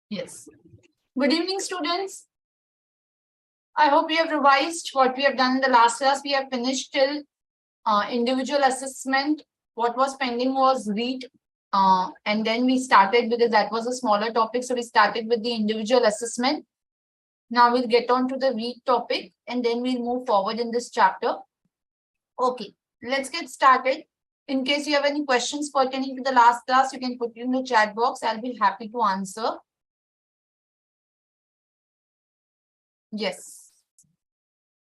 Yes. Good evening, students. I hope you have revised what we have done in the last class. We have finished till individual assessment. What was pending was REIT. And then we started with it. That was a smaller topic. So we started with the individual assessment. Now we'll get on to the REIT topic and then we'll move forward in this chapter. Okay, let's get started. In case you have any questions pertaining to the last class, you can put it in the chat box. I'll be happy to answer. Yes.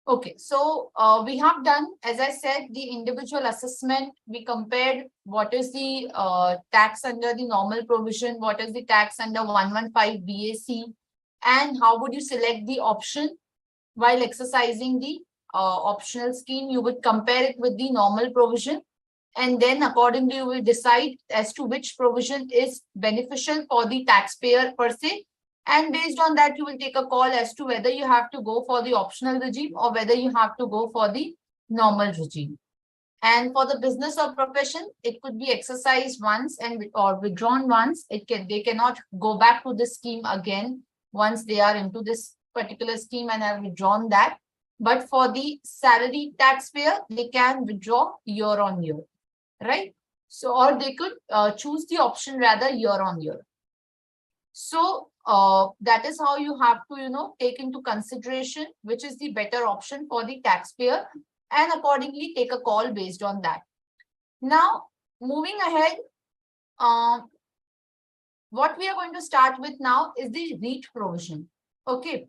Okay, so we have done, as I said, the individual assessment. We compared what is the tax under the normal provision, what is the tax under 115 BAC, and how would you select the option while exercising the optional scheme. You would compare it with the normal provision, and then accordingly you will decide as to which provision is beneficial for the taxpayer per se. And based on that, you will take a call as to whether you have to go for the optional regime or whether you have to go for the normal regime. And for the business or profession, it could be exercised once and or withdrawn once. They cannot go back to the scheme again once they are into this particular scheme and have withdrawn that. But for the salary taxpayer, they can withdraw year on year, right? So, or they could choose the option rather year on year. So that is how you have to, take into consideration which is the better option for the taxpayer and accordingly take a call based on that. Now, moving ahead, what we are going to start with now is the REIT provision. Okay.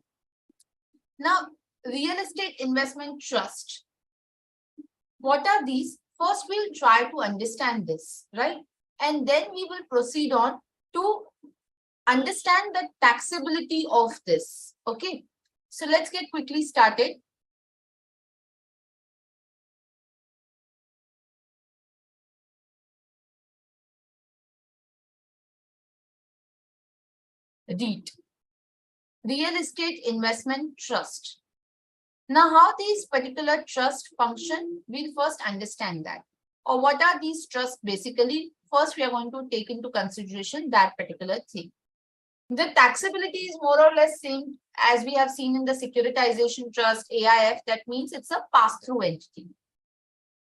Now, real estate investment trust. What are these? First, we'll try to understand this, right? And then we will proceed on to understand the taxability of this. Okay, so let's get quickly started. REIT, Real Estate Investment Trust. Now, how these particular trusts function, we'll first understand that. Or what are these trusts basically? First, we are going to take into consideration that particular thing. The taxability is more or less same as we have seen in the securitization trust, AIF. That means it's a pass-through entity.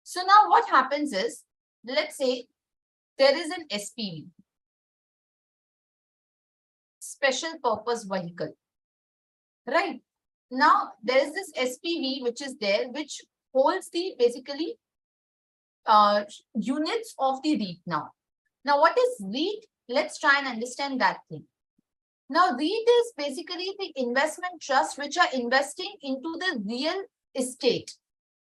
So now what happens is, let's say there is an SPV, special purpose vehicle, right? Now there is this SPV which is there, which holds the basically units of the REIT now. Now what is REIT? Let's try and understand that thing. Now, REIT is basically the investment trust which are investing into the real estate.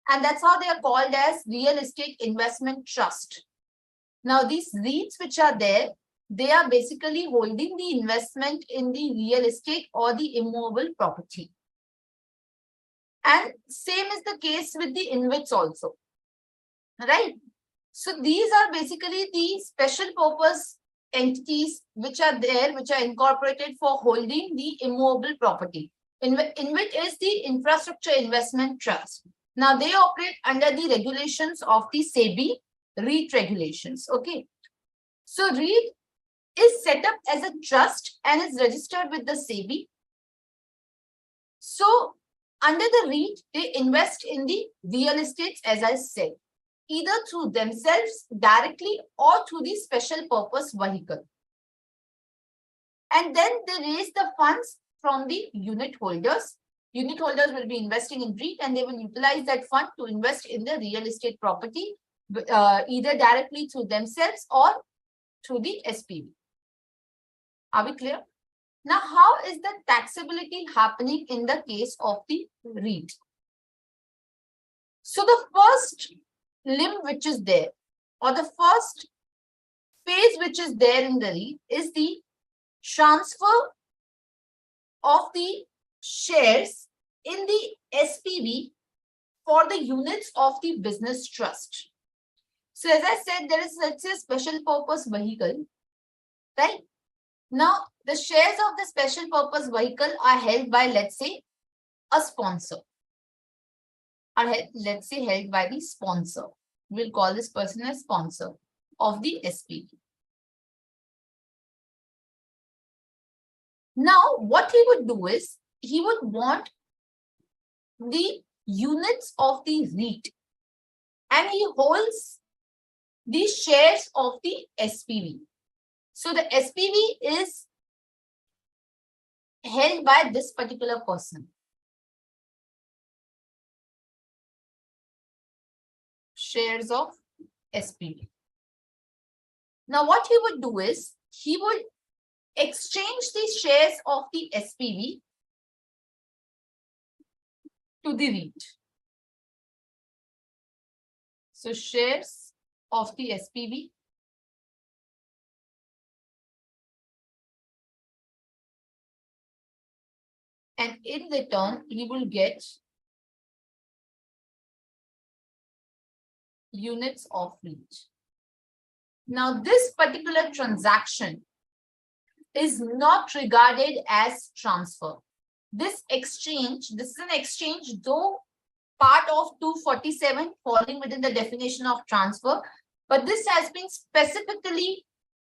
And that's how they are called as real estate investment trust. Now, these REITs which are there, they are basically holding the investment in the real estate or the immovable property. And same is the case with the InvITs also, right? So, these are basically the special purpose entities which are there, which are incorporated for holding the immovable property. InvIT is the Infrastructure Investment Trust. Now, they operate under the regulations of the SEBI REIT regulations. Okay. So, REIT is set up as a trust and is registered with the SEBI. So, under the REIT, they invest in the real estates, as I said, either through themselves directly or through the special purpose vehicle. And then they raise the funds from the unit holders. Unit holders will be investing in REIT and they will utilize that fund to invest in the real estate property, either directly through themselves or through the SPV. Are we clear? Now, how is the taxability happening in the case of the REIT? So, the first limb which is there, or the first phase which is there in the REIT is the transfer of the shares in the SPV for the units of the business trust. So as I said, there is, let's say, special purpose vehicle, right? Now, the shares of the special purpose vehicle are held by, let's say, a sponsor. Let's say held by the sponsor. We'll call this person as sponsor of the SPV. Now, what he would do is, he would want the units of the REIT and he holds the shares of the SPV. So the SPV is held by this particular person. Shares of SPV. Now, what he would do is, he would exchange the shares of the SPV to the REIT. So, shares of the SPV and in return, he will get units of REIT. Now, this particular transaction is not regarded as transfer. This exchange, this is an exchange, though part of 247 falling within the definition of transfer, but this has been specifically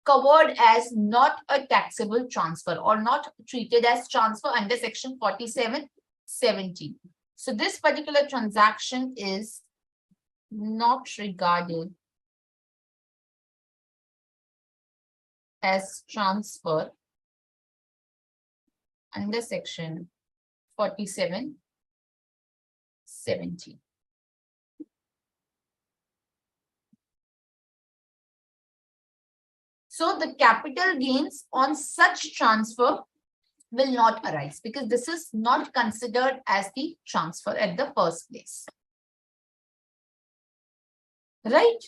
covered as not a taxable transfer or not treated as transfer under section 47(17). So this particular transaction is not regarded as transfer under section 47(17). So the capital gains on such transfer will not arise because this is not considered as the transfer at the first place. Right?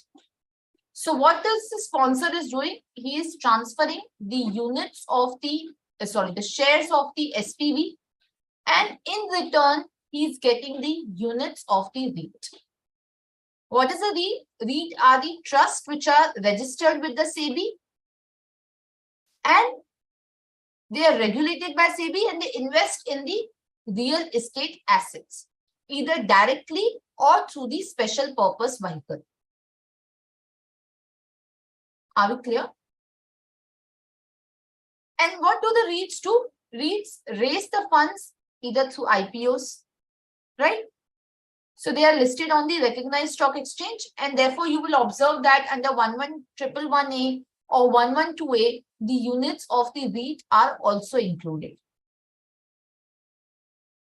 So what does the sponsor is doing? He is transferring the units of the, the shares of the SPV, and in return, he is getting the units of the REIT. What is a REIT? REIT are the trusts which are registered with the SEBI and they are regulated by SEBI and they invest in the real estate assets, either directly or through the special purpose vehicle. Are we clear? And what do the REITs do? REITs raise the funds either through IPOs, right? So they are listed on the recognized stock exchange, and therefore you will observe that under 11111A or 112A, the units of the REIT are also included.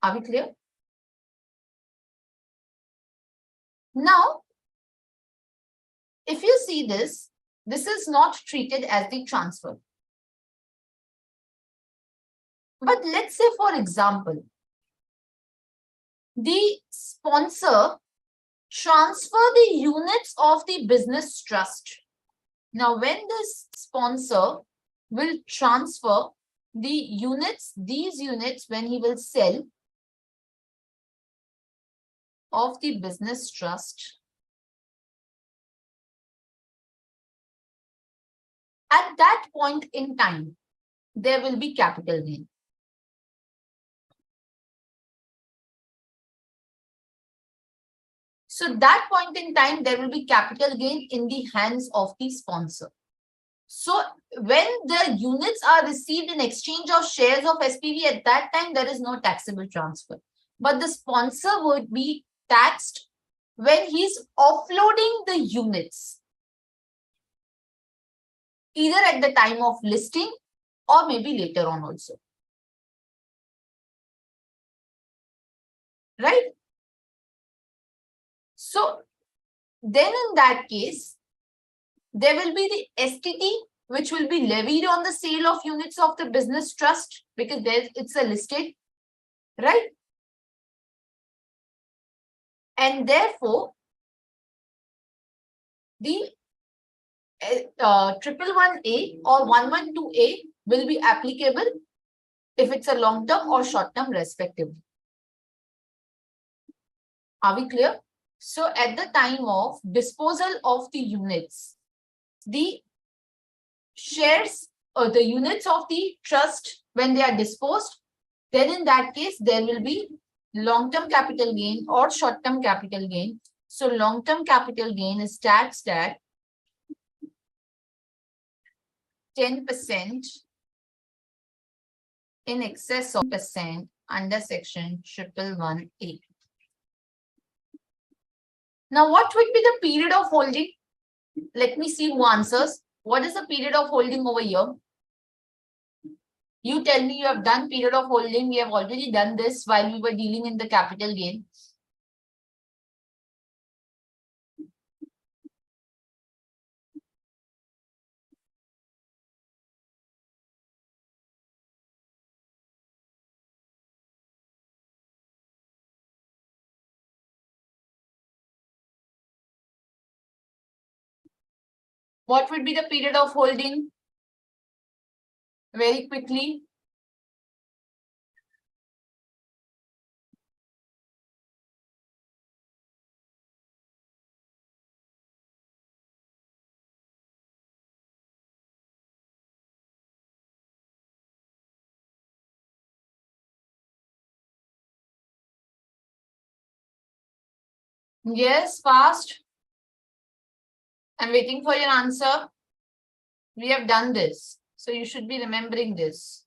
Are we clear? Now, if you see this, this is not treated as the transfer. But let's say, for example, the sponsor transfer the units of the business trust. Now, when this sponsor will transfer the units, these units, when he will sell of the business trust, at that point in time, there will be capital gain. So that point in time, there will be capital gain in the hands of the sponsor. So when the units are received in exchange of shares of SPV, at that time, there is no taxable transfer. But the sponsor would be taxed when he's offloading the units, either at the time of listing or maybe later on also. Right? So then in that case, there will be the STT, which will be levied on the sale of units of the business trust because it's a listed, right? And therefore, the 111A or 112A will be applicable if it's a long-term or short-term respectively. Are we clear? So at the time of disposal of the units, the shares or the units of the trust, when they are disposed, then in that case, there will be long-term capital gain or short-term capital gain. So long-term capital gain is taxed at 10% in excess of % under section 111A. Now, what would be the period of holding? Let me see who answers. What is the period of holding over here? You tell me you have done period of holding. We have already done this while we were dealing in the capital gain. What would be the period of holding? Very quickly. Yes, fast. I'm waiting for your answer. We have done this, so you should be remembering this.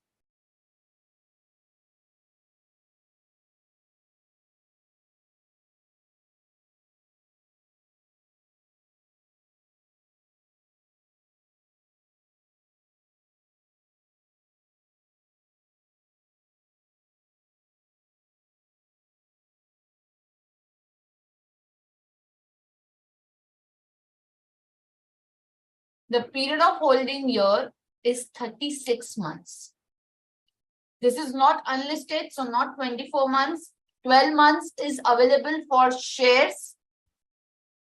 The period of holding here is 36 months. This is not unlisted, so not 24 months. 12 months is available for shares.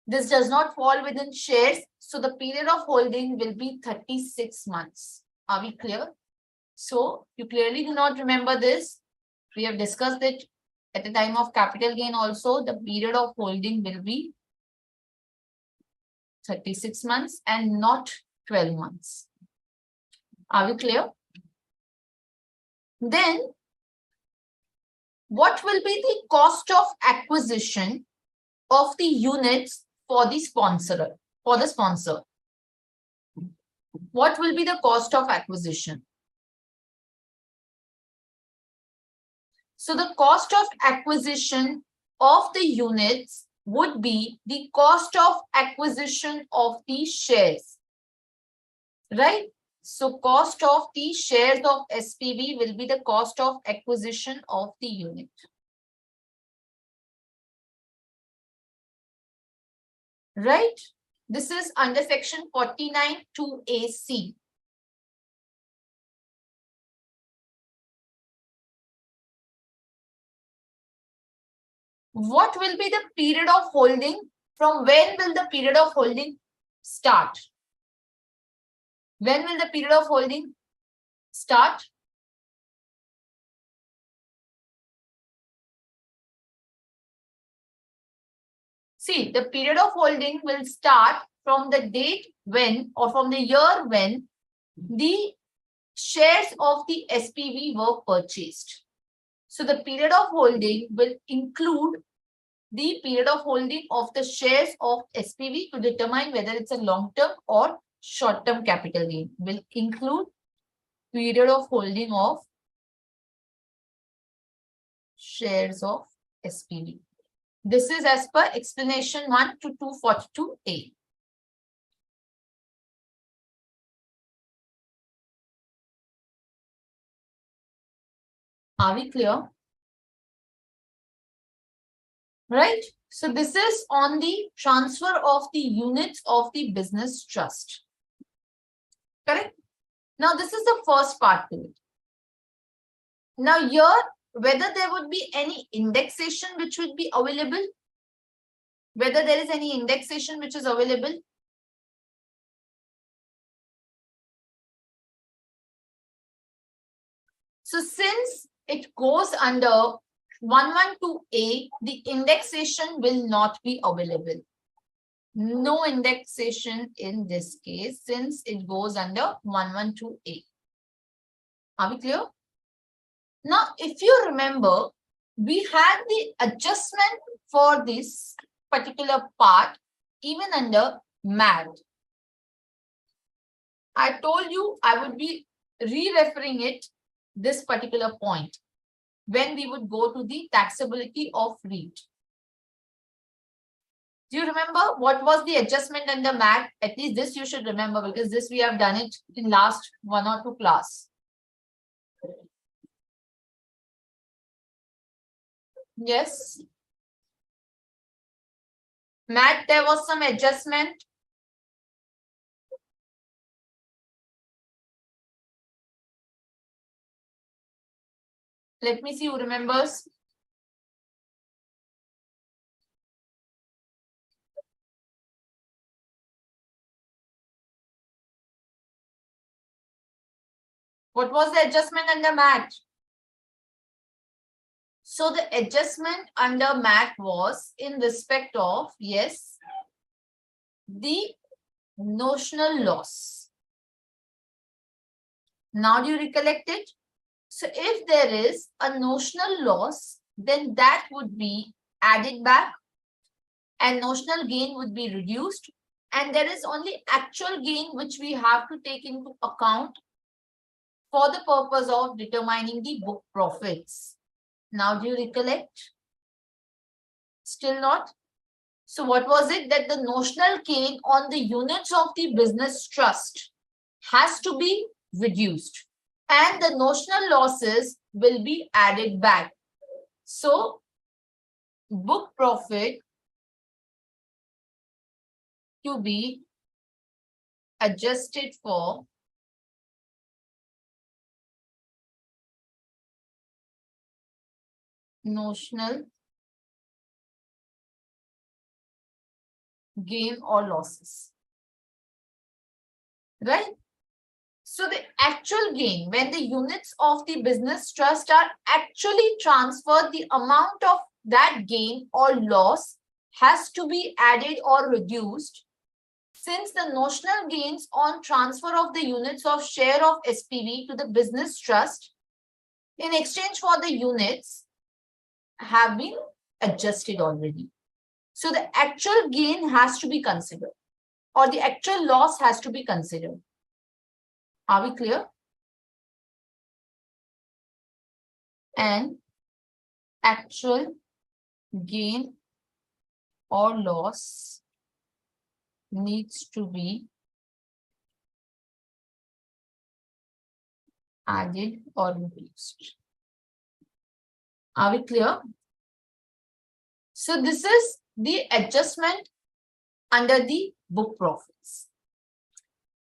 This does not fall within shares, so the period of holding will be 36 months. Are we clear? So you clearly do not remember this. We have discussed it at the time of capital gain also. The period of holding will be 36 months and not 12 months. Are we clear? Then, what will be the cost of acquisition of the units for the sponsor? What will be the cost of acquisition? So the cost of acquisition of the units would be the cost of acquisition of the shares, right? So cost of the shares of SPV will be the cost of acquisition of the unit. Right? This is under section 49 2AC. What will be the period of holding? From when will the period of holding start? When will the period of holding start? See, the period of holding will start from the date when, or from the year when, the shares of the SPV were purchased. So the period of holding will include the period of holding of the shares of SPV to determine whether it's a long-term or short-term capital gain. Will include period of holding of shares of SPV. This is as per explanation 1 to 242A. Are we clear? Right? So this is on the transfer of the units of the business trust. Correct? Now this is the first part to it. Now here, whether there would be any indexation which would be available, whether there is any indexation which is available. So since it goes under 112A, the indexation will not be available. No indexation in this case since it goes under 112A. Are we clear? Now, if you remember, we had the adjustment for this particular part even under MAD. I told you I would be re-referring it this particular point when we would go to the taxability of REIT. Do you remember what was the adjustment under MAT? At least this you should remember, because this we have done it in last 1 or 2 class. Yes. MAT, there was some adjustment. Let me see who remembers. What was the adjustment under MAT? So the adjustment under MAT was in respect of, yes, the notional loss. Now do you recollect it? So if there is a notional loss, then that would be added back and notional gain would be reduced. And there is only actual gain which we have to take into account for the purpose of determining the book profits. Now do you recollect? Still not? So what was it? That the notional gain on the units of the business trust has to be reduced and the notional losses will be added back. So book profit to be adjusted for notional gain or losses, right? So the actual gain, when the units of the business trust are actually transferred, the amount of that gain or loss has to be added or reduced, since the notional gains on transfer of the units of share of SPV to the business trust in exchange for the units have been adjusted already. So the actual gain has to be considered, or the actual loss has to be considered. Are we clear? And actual gain or loss needs to be added or reduced. Are we clear? So this is the adjustment under the book profits.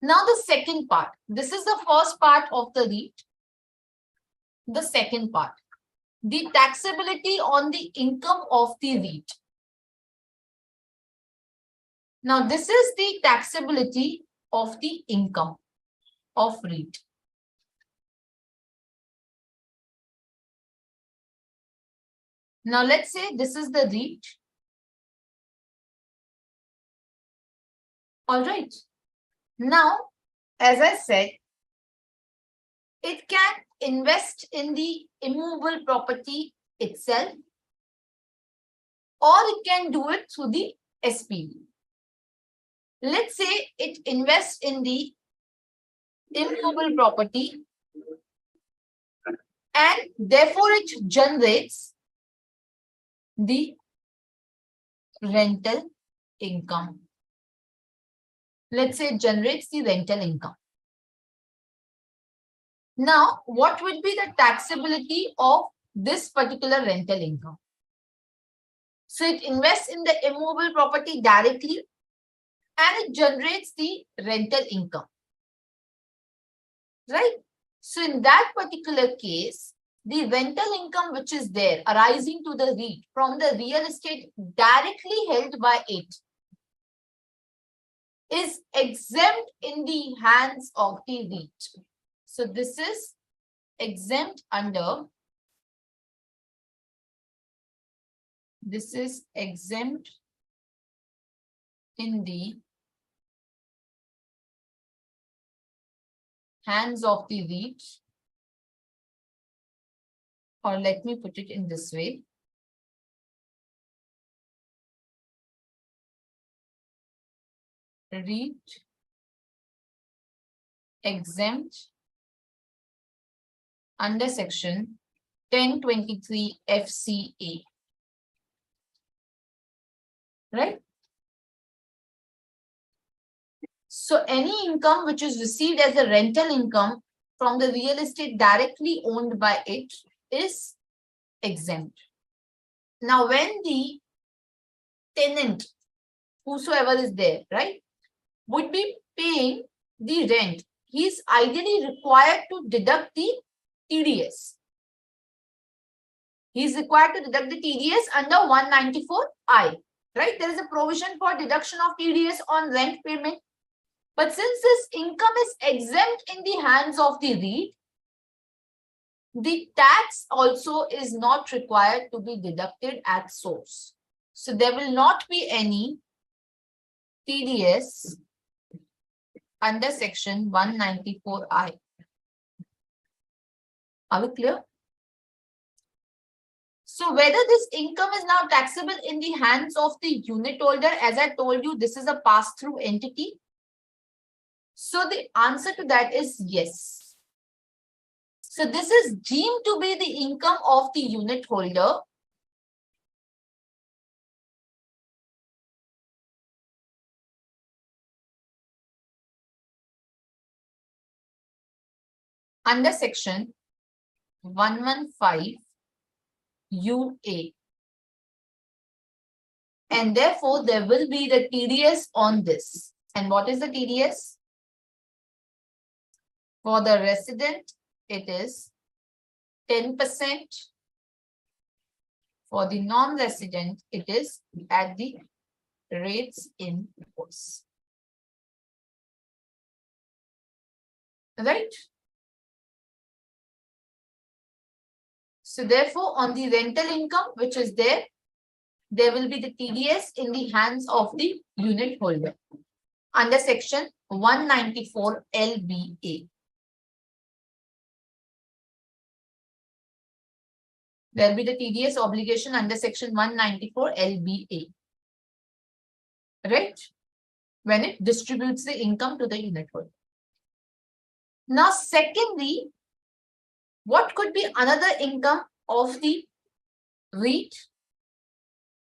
Now the second part. This is the first part of the REIT. The second part, the taxability on the income of the REIT. Now this is the taxability of the income of REIT. Now let's say this is the REIT. All right. Now, as I said, it can invest in the immovable property itself, or it can do it through the SPV. Let's say it invests in the immovable property and therefore it generates the rental income. Let's say it generates the rental income. Now, what would be the taxability of this particular rental income? So it invests in the immovable property directly and it generates the rental income, right? So in that particular case, the rental income which is there arising to the REIT from the real estate directly held by it is exempt in the hands of the REIT. So this is exempt under, this is exempt in the hands of the REIT, or let me put it in this way. REIT exempt under section 1023 FCA. Right? So any income which is received as a rental income from the real estate directly owned by it is exempt. Now, when the tenant, whosoever is there, right, would be paying the rent, he is ideally required to deduct the TDS. He is required to deduct the TDS under 194I, right? There is a provision for deduction of TDS on rent payment. But since this income is exempt in the hands of the REIT, the tax also is not required to be deducted at source. So there will not be any TDS under section 194I. Are we clear? So whether this income is now taxable in the hands of the unit holder, as I told you, this is a pass-through entity. So the answer to that is yes. So this is deemed to be the income of the unit holder under section 115 UA. And therefore, there will be the TDS on this. And what is the TDS? For the resident, it is 10%. For the non-resident, it is at the rates in force. Right? So therefore, on the rental income, which is there will be the TDS in the hands of the unit holder under section 194 LBA. There will be the TDS obligation under section 194 LBA. Right? When it distributes the income to the unit holder. Now, secondly, what could be another income of the REIT?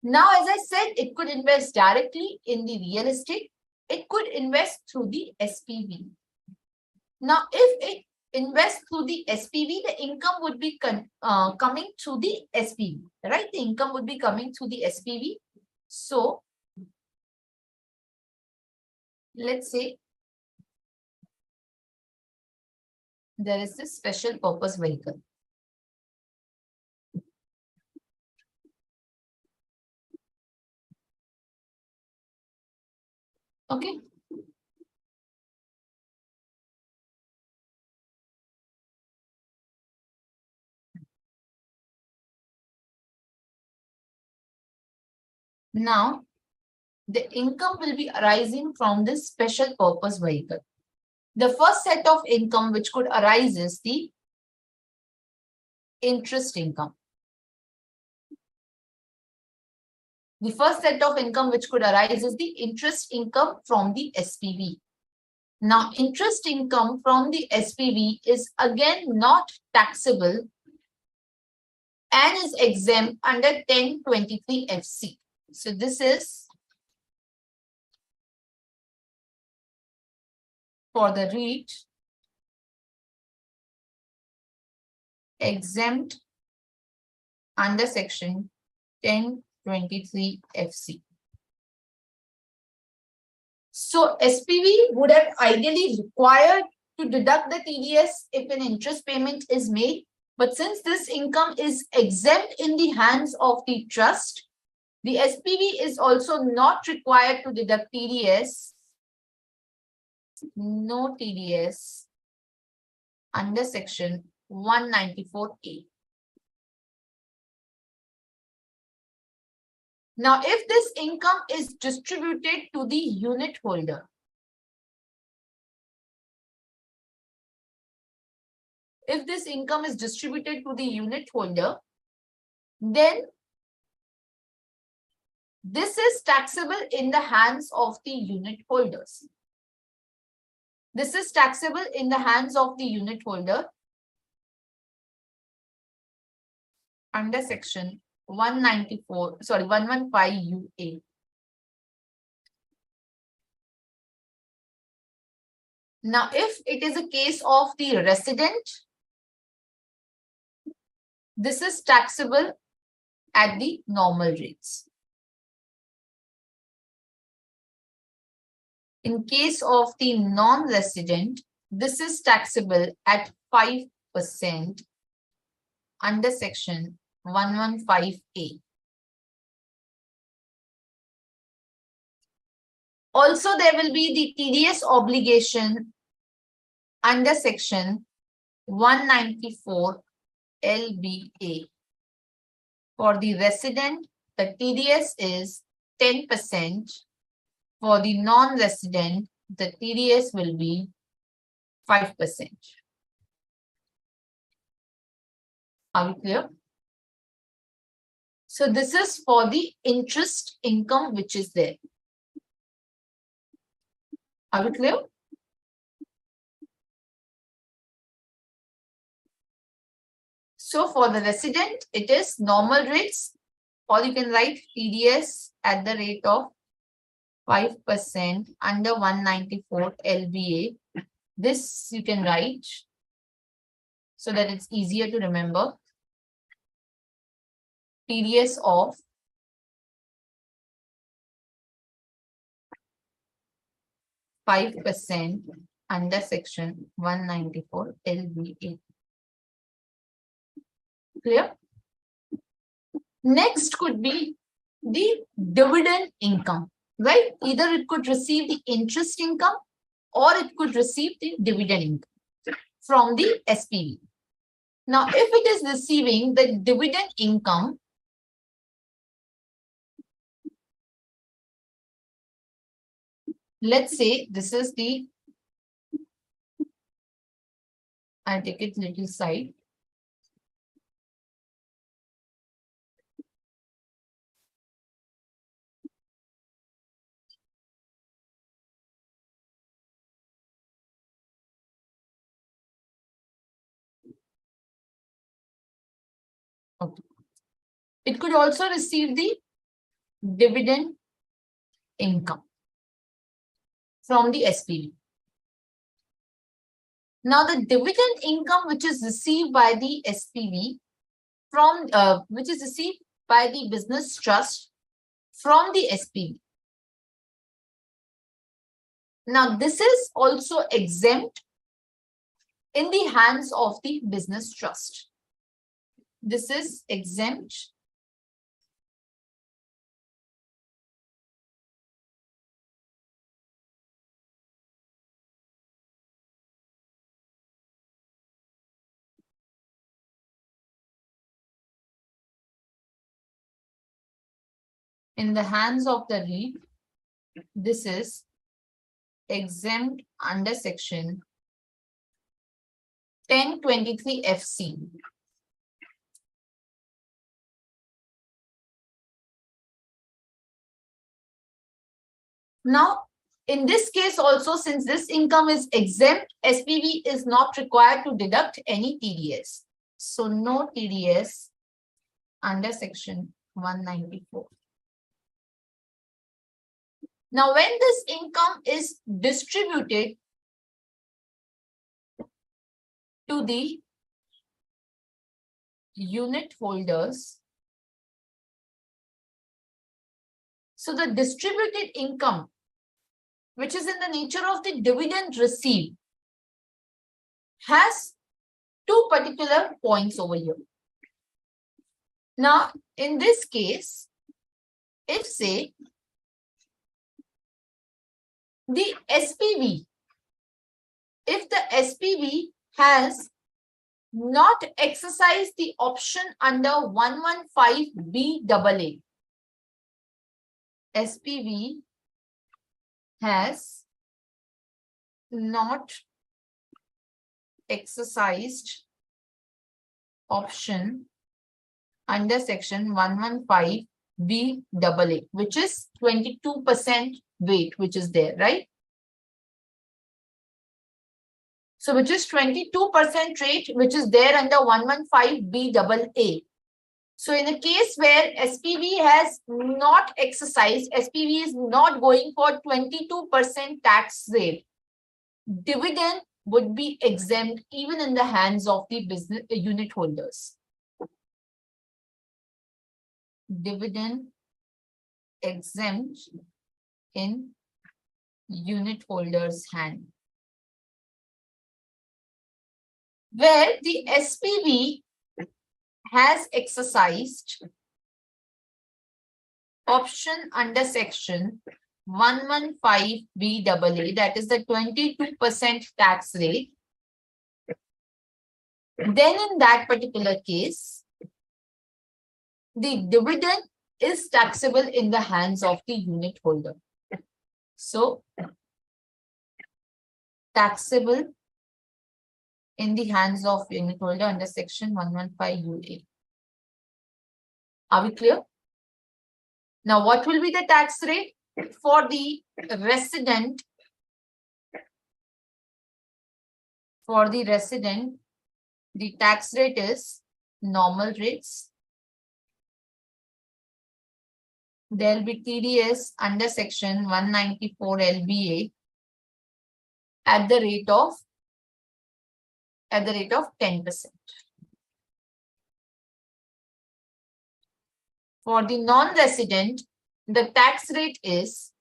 Now, as I said, it could invest directly in the real estate. It could invest through the SPV. Now, if it invests through the SPV, the income would be coming through the SPV, right? The income would be coming through the SPV. So, let's say there is this special purpose vehicle. Okay. Now, the income will be arising from this special purpose vehicle. The first set of income which could arise is the interest income. The first set of income which could arise is the interest income from the SPV. Now, interest income from the SPV is again not taxable and is exempt under 1023 FC. So this is for the REIT exempt under section 1023 FC. So SPV would have ideally required to deduct the TDS if an interest payment is made. But since this income is exempt in the hands of the trust, the SPV is also not required to deduct TDS. No TDS under section 194A. Now, if this income is distributed to the unit holder, then this is taxable in the hands of the unit holders. This is taxable in the hands of the unit holder. under section 194, sorry, 115 UA. Now, if it is a case of the resident, this is taxable at the normal rates. In case of the non-resident, this is taxable at 5% under section 115A. Also, there will be the TDS obligation under section 194 LBA. For the resident, the TDS is 10%. For the non-resident, the TDS will be 5%. Are we clear? So this is for the interest income which is there. Are we clear? So for the resident, it is normal rates, or you can write TDS at the rate of 5% under 194 LBA. This you can write so that it's easier to remember. TDS of 5% under section 194 LBA. Clear? Next could be the dividend income, right? Either it could receive the interest income or it could receive the dividend income from the SPV. Now, if it is receiving the dividend income, let's say this is the, I'll take it little side. Okay. It could also receive the dividend income from the SPV. Now, the dividend income which is received by the SPV from which is received by the business trust from the SPV. Now, this is also exempt in the hands of the business trust. This is exempt in the hands of the REIT. This is exempt under section 1023 FC. Now, in this case also, since this income is exempt, SPV is not required to deduct any TDS. So, no TDS under section 194. Now, when this income is distributed to the unit holders, so the distributed income, which is in the nature of the dividend received, has two particular points over here. Now, in this case, if say the SPV, if the SPV has not exercised the option under 115BAA, SPV has not exercised option under section 115BAA, which is 22% weight, which is there, right? So, which is 22% rate, which is there under 115BAA. So in a case where SPV has not exercised, SPV is not going for 22% tax rate, dividend would be exempt even in the hands of the business unit holders. Dividend exempt in unit holders' hand. Where the SPV has exercised option under section 115 BAA, that is the 22% tax rate, then in that particular case, the dividend is taxable in the hands of the unit holder. So, taxable in the hands of unit holder under section 115 UA. Are we clear? Now, what will be the tax rate for the resident? For the resident, the tax rate is normal rates. There will be TDS under section 194 LBA at the rate of 10%. For the non-resident, the tax rate is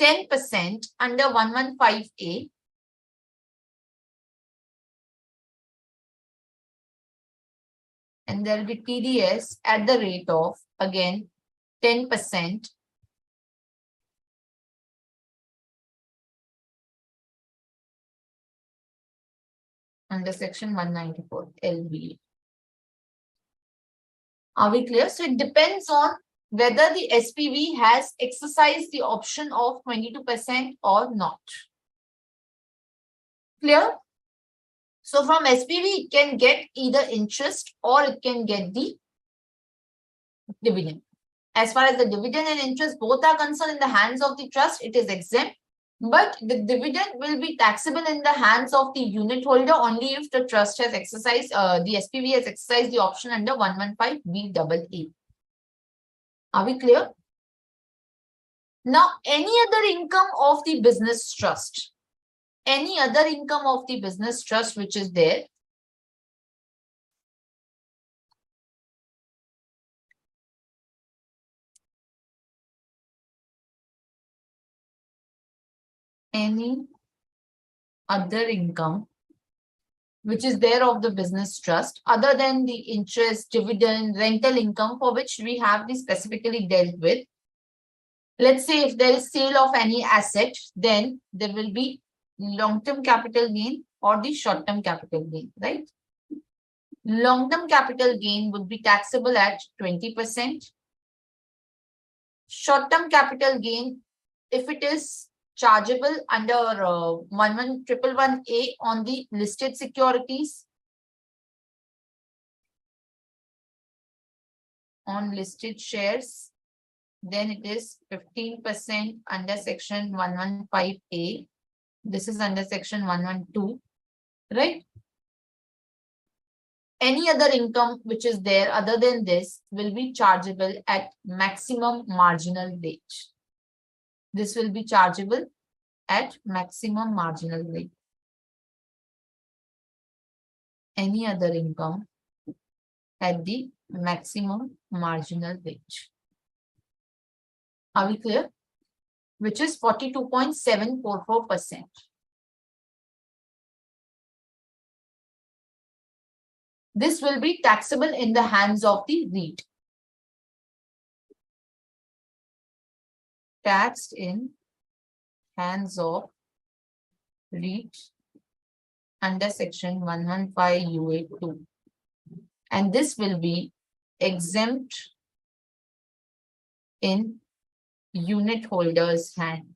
10% under 115A. And there will be TDS at the rate of, again, 10% under section 194 LBA. Are we clear? So it depends on whether the SPV has exercised the option of 22% or not. Clear? So from SPV, it can get either interest or it can get the dividend. As far as the dividend and interest both are concerned in the hands of the trust, it is exempt. But the dividend will be taxable in the hands of the unit holder only if the trust has exercised, the SPV has exercised the option under 115 BAA. Are we clear? Now, any other income of the business trust, any other income of the business trust which is there, any other income which is there of the business trust other than the interest, dividend, rental income for which we have this specifically dealt with. Let's say if there is sale of any asset, then there will be long-term capital gain or the short-term capital gain, right? Long-term capital gain would be taxable at 20%. Short-term capital gain, if it is chargeable under 11111A on the listed securities, on listed shares, then it is 15% under section 115A. This is under section 112, right? Any other income which is there other than this will be chargeable at maximum marginal rate. This will be chargeable at maximum marginal rate. Any other income at the maximum marginal rate. Are we clear? Which is 42.744%. This will be taxable in the hands of the REIT. Taxed in hands of REIT under section 115 UA2. And this will be exempt in unit holders' hand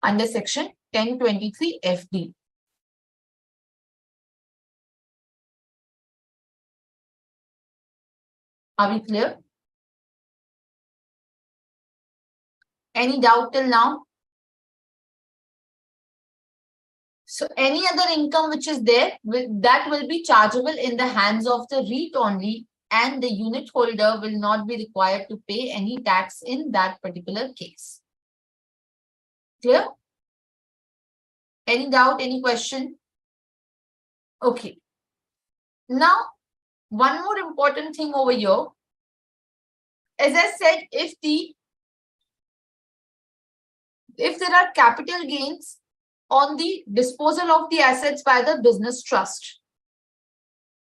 under section 1023 FD. Are we clear? Any doubt till now? So any other income which is there, that will be chargeable in the hands of the REIT only, and the unit holder will not be required to pay any tax in that particular case. Clear? Any doubt, any question? Okay. Now, one more important thing over here. As I said, if there are capital gains on the disposal of the assets by the business trust,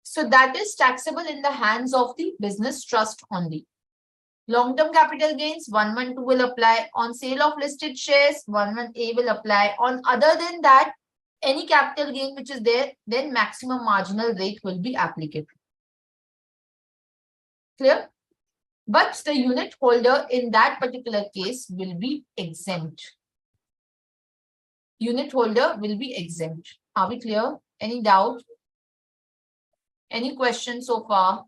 so that is taxable in the hands of the business trust only. Long-term capital gains, 112 will apply. On sale of listed shares, 11A will apply. On other than that, any capital gain which is there, then maximum marginal rate will be applicable. Clear? But the unit holder in that particular case will be exempt. Unit holder will be exempt. Are we clear? Any doubt? Any questions so far?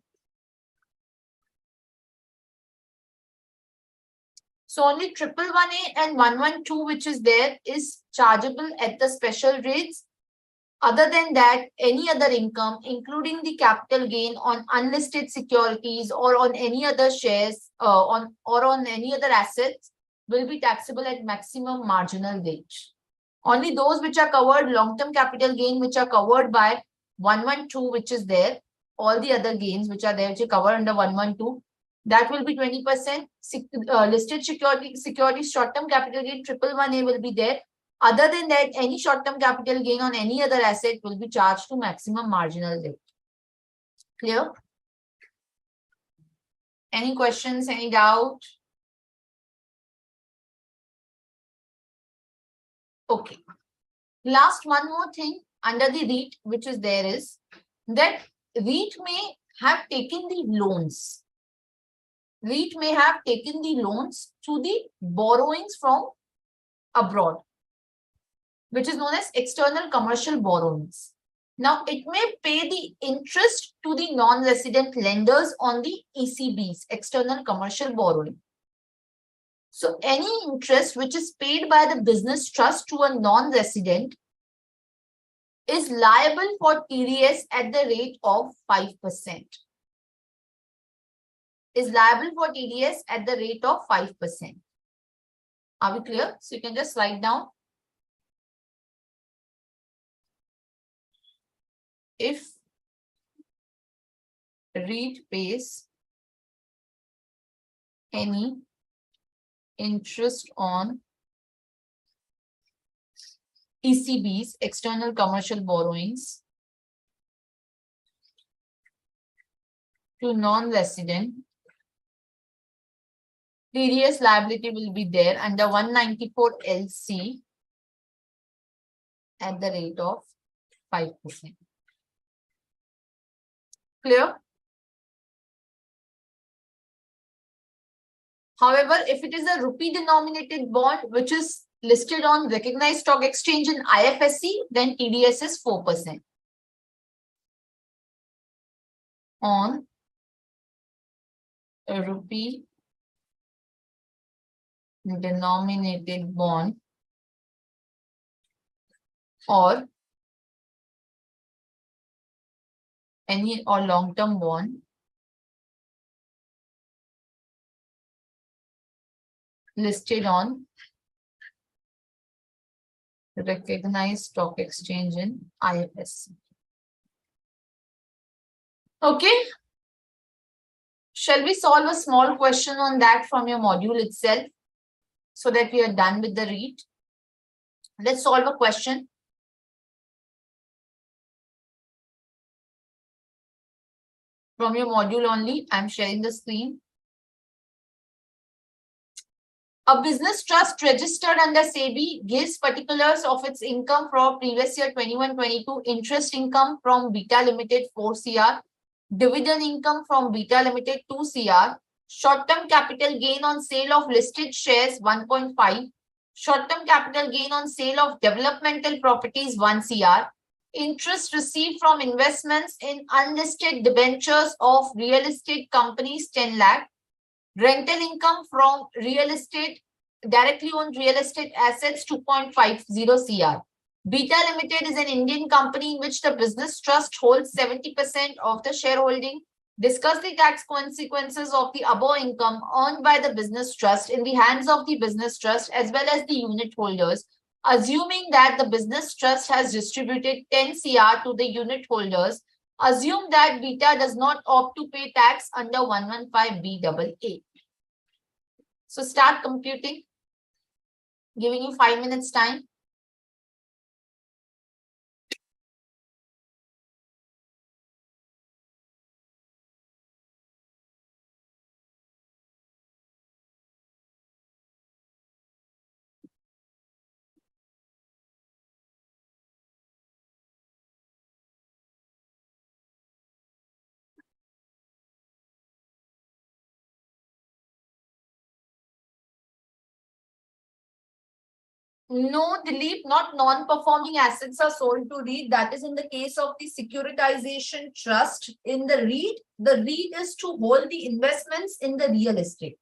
So only 111A and 112 which is there is chargeable at the special rates. Other than that, any other income, including the capital gain on unlisted securities or on any other shares or on any other assets, will be taxable at maximum marginal rate. Only those which are covered, long-term capital gain, which are covered by 112, which is there, all the other gains which are there, which are covered under 112, that will be 20%. Listed securities, short-term capital gain, 111A will be there. Other than that, any short-term capital gain on any other asset will be charged to maximum marginal rate. Clear? Any questions, any doubt? Okay. Last one more thing under the REIT, which is there is that REIT may have taken the loans. REIT may have taken the loans to the borrowings from abroad, which is known as external commercial borrowings. Now, it may pay the interest to the non-resident lenders on the ECBs, external commercial borrowing. So, any interest which is paid by the business trust to a non-resident is liable for TDS at the rate of 5%. Is liable for TDS at the rate of 5%. Are we clear? So, you can just write down. If REIT pays any interest on ECBs, external commercial borrowings, to non-resident, TDS liability will be there under 194 LC at the rate of 5%. Clear? However, if it is a rupee denominated bond which is listed on recognized stock exchange in IFSC, then TDS is 4%. On a rupee denominated bond or any or long-term bond listed on recognized stock exchange in IFSC. Okay. Shall we solve a small question on that from your module itself so that we are done with the REIT? Let's solve a question. From your module only, I'm sharing the screen. A business trust registered under SEBI gives particulars of its income for previous year 21-22, interest income from Beta Limited 4 CR, dividend income from Beta Limited 2 CR, short-term capital gain on sale of listed shares 1.5, short-term capital gain on sale of developmental properties 1 CR, interest received from investments in unlisted debentures of real estate companies 10 lakh, rental income from real estate, directly owned real estate assets 2.50 CR. Beta Limited is an Indian company in which the business trust holds 70% of the shareholding. Discuss the tax consequences of the above income earned by the business trust in the hands of the business trust as well as the unit holders, assuming that the business trust has distributed 10 CR to the unit holders. Assume that Beta does not opt to pay tax under 115BAA. So start computing, giving you 5 minutes time. No, Dilip, not non-performing assets are sold to REIT. That is in the case of the securitization trust. In the REIT is to hold the investments in the real estate.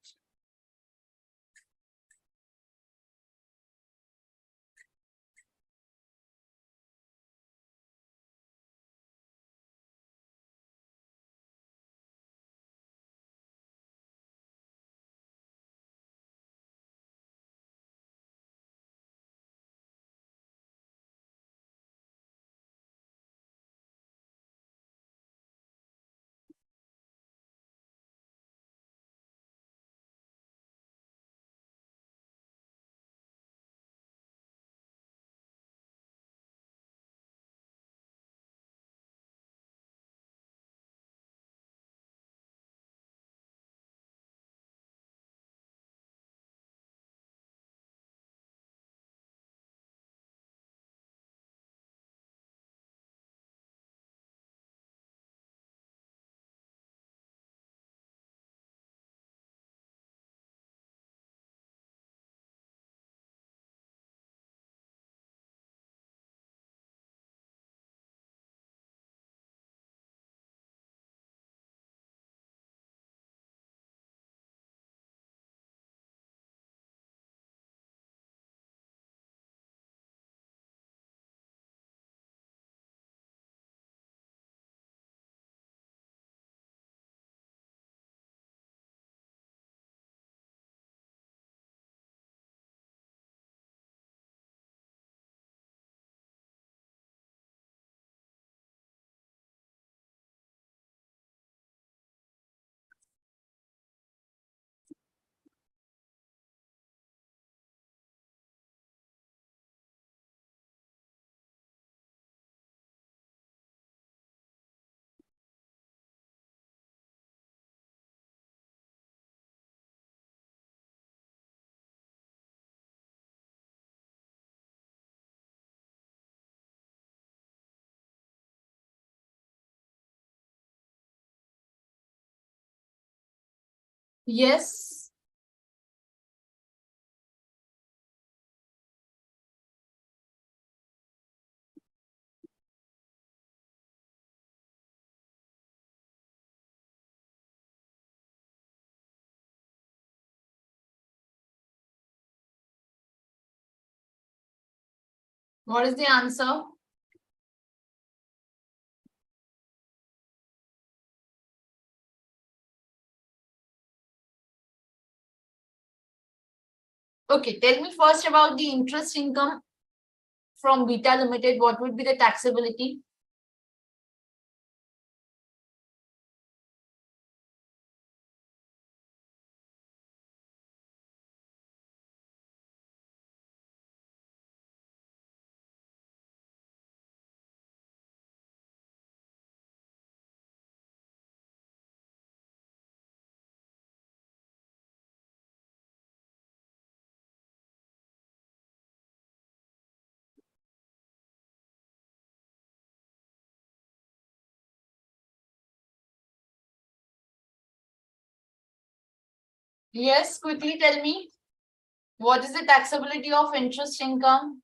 Yes. What is the answer? Okay, tell me first about the interest income from Beta Limited. What would be the taxability? Yes, quickly tell me. What is the taxability of interest income?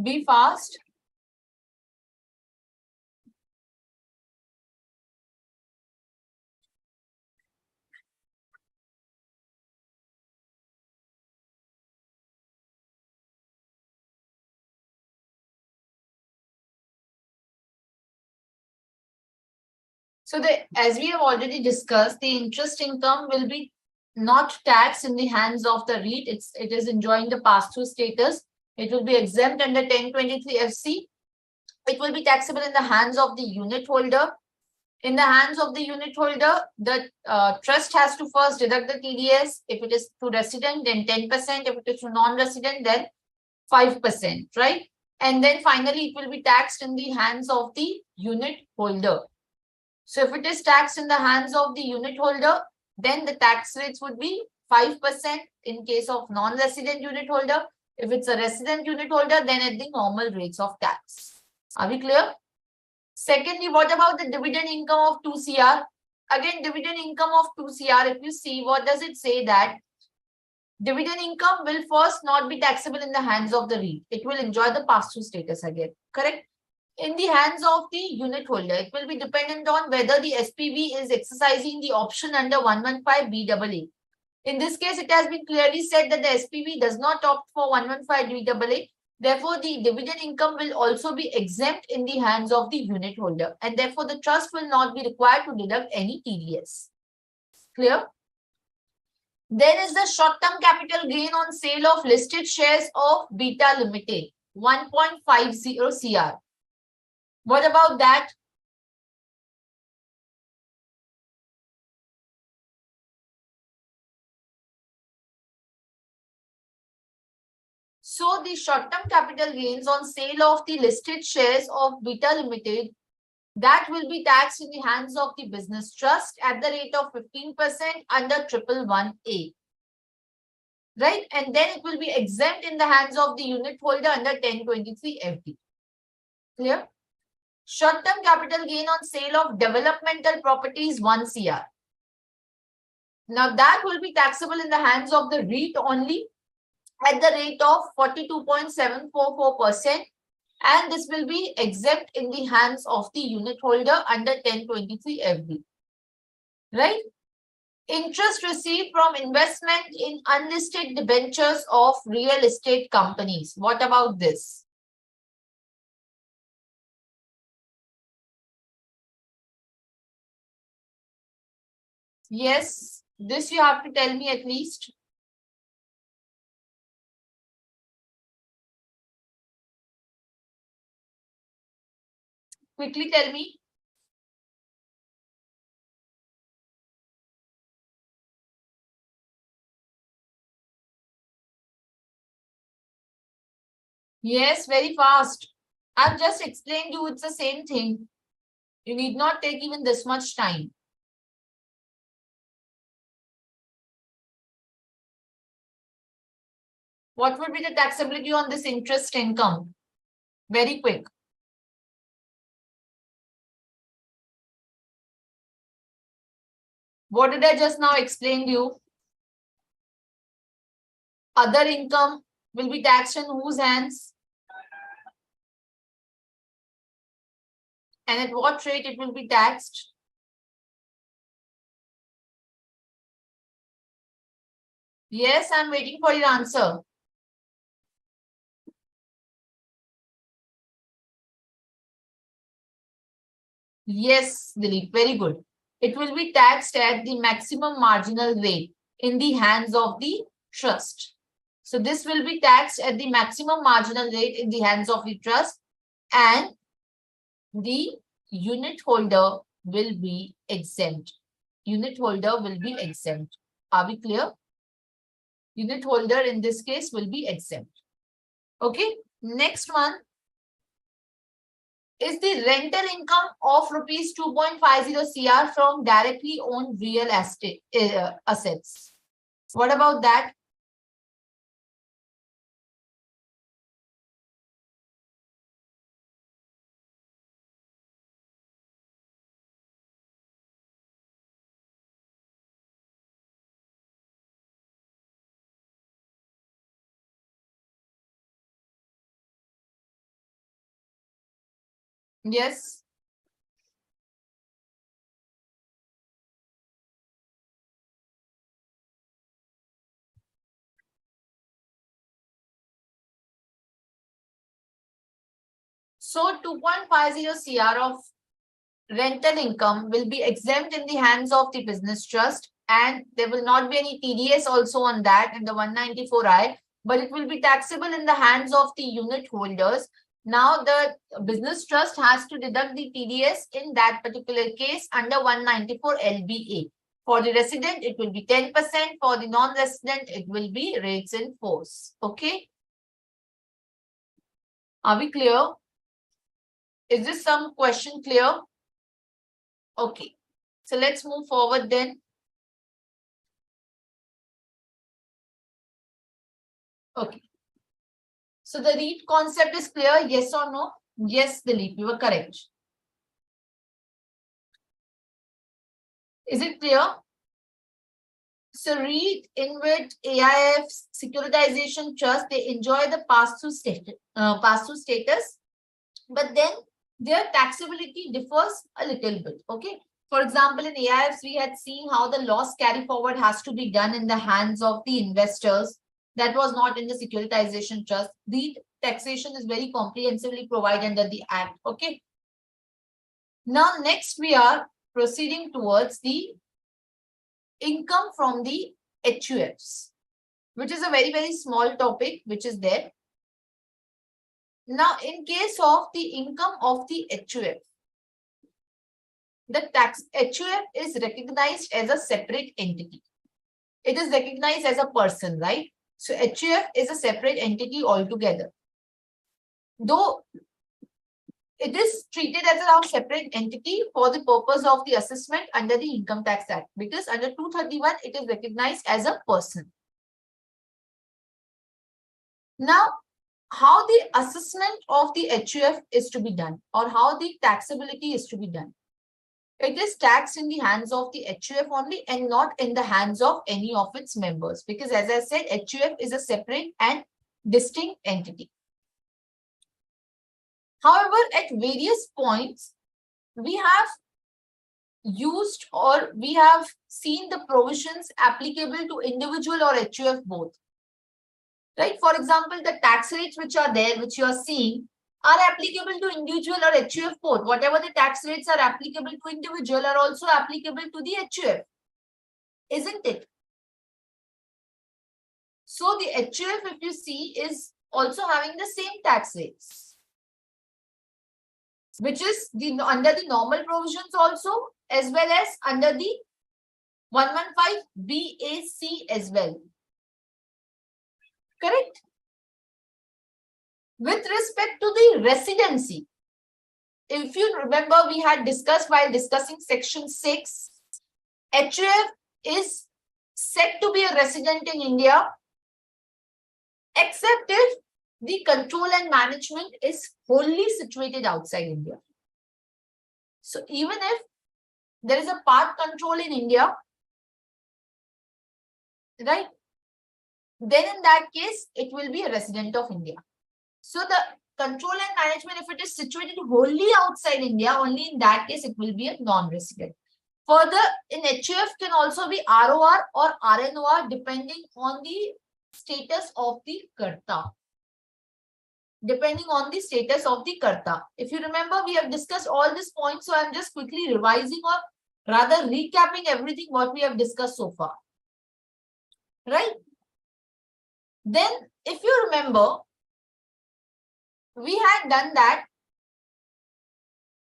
Be fast. So as we have already discussed, the interest income will be not taxed in the hands of the REIT. It is enjoying the pass-through status. It will be exempt under 1023 FC. It will be taxable in the hands of the unit holder. In the hands of the unit holder, the trust has to first deduct the TDS. If it is to resident, then 10%. If it is to non-resident, then 5%, right? And then finally, it will be taxed in the hands of the unit holder. So if it is taxed in the hands of the unit holder, then the tax rates would be 5% in case of non-resident unit holder. If it's a resident unit holder, then at the normal rates of tax. Are we clear? Secondly, what about the dividend income of 2 CR? Again, dividend income of 2 CR, if you see, what does it say? That dividend income will first not be taxable in the hands of the REIT. It will enjoy the pass-through status again, correct? In the hands of the unit holder, it will be dependent on whether the SPV is exercising the option under 115BAA. In this case, it has been clearly said that the SPV does not opt for 115BAA. Therefore, the dividend income will also be exempt in the hands of the unit holder, and therefore the trust will not be required to deduct any TDS. Clear? Then is the short-term capital gain on sale of listed shares of Beta Limited, 1.50 CR. What about that? So the short-term capital gains on sale of the listed shares of Beta Limited, that will be taxed in the hands of the business trust at the rate of 15% under 111A. Right? And then it will be exempt in the hands of the unit holder under 1023 FD. Clear? Short-term capital gain on sale of developmental properties 1 CR. Now that will be taxable in the hands of the REIT only at the rate of 42.744%, and this will be exempt in the hands of the unit holder under 1023 FD. Right? Interest received from investment in unlisted debentures of real estate companies. What about this? Yes, this you have to tell me at least. Quickly tell me. Yes, very fast. I've just explained you it's the same thing. You need not take even this much time. What would be the taxability on this interest income? Very quick. What did I just now explain to you? Other income will be taxed in whose hands? And at what rate it will be taxed? Yes, I'm waiting for your answer. Yes, Dilip, very good. It will be taxed at the maximum marginal rate in the hands of the trust. So this will be taxed at the maximum marginal rate in the hands of the trust, and the unit holder will be exempt. Unit holder will be exempt. Are we clear? Unit holder in this case will be exempt. Okay. Next one is the rental income of rupees 2.50 CR from directly owned real estate assets. What about that? Yes. So 2.50 CR of rental income will be exempt in the hands of the business trust, and there will not be any TDS also on that in the 194I, but it will be taxable in the hands of the unit holders. Now the business trust has to deduct the TDS in that particular case under 194 LBA. For the resident, it will be 10%. For the non-resident, it will be rates in force. Okay. Are we clear? Is this some question clear? Okay. So let's move forward then. Okay. So the REIT concept is clear, yes or no? Yes, Dilip, you were correct. Is it clear? So REIT, InvIT, AIFs, securitization trust, they enjoy the pass-through status, but then their taxability differs a little bit. Okay. For example, in AIFs, we had seen how the loss carry forward has to be done in the hands of the investors. That was not in the securitization trust. The taxation is very comprehensively provided under the Act. Okay. Now, next we are proceeding towards the income from the HUFs, which is a very, very small topic which is there. Now, in case of the income of the HUF, the HUF is recognized as a separate entity. It is recognized as a person, right? So HUF is a separate entity altogether. Though it is treated as a separate entity for the purpose of the assessment under the Income Tax Act, because under 231, it is recognized as a person. Now, how the assessment of the HUF is to be done, or how the taxability is to be done. It is taxed in the hands of the HUF only and not in the hands of any of its members, because as I said, HUF is a separate and distinct entity. However, at various points, we have used or we have seen the provisions applicable to individual or HUF both. Right? For example, the tax rates which are there, which you are seeing, are applicable to individual or HUF both. Whatever the tax rates are applicable to individual are also applicable to the HUF. Isn't it? So the HUF, if you see, is also having the same tax rates, which is under the normal provisions also, as well as under the 115 BAC as well. Correct? With respect to the residency, if you remember, we had discussed while discussing section 6, HUF is said to be a resident in India, except if the control and management is wholly situated outside India. So even if there is a part control in India, right, then in that case, it will be a resident of India. So the control and management, if it is situated wholly outside India, only in that case, it will be a non-resident. Further, in HUF can also be ROR or RNOR depending on the status of the Karta. Depending on the status of the Karta. If you remember, we have discussed all these points, so I'm just quickly revising or rather recapping everything what we have discussed so far. Right? Then, if you remember, we had done that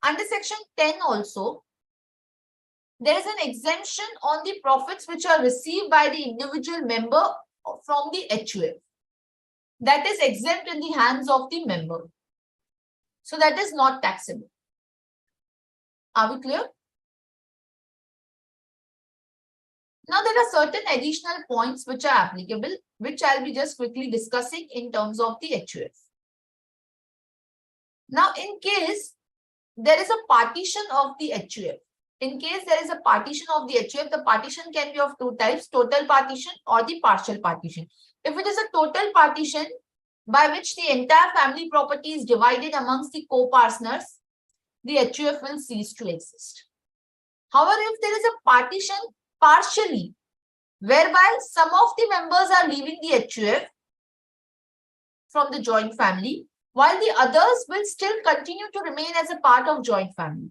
under section 10 also, there is an exemption on the profits which are received by the individual member from the HUF. That is exempt in the hands of the member. So that is not taxable. Are we clear? Now there are certain additional points which are applicable, which I'll be just quickly discussing in terms of the HUF. Now, in case there is a partition of the HUF, in case there is a partition of the HUF, the partition can be of two types, total partition or the partial partition. If it is a total partition by which the entire family property is divided amongst the co-partners, the HUF will cease to exist. However, if there is a partition partially, whereby some of the members are leaving the HUF from the joint family, while the others will still continue to remain as a part of joint family.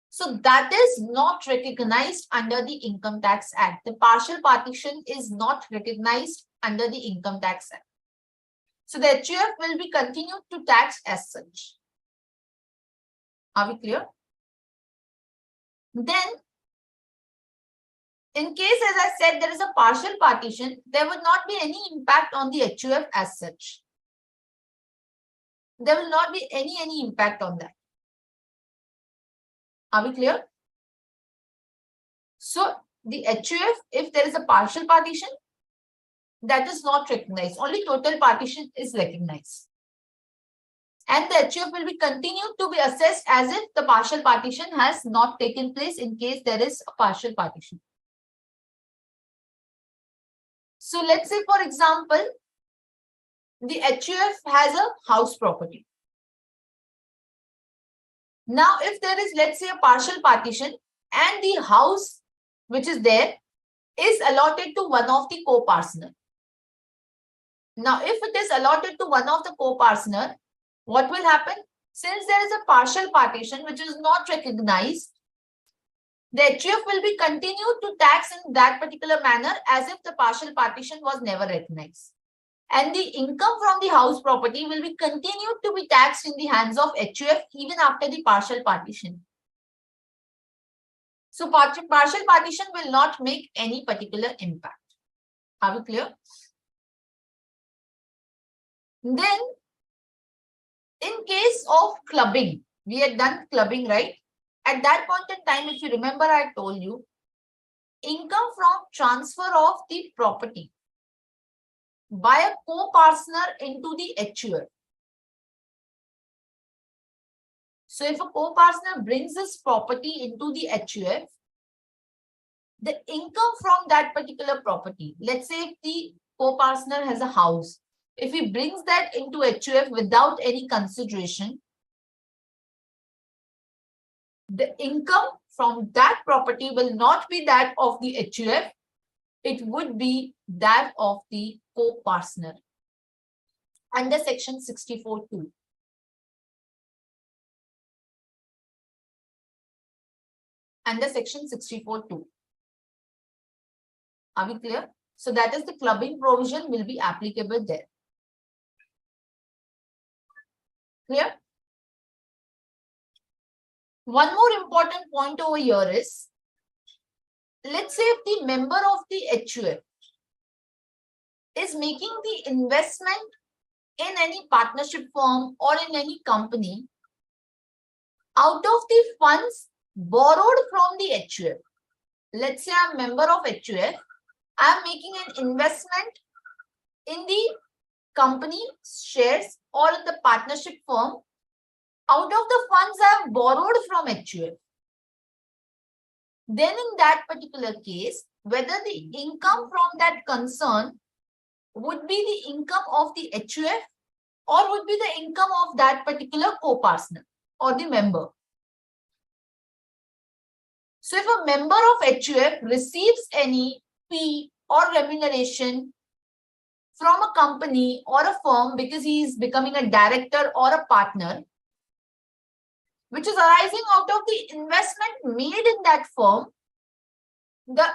So that is not recognized under the Income Tax Act. The partial partition is not recognized under the Income Tax Act. So the HUF will be continued to tax as such. Are we clear? Then, in case, as I said, there is a partial partition, there would not be any impact on the HUF as such. There will not be any impact on that. Are we clear? So the HUF, if there is a partial partition, that is not recognized. Only total partition is recognized. And the HUF will be continued to be assessed as if the partial partition has not taken place in case there is a partial partition. So let's say, for example, the HUF has a house property. Now, if there is, let's say, a partial partition and the house which is there is allotted to one of the co-partner. Now, if it is allotted to one of the co-partner, what will happen? Since there is a partial partition which is not recognized, the HUF will be continued to tax in that particular manner as if the partial partition was never recognized. And the income from the house property will be continued to be taxed in the hands of HUF even after the partial partition. So partial partition will not make any particular impact. Are we clear? Then, in case of clubbing, we had done clubbing, right? At that point in time, if you remember, I told you, income from transfer of the property by a co-partner into the HUF. So if a co-partner brings this property into the HUF, the income from that particular property, let's say if the co-partner has a house, if he brings that into HUF without any consideration, the income from that property will not be that of the HUF, it would be that of the co-partner under section 64(2). Under section 64(2). Are we clear? So that is the clubbing provision will be applicable there. Clear? One more important point over here is, let's say if the member of the HUF is making the investment in any partnership firm or in any company out of the funds borrowed from the HUF. Let's say I'm a member of HUF, I'm making an investment in the company shares or in the partnership firm out of the funds I have borrowed from HUF. Then in that particular case, whether the income from that concern would be the income of the HUF or would be the income of that particular co-partner or the member. So if a member of HUF receives any fee or remuneration from a company or a firm because he is becoming a director or a partner, which is arising out of the investment made in that firm, the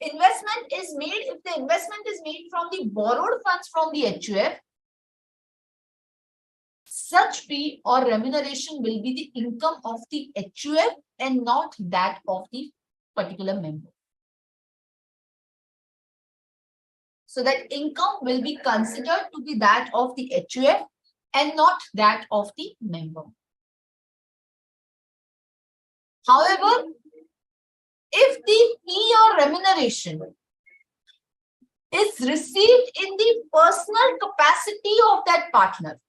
investment is made, if the investment is made from the borrowed funds from the HUF, such fee or remuneration will be the income of the HUF and not that of the particular member. So that income will be considered to be that of the HUF and not that of the member. However, if the fee or remuneration is received in the personal capacity of that partner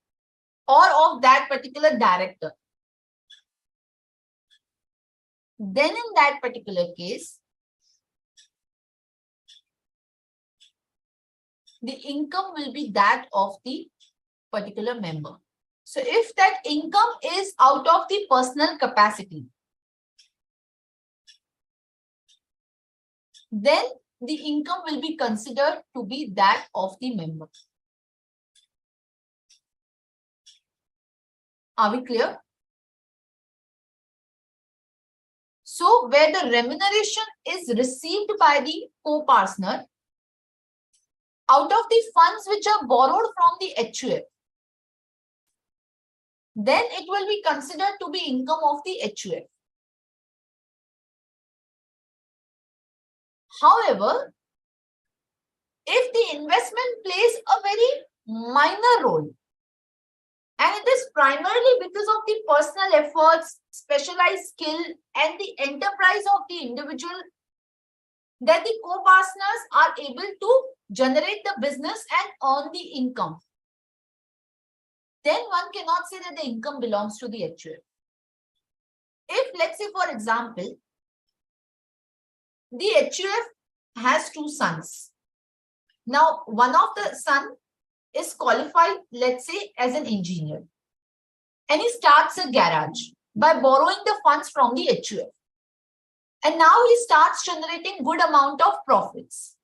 or of that particular director, then in that particular case, the income will be that of the particular member. So if that income is out of the personal capacity, then the income will be considered to be that of the member. Are we clear? So where the remuneration is received by the co-partner out of the funds which are borrowed from the HUF, then it will be considered to be income of the HUF. However, if the investment plays a very minor role, and it is primarily because of the personal efforts, specialized skill, and the enterprise of the individual that the co-partners are able to generate the business and earn the income, then one cannot say that the income belongs to the HUF. If, let's say, for example, the HUF has two sons. Now, one of the son is qualified, let's say, as an engineer, and he starts a garage by borrowing the funds from the HUF. And now he starts generating good amount of profits.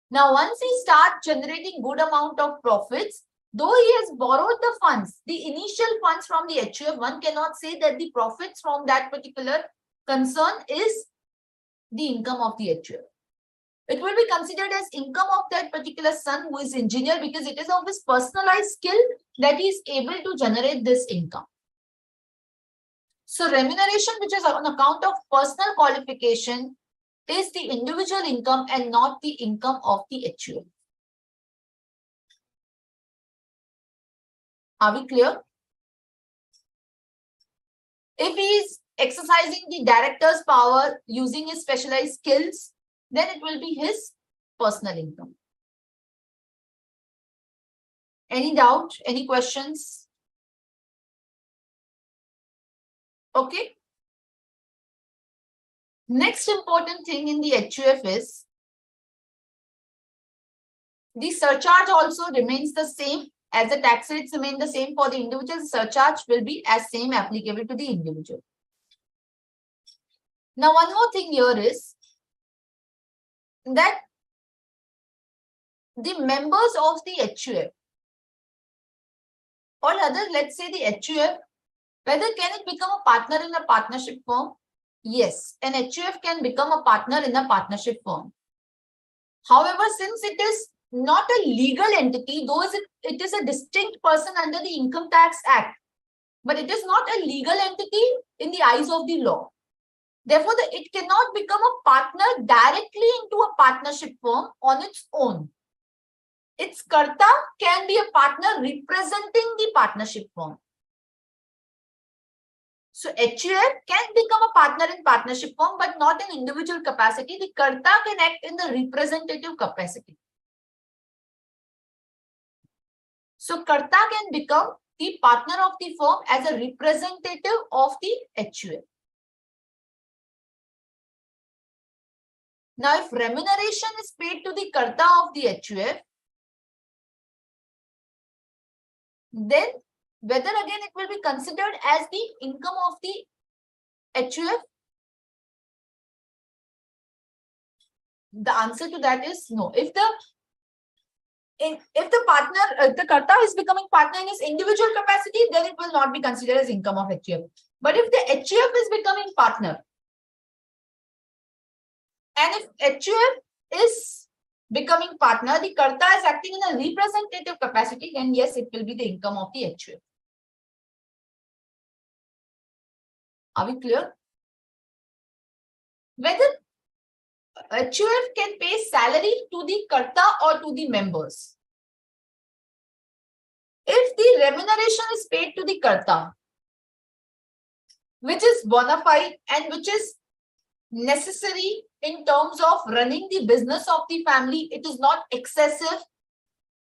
Now, once he starts generating good amount of profits, though he has borrowed the funds, the initial funds from the HUF, one cannot say that the profits from that particular concern is the income of the HUF. It will be considered as income of that particular son who is engineer, because it is of his personalized skill that he is able to generate this income. So remuneration, which is on account of personal qualification, is the individual income and not the income of the HUF. Are we clear? If he is exercising the director's power using his specialized skills, then it will be his personal income. Any doubt? Any questions? Okay. Next important thing in the HUF is the surcharge also remains the same. As the tax rates remain the same for the individual, the surcharge will be as same applicable to the individual. Now, one more thing here is that the members of the HUF, or rather, let's say the HUF, whether can it become a partner in a partnership firm? Yes, an HUF can become a partner in a partnership firm. However, since it is not a legal entity, though it is a distinct person under the Income Tax Act, but it is not a legal entity in the eyes of the law. Therefore, it cannot become a partner directly into a partnership firm on its own. Its karta can be a partner representing the partnership firm. So HUF can become a partner in partnership firm, but not in individual capacity. The karta can act in the representative capacity. So karta can become the partner of the firm as a representative of the HUF. Now, if remuneration is paid to the karta of the HUF, then whether again it will be considered as the income of the HUF? The answer to that is no. If the partner, the karta is becoming partner in his individual capacity, then it will not be considered as income of HUF. But if the HUF is becoming partner, and if HUF is becoming partner, the karta is acting in a representative capacity, then yes, it will be the income of the HUF. Are we clear? Whether HUF can pay salary to the karta or to the members. If the remuneration is paid to the karta, which is bona fide and which is necessary in terms of running the business of the family, it is not excessive,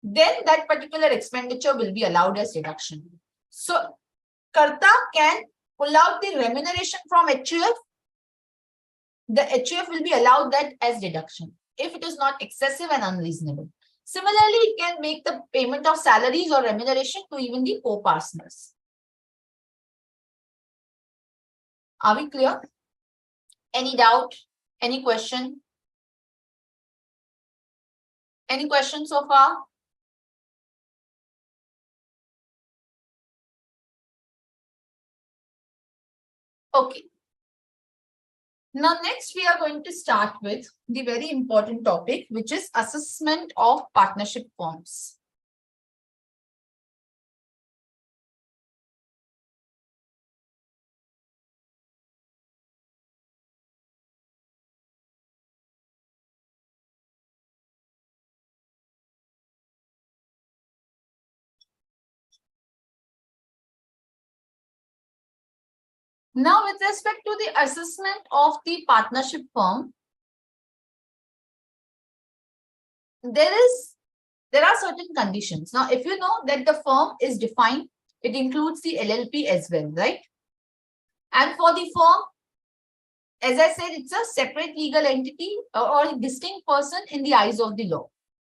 then that particular expenditure will be allowed as deduction. So, karta can pull out the remuneration from HUF. The HUF will be allowed that as deduction if it is not excessive and unreasonable. Similarly, it can make the payment of salaries or remuneration to even the co-partners. Are we clear? Any doubt? Any question? Any questions so far? Okay. Now, next we are going to start with the very important topic, which is assessment of partnership firms. Now, with respect to the assessment of the partnership firm, there are certain conditions. Now, if you know that the firm is defined, it includes the LLP as well, right? And for the firm, as I said, it's a separate legal entity or a distinct person in the eyes of the law.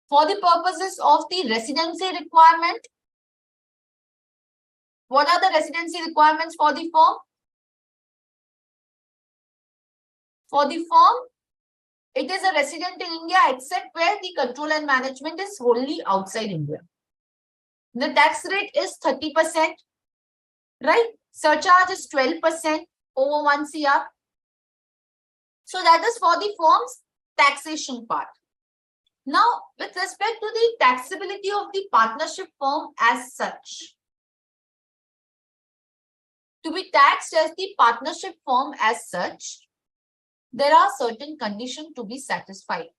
For the purposes of the residency requirement, what are the residency requirements for the firm? For the firm, it is a resident in India except where the control and management is wholly outside India. The tax rate is 30%, right? Surcharge is 12% over 1 CR. So that is for the firm's taxation part. Now, with respect to the taxability of the partnership firm as such, to be taxed as the partnership firm as such, there are certain conditions to be satisfied.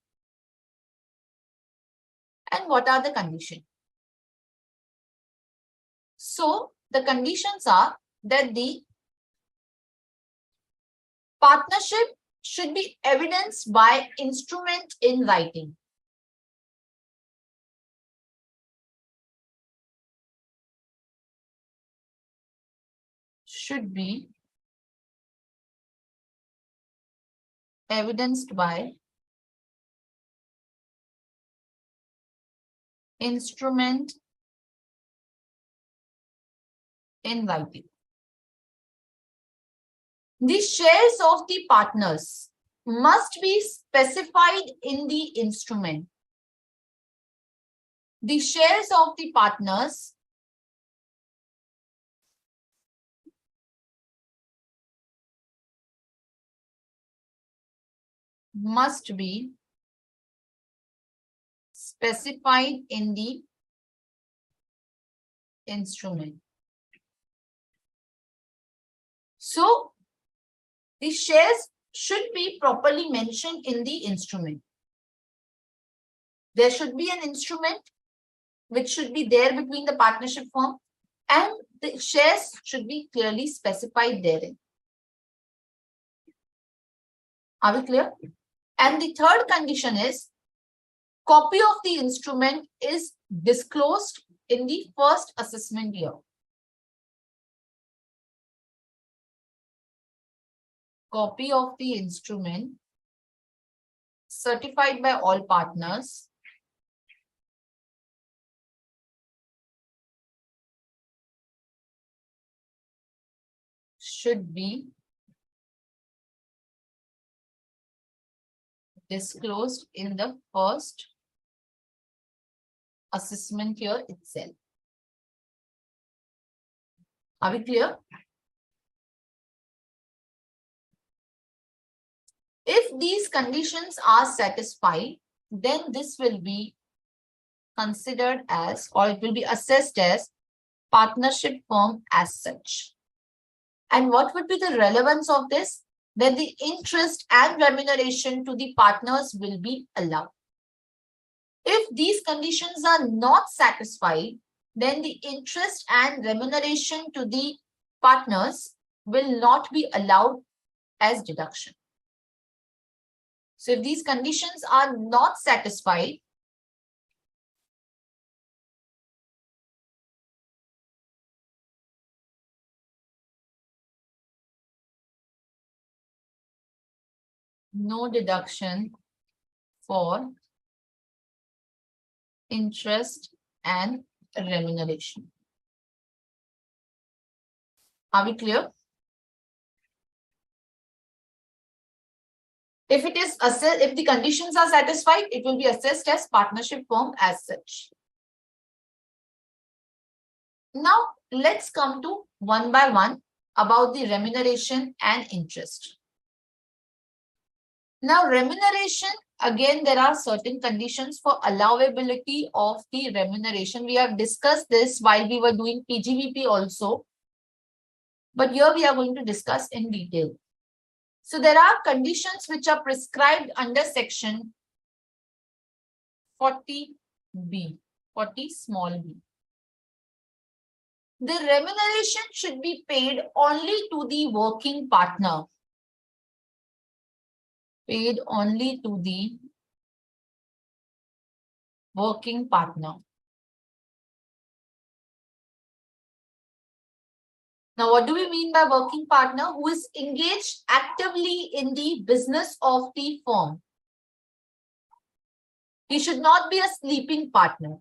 And what are the conditions? So, the conditions are that the partnership should be evidenced by instrument in writing. Should be evidenced by instrument in writing. The shares of the partners must be specified in the instrument. The shares of the partners must be specified in the instrument. So, the shares should be properly mentioned in the instrument. There should be an instrument which should be there between the partnership firm, and the shares should be clearly specified therein. Are we clear? And the third condition is copy of the instrument is disclosed in the first assessment year. Copy of the instrument certified by all partners should be disclosed in the first assessment year itself. Are we clear? If these conditions are satisfied, then this will be considered as, or it will be assessed as, partnership firm as such. And what would be the relevance of this? Then the interest and remuneration to the partners will be allowed. If these conditions are not satisfied, then the interest and remuneration to the partners will not be allowed as deduction. So if these conditions are not satisfied, no deduction for interest and remuneration. Are we clear? If it is assessed, if the conditions are satisfied, it will be assessed as partnership firm as such. Now, let's come to one by one about the remuneration and interest. Now, remuneration, again, there are certain conditions for allowability of the remuneration. We have discussed this while we were doing PGBP also, but here we are going to discuss in detail. So there are conditions which are prescribed under section 40B, 40 small b. The remuneration should be paid only to the working partner. Paid only to the working partner. Now, what do we mean by working partner? Who is engaged actively in the business of the firm. He should not be a sleeping partner.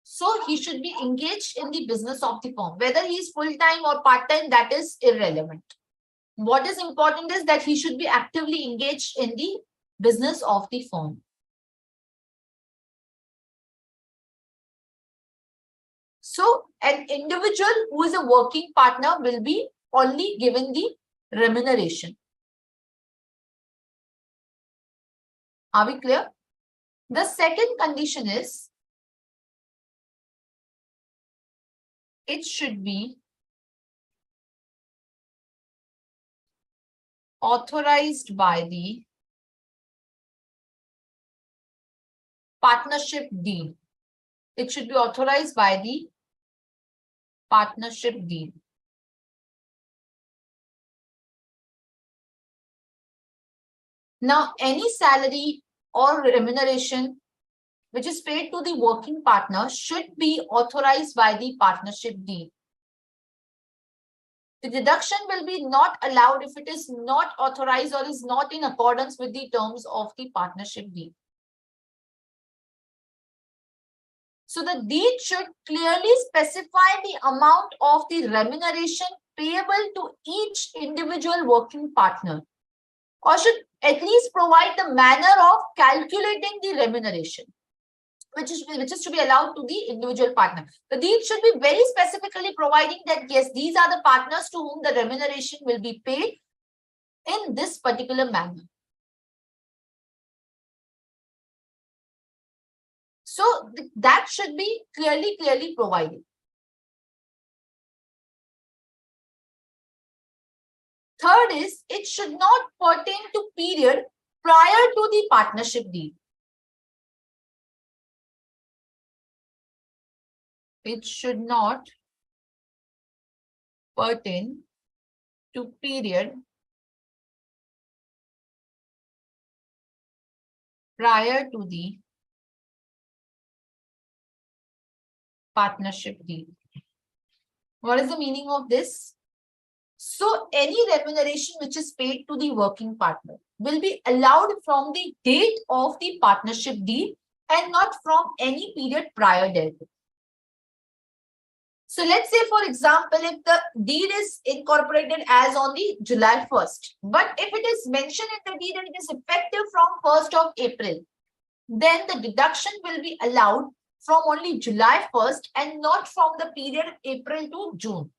So, he should be engaged in the business of the firm. Whether he is full-time or part-time, that is irrelevant. What is important is that he should be actively engaged in the business of the firm. So, an individual who is a working partner will be only given the remuneration. Are we clear? The second condition is it should be authorized by the partnership deed. It should be authorized by the partnership deed. Now, any salary or remuneration which is paid to the working partner should be authorized by the partnership deed. The deduction will be not allowed if it is not authorized or is not in accordance with the terms of the partnership deed. So the deed should clearly specify the amount of the remuneration payable to each individual working partner, or should at least provide the manner of calculating the remuneration, which is to be allowed to the individual partner. The deed should be very specifically providing that, yes, these are the partners to whom the remuneration will be paid in this particular manner. So that should be clearly provided. Third is, it should not pertain to period prior to the partnership deed. It should not pertain to period prior to the partnership deed. What is the meaning of this? So any remuneration which is paid to the working partner will be allowed from the date of the partnership deed and not from any period prior thereto. So let's say, for example, if the deed is incorporated as on the July 1st, but if it is mentioned in the deed and it is effective from 1st of April, then the deduction will be allowed from only July 1st and not from the period April to June.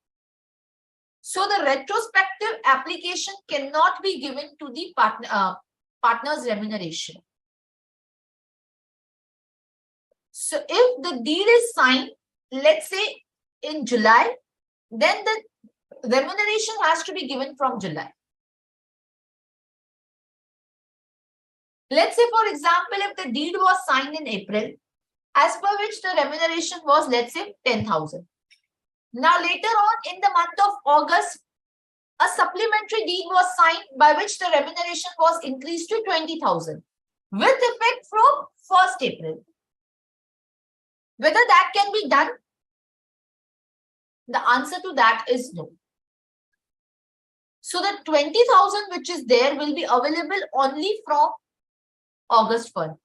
So the retrospective application cannot be given to the partner's remuneration. So if the deed is signed, let's say in July, then the remuneration has to be given from July. Let's say, for example, if the deed was signed in April, as per which the remuneration was, let's say, 10,000. Now, later on in the month of August, a supplementary deed was signed by which the remuneration was increased to 20,000 with effect from 1st April. Whether that can be done? The answer to that is no. So the 20,000 which is there will be available only from August 1st.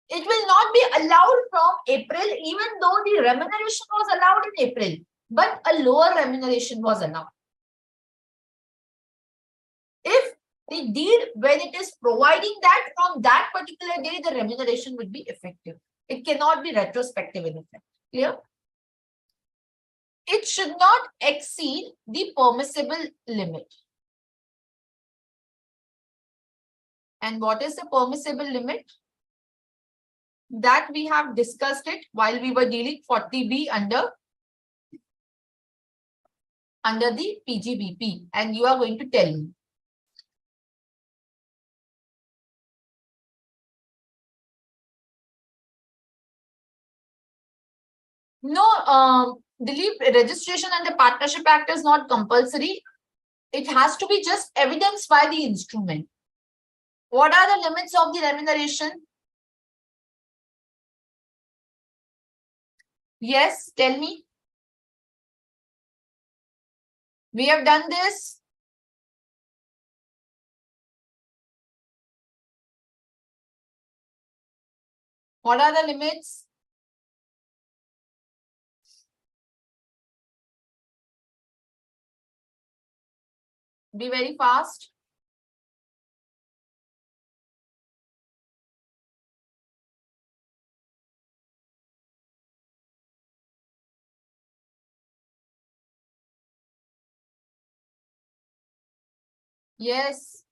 It will not be allowed from April, even though the remuneration was allowed in April, but a lower remuneration was allowed. If the deed, when it is providing that from that particular day, the remuneration would be effective. It cannot be retrospective in effect. Clear? It should not exceed the permissible limit. And what is the permissible limit? That we have discussed it while we were dealing 40B under the PGBP, and you are going to tell me. No, Dilip, registration under Partnership Act is not compulsory. It has to be just evidenced by the instrument. What are the limits of the remuneration? Yes, tell me. We have done this. What are the limits? Be very fast. Yes.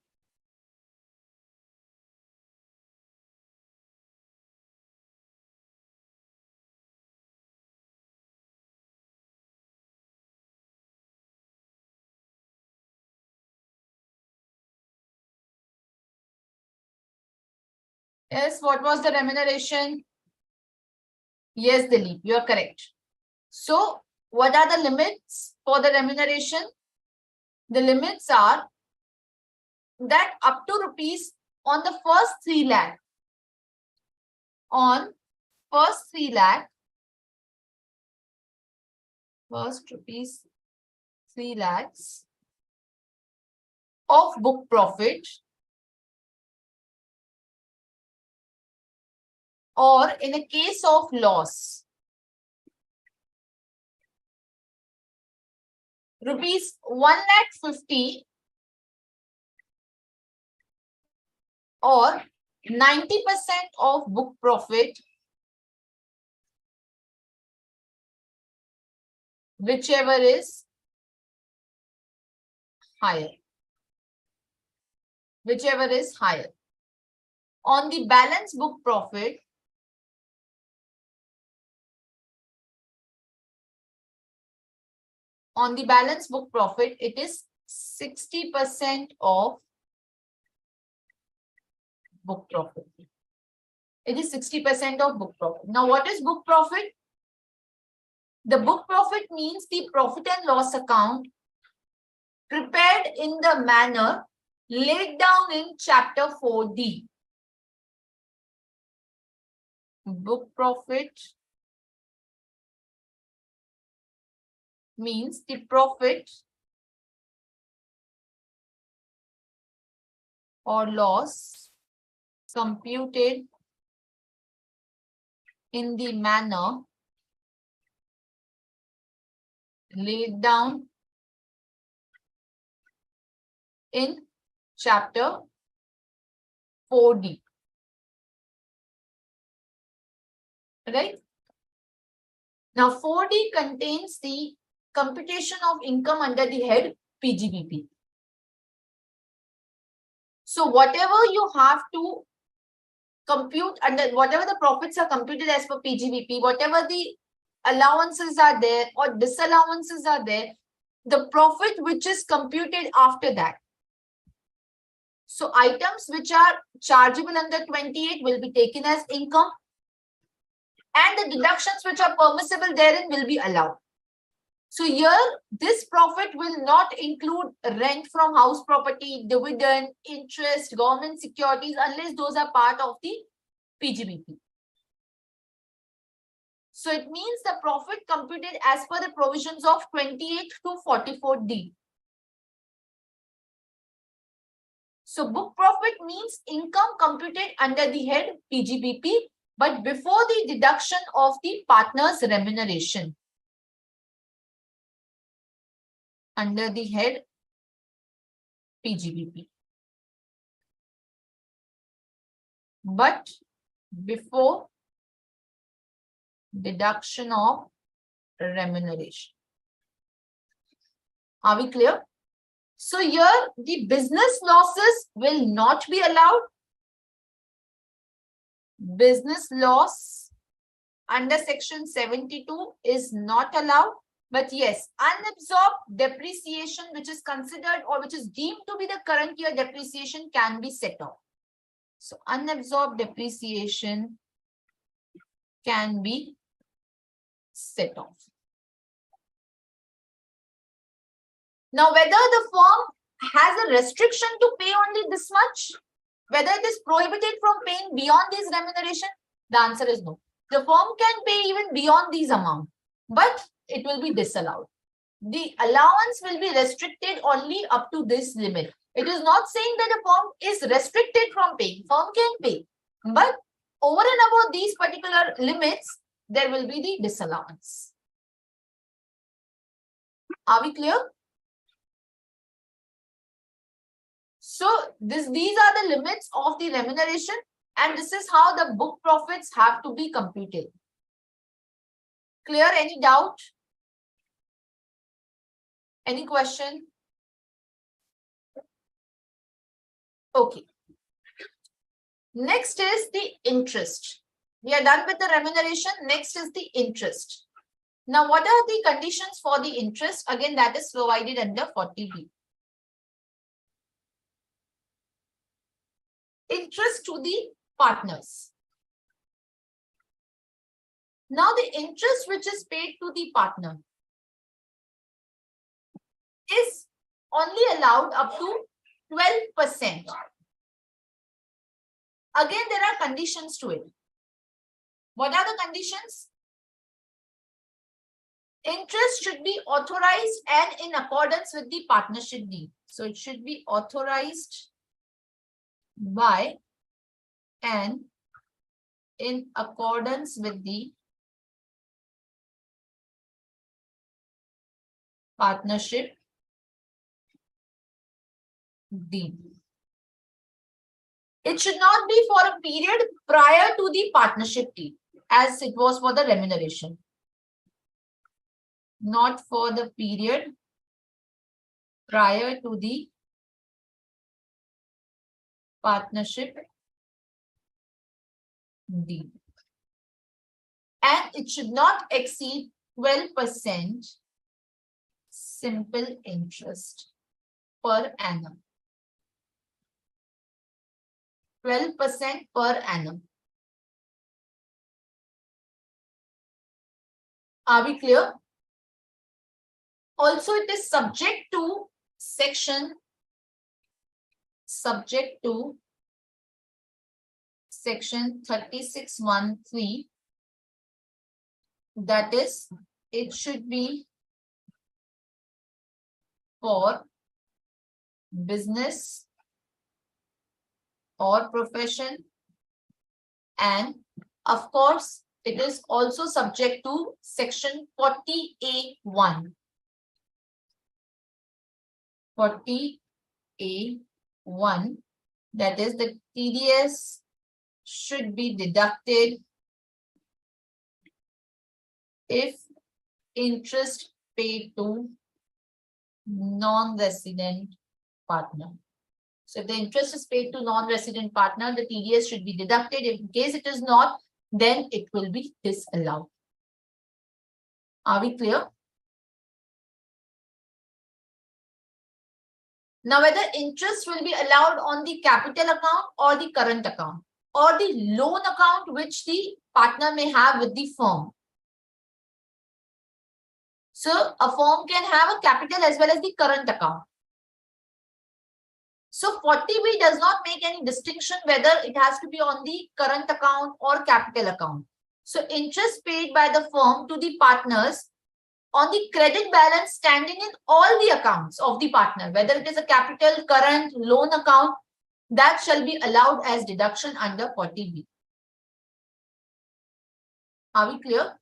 Yes, what was the remuneration? Yes, Dilip, you are correct. So, what are the limits for the remuneration? The limits are that up to rupees on the first 3 lakh. On first 3 lakh, first rupees 3 lakhs of book profit, or in a case of loss, rupees 1,50,000 or 90% of book profit, whichever is higher. Whichever is higher. On the balance book profit, it is 60% of book profit. It is 60% of book profit. Now, what is book profit? The book profit means the profit and loss account prepared in the manner laid down in Chapter 4D. Book profit means the profit or loss computed in the manner laid down in Chapter 4D. Right? Now, 4D contains the computation of income under the head PGBP. So, whatever you have to compute under, whatever the profits are computed as per PGBP, whatever the allowances are there or disallowances are there, the profit which is computed after that. So, items which are chargeable under 28 will be taken as income, and the deductions which are permissible therein will be allowed. So here, this profit will not include rent from house property, dividend, interest, government securities, unless those are part of the PGBP. So it means the profit computed as per the provisions of 28 to 44D. So book profit means income computed under the head PGBP, but before the deduction of the partner's remuneration under the head PGBP. But before deduction of remuneration. Are we clear? So here the business losses will not be allowed. Business loss under section 72 is not allowed. But yes, unabsorbed depreciation, which is considered or which is deemed to be the current year depreciation, can be set off. So unabsorbed depreciation can be set off. Now, whether the firm has a restriction to pay only this much, whether it is prohibited from paying beyond this remuneration, the answer is no. The firm can pay even beyond these amounts, but it will be disallowed. The allowance will be restricted only up to this limit. It is not saying that the firm is restricted from paying. Firm can pay, but over and above these particular limits, there will be the disallowance. Are we clear? So these are the limits of the remuneration, and this is how the book profits have to be computed. Clear? Any doubt? Any question? Okay. Next is the interest. We are done with the remuneration. Next is the interest. Now, what are the conditions for the interest? Again, that is provided under 40B. Interest to the partners. Now, the interest which is paid to the partner is only allowed up to 12%. Again, there are conditions to it. What are the conditions? Interest should be authorized and in accordance with the partnership deed. So it should be authorized by and in accordance with the partnership deed. It should not be for a period prior to the partnership deed, as it was for the remuneration. Not for the period prior to the partnership deed. And it should not exceed 12% simple interest per annum. 12% per annum. Are we clear? Also, it is subject to section 36(1)(3). That is, it should be for business or profession, and of course, it is also subject to section 40A(1). 40A(1), that is, the TDS should be deducted if interest paid to non-resident partner. So if the interest is paid to non-resident partner, the TDS should be deducted. If in case it is not, then it will be disallowed. Are we clear? Now, whether interest will be allowed on the capital account or the current account or the loan account which the partner may have with the firm. So a firm can have a capital as well as the current account. So 40B does not make any distinction whether it has to be on the current account or capital account. So interest paid by the firm to the partners on the credit balance standing in all the accounts of the partner, whether it is a capital, current, loan account, that shall be allowed as deduction under 40B. Are we clear?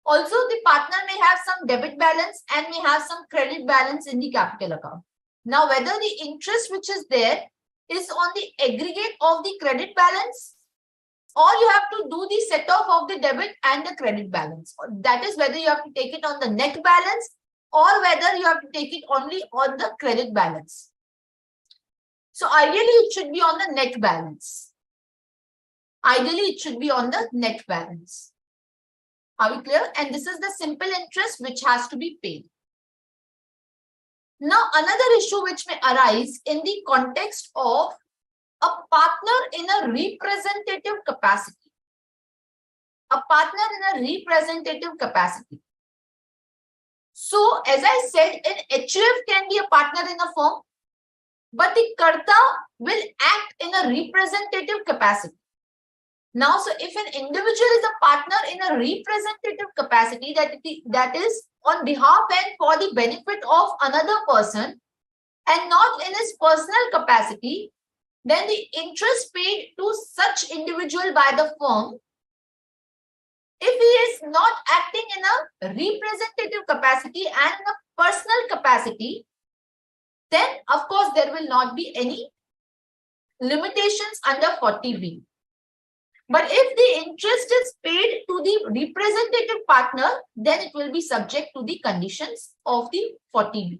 Also, the partner may have some debit balance and may have some credit balance in the capital account. Now, whether the interest which is there is on the aggregate of the credit balance, or you have to do the set off of the debit and the credit balance. That is whether you have to take it on the net balance or whether you have to take it only on the credit balance. So ideally, it should be on the net balance. Ideally, it should be on the net balance. Are we clear? And this is the simple interest which has to be paid. Now, another issue which may arise in the context of a partner in a representative capacity. A partner in a representative capacity. So, as I said, an HUF can be a partner in a firm, but the Karta will act in a representative capacity. Now, so if an individual is a partner in a representative capacity, that is on behalf and for the benefit of another person and not in his personal capacity, then the interest paid to such individual by the firm, if he is not acting in a representative capacity and in a personal capacity, then of course there will not be any limitations under 40B. But if the interest is paid to the representative partner, then it will be subject to the conditions of the 40B.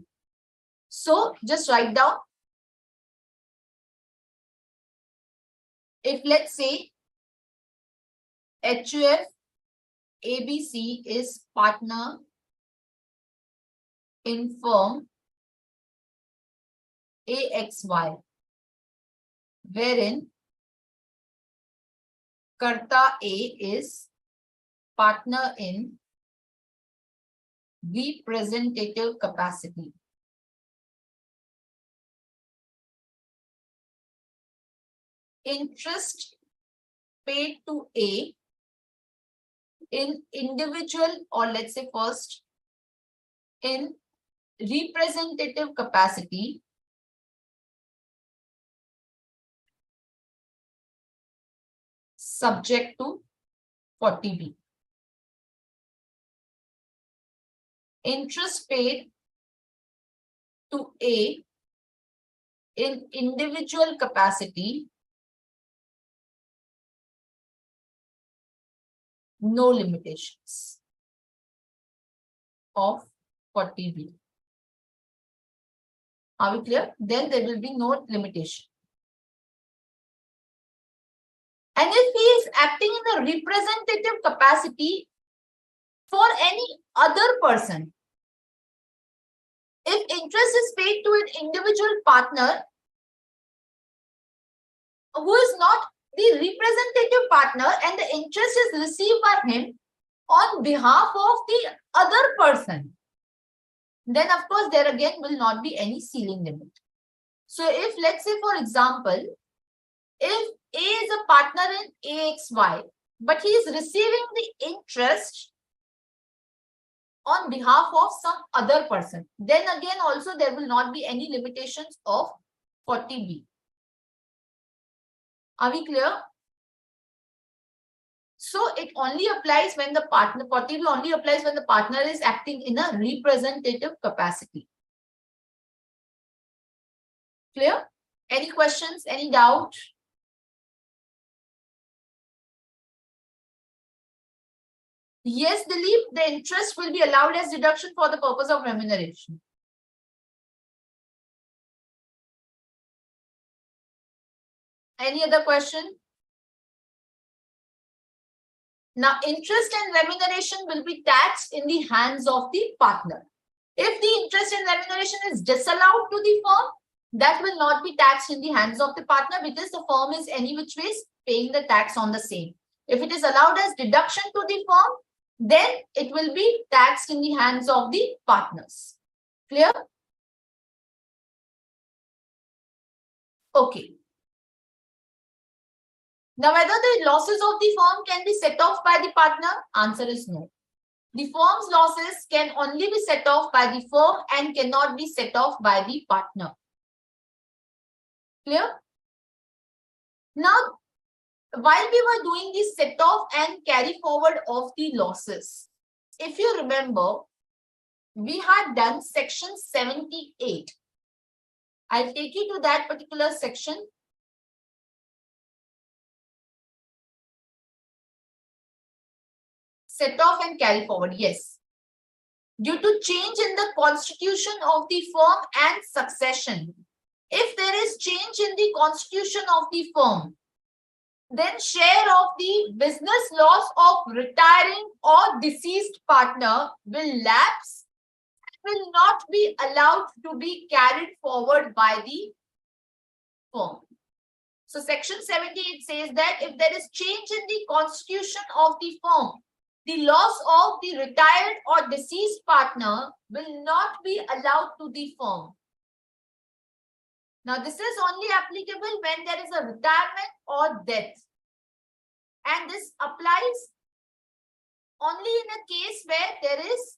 So just write down. If let's say HUF ABC is partner in firm AXY, wherein Karta A is partner in representative capacity. Interest paid to A in individual, or let's say first in representative capacity subject to 40B. Interest paid to A in individual capacity, no limitations of 40B. Are we clear? Then there will be no limitation. And if he is acting in a representative capacity for any other person, if interest is paid to an individual partner who is not the representative partner and the interest is received by him on behalf of the other person, then of course there again will not be any ceiling limit. So if let's say for example, if A is a partner in AXY, but he is receiving the interest on behalf of some other person, then again also there will not be any limitations of 40B. Are we clear? So it only applies when the partner, 40B only applies when the partner is acting in a representative capacity. Clear? Any questions? Any doubt? Yes, Dilip, the interest will be allowed as deduction for the purpose of remuneration. Any other question? Now, interest and remuneration will be taxed in the hands of the partner. If the interest and remuneration is disallowed to the firm, that will not be taxed in the hands of the partner because the firm is any which ways paying the tax on the same. If it is allowed as deduction to the firm, then it will be taxed in the hands of the partners. Clear? Okay. Now, whether the losses of the firm can be set off by the partner? Answer is no. The firm's losses can only be set off by the firm and cannot be set off by the partner. Clear? Now, while we were doing the set off and carry forward of the losses, if you remember, we had done section 78. I'll take you to that particular section. Set off and carry forward, yes. Due to change in the constitution of the firm and succession, if there is change in the constitution of the firm, then share of the business loss of retiring or deceased partner will lapse, will not be allowed to be carried forward by the firm. So section 78 says that if there is change in the constitution of the firm, the loss of the retired or deceased partner will not be allowed to the firm. Now, this is only applicable when there is a retirement or death. And this applies only in a case where there is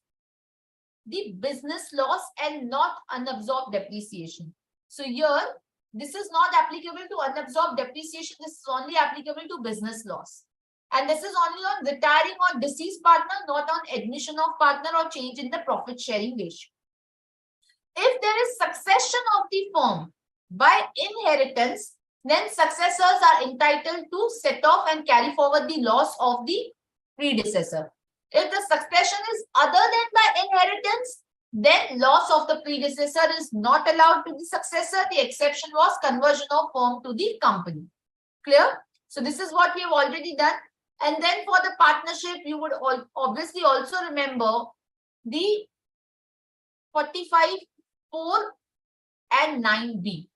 the business loss and not unabsorbed depreciation. So here, this is not applicable to unabsorbed depreciation. This is only applicable to business loss. And this is only on retiring or deceased partner, not on admission of partner or change in the profit sharing ratio. If there is succession of the firm by inheritance, then successors are entitled to set off and carry forward the loss of the predecessor. If the succession is other than by inheritance, then loss of the predecessor is not allowed to the successor. The exception was conversion of firm to the company. Clear? So this is what we have already done. And then for the partnership, you would obviously also remember the 45(4) and 9B.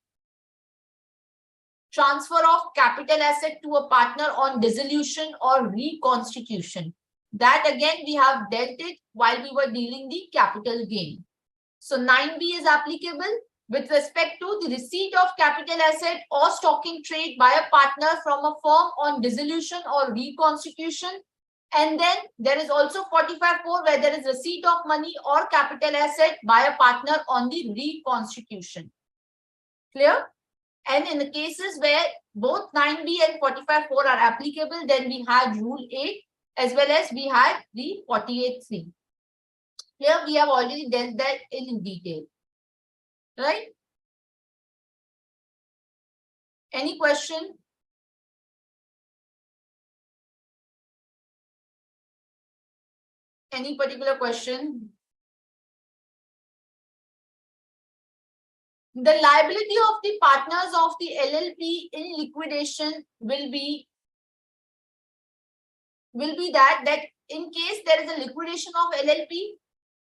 Transfer of capital asset to a partner on dissolution or reconstitution. That again we have dealt it while we were dealing the capital gain. So 9B is applicable with respect to the receipt of capital asset or stock in trade by a partner from a firm on dissolution or reconstitution. And then there is also 45(4) where there is receipt of money or capital asset by a partner on the reconstitution. Clear? And in the cases where both 9B and 45(4) are applicable, then we had Rule 8 as well as we had the 48(3). Here we have already dealt that in detail. Right? Any question? Any particular question? The liability of the partners of the LLP in liquidation will be that in case there is a liquidation of LLP,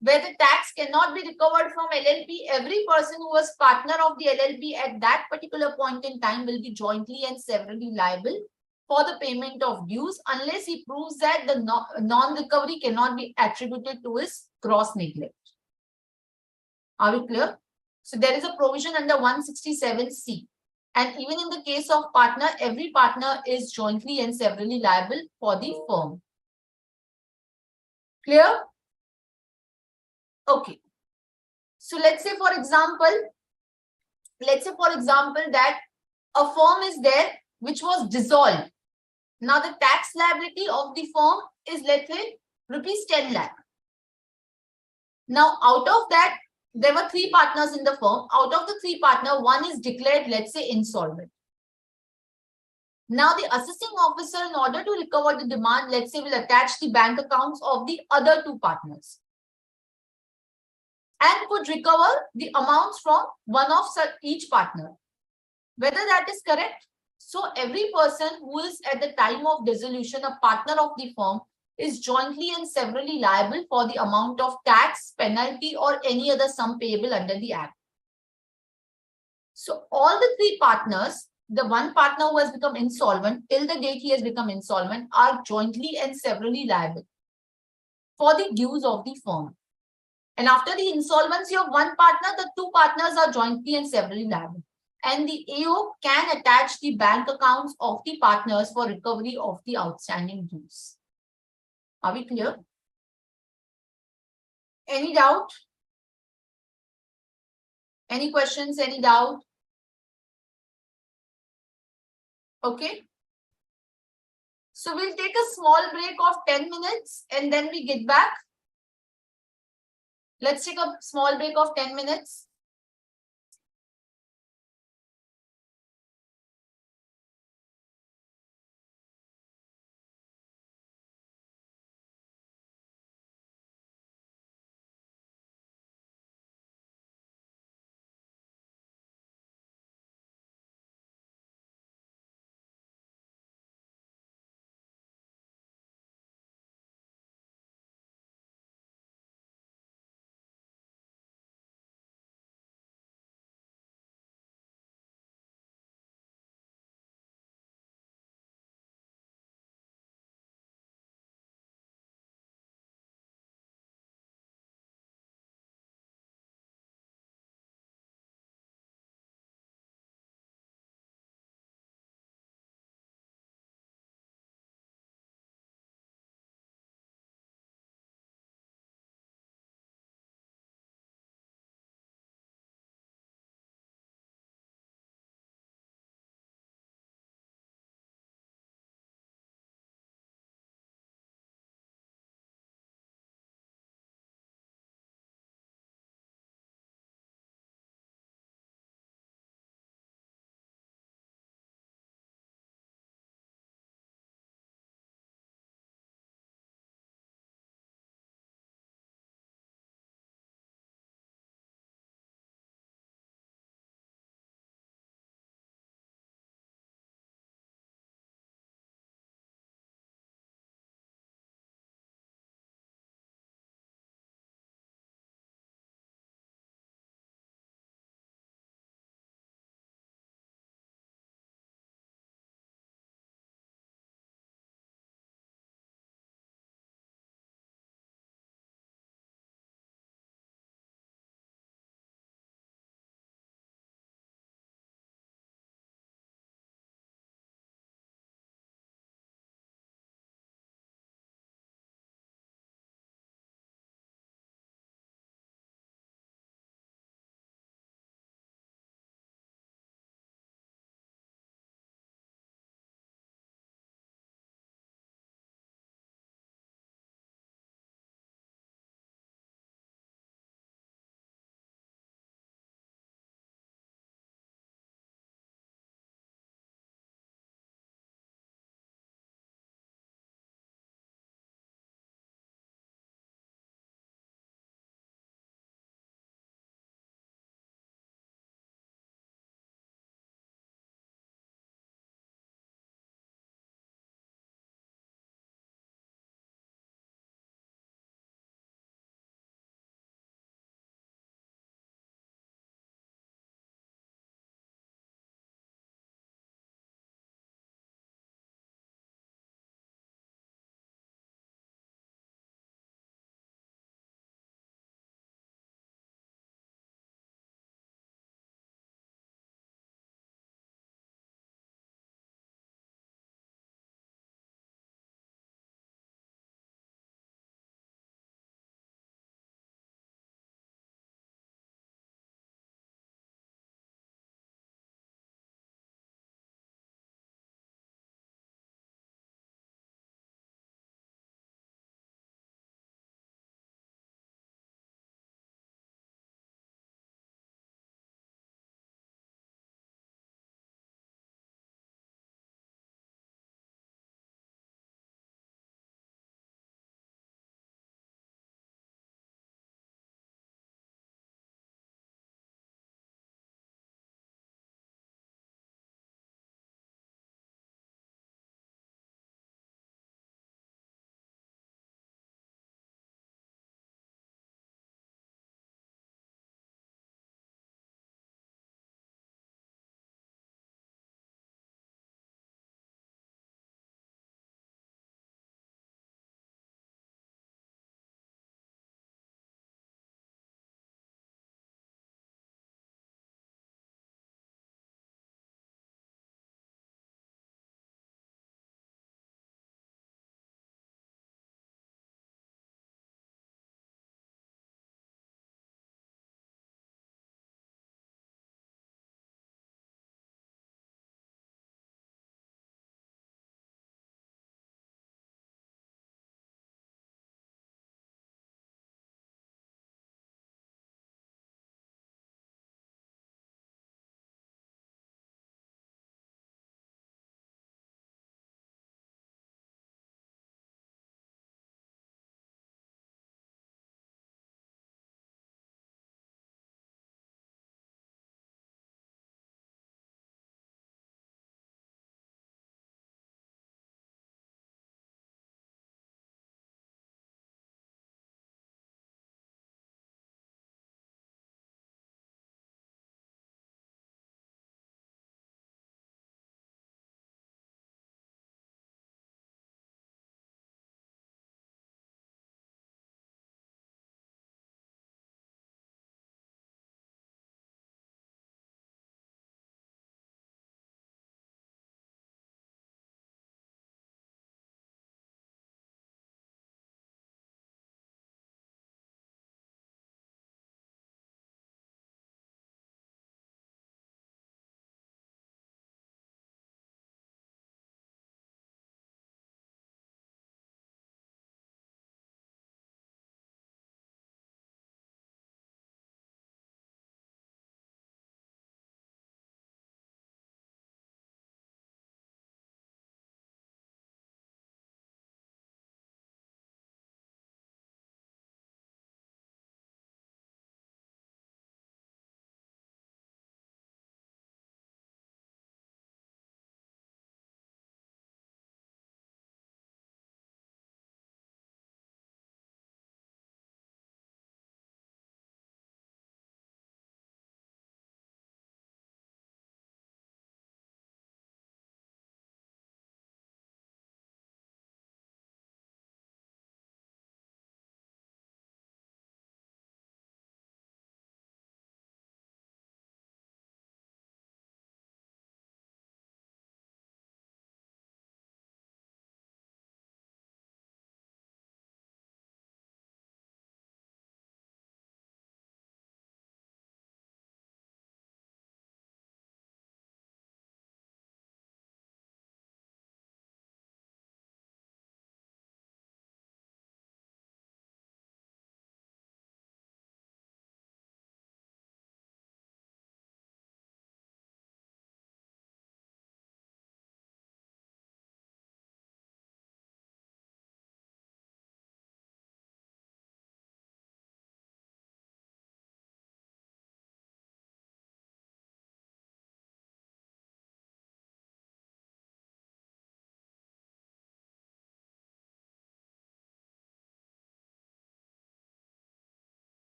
where the tax cannot be recovered from LLP, every person who was partner of the LLP at that particular point in time will be jointly and severally liable for the payment of dues unless he proves that the non-recovery cannot be attributed to his gross neglect. Are we clear? So there is a provision under 167C. And even in the case of partner, every partner is jointly and severally liable for the firm. Clear? Okay. So let's say for example that a firm is there which was dissolved. Now the tax liability of the firm is, let's say, rupees 10 lakh. Now out of that, there were 3 partners in the firm. Out of the 3 partners, one is declared, let's say, insolvent. Now the assessing officer, in order to recover the demand, let's say, will attach the bank accounts of the other 2 partners and could recover the amounts from one of each partner. Whether that is correct? So every person who is at the time of dissolution a partner of the firm is jointly and severally liable for the amount of tax, penalty, or any other sum payable under the Act. So all the 3 partners, the one partner who has become insolvent till the date he has become insolvent, are jointly and severally liable for the dues of the firm. And after the insolvency of one partner, the 2 partners are jointly and severally liable. And the AO can attach the bank accounts of the partners for recovery of the outstanding dues. Are we clear? Any doubt? Any questions? Any doubt? Okay. So we'll take a small break of 10 minutes and then we get back. Let's take a small break of 10 minutes.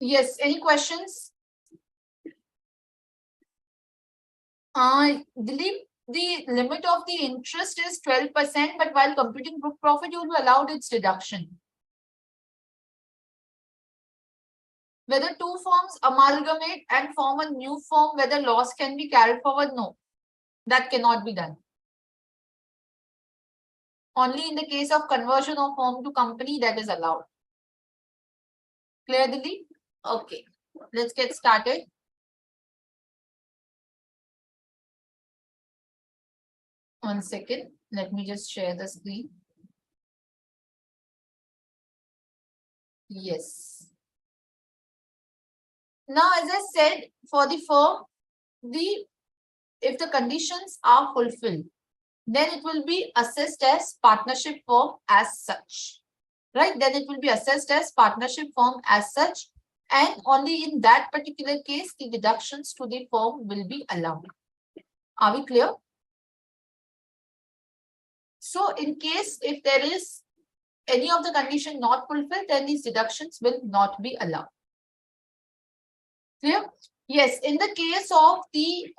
Yes, any questions? Dilip, the limit of the interest is 12%, but while computing book profit, you will be allowed its deduction. Whether two firms amalgamate and form a new firm, whether loss can be carried forward, no, that cannot be done. Only in the case of conversion of firm to company that is allowed. Clear, Dilip? Okay, let's get started. One second, let me just share the screen. Yes. Now, as I said, for the firm, if the conditions are fulfilled, then it will be assessed as partnership firm as such, right? Then it will be assessed as partnership firm as such, and only in that particular case, the deductions to the firm will be allowed. Are we clear? So, in case if there is any of the condition not fulfilled, then these deductions will not be allowed. Clear? Yes, in the case of the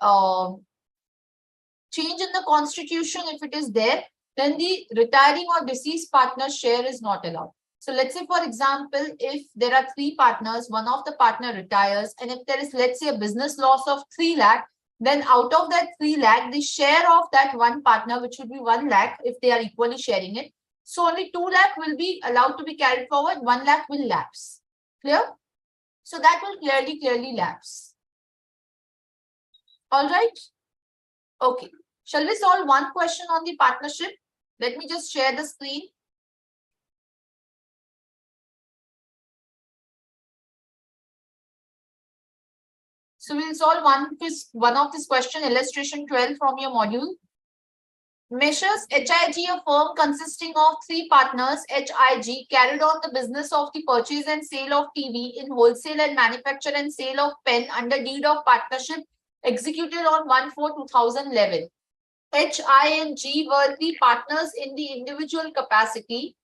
change in the constitution, if it is there, then the retiring or deceased partner's share is not allowed. So let's say, for example, if there are three partners, one of the partner retires, and if there is, let's say, a business loss of 3 lakh, then out of that 3 lakh, the share of that one partner, which would be 1 lakh, if they are equally sharing it. So only 2 lakh will be allowed to be carried forward, 1 lakh will lapse. Clear? So that will clearly lapse. All right. Okay. Shall we solve one question on the partnership? Let me just share the screen. So we'll solve one of this question, illustration 12 from your module. Measures HIG, a firm consisting of 3 partners, HIG, carried on the business of the purchase and sale of TV in wholesale and manufacture and sale of pen under deed of partnership executed on 1/4/2011. H, I, and G were the partners in the individual capacity.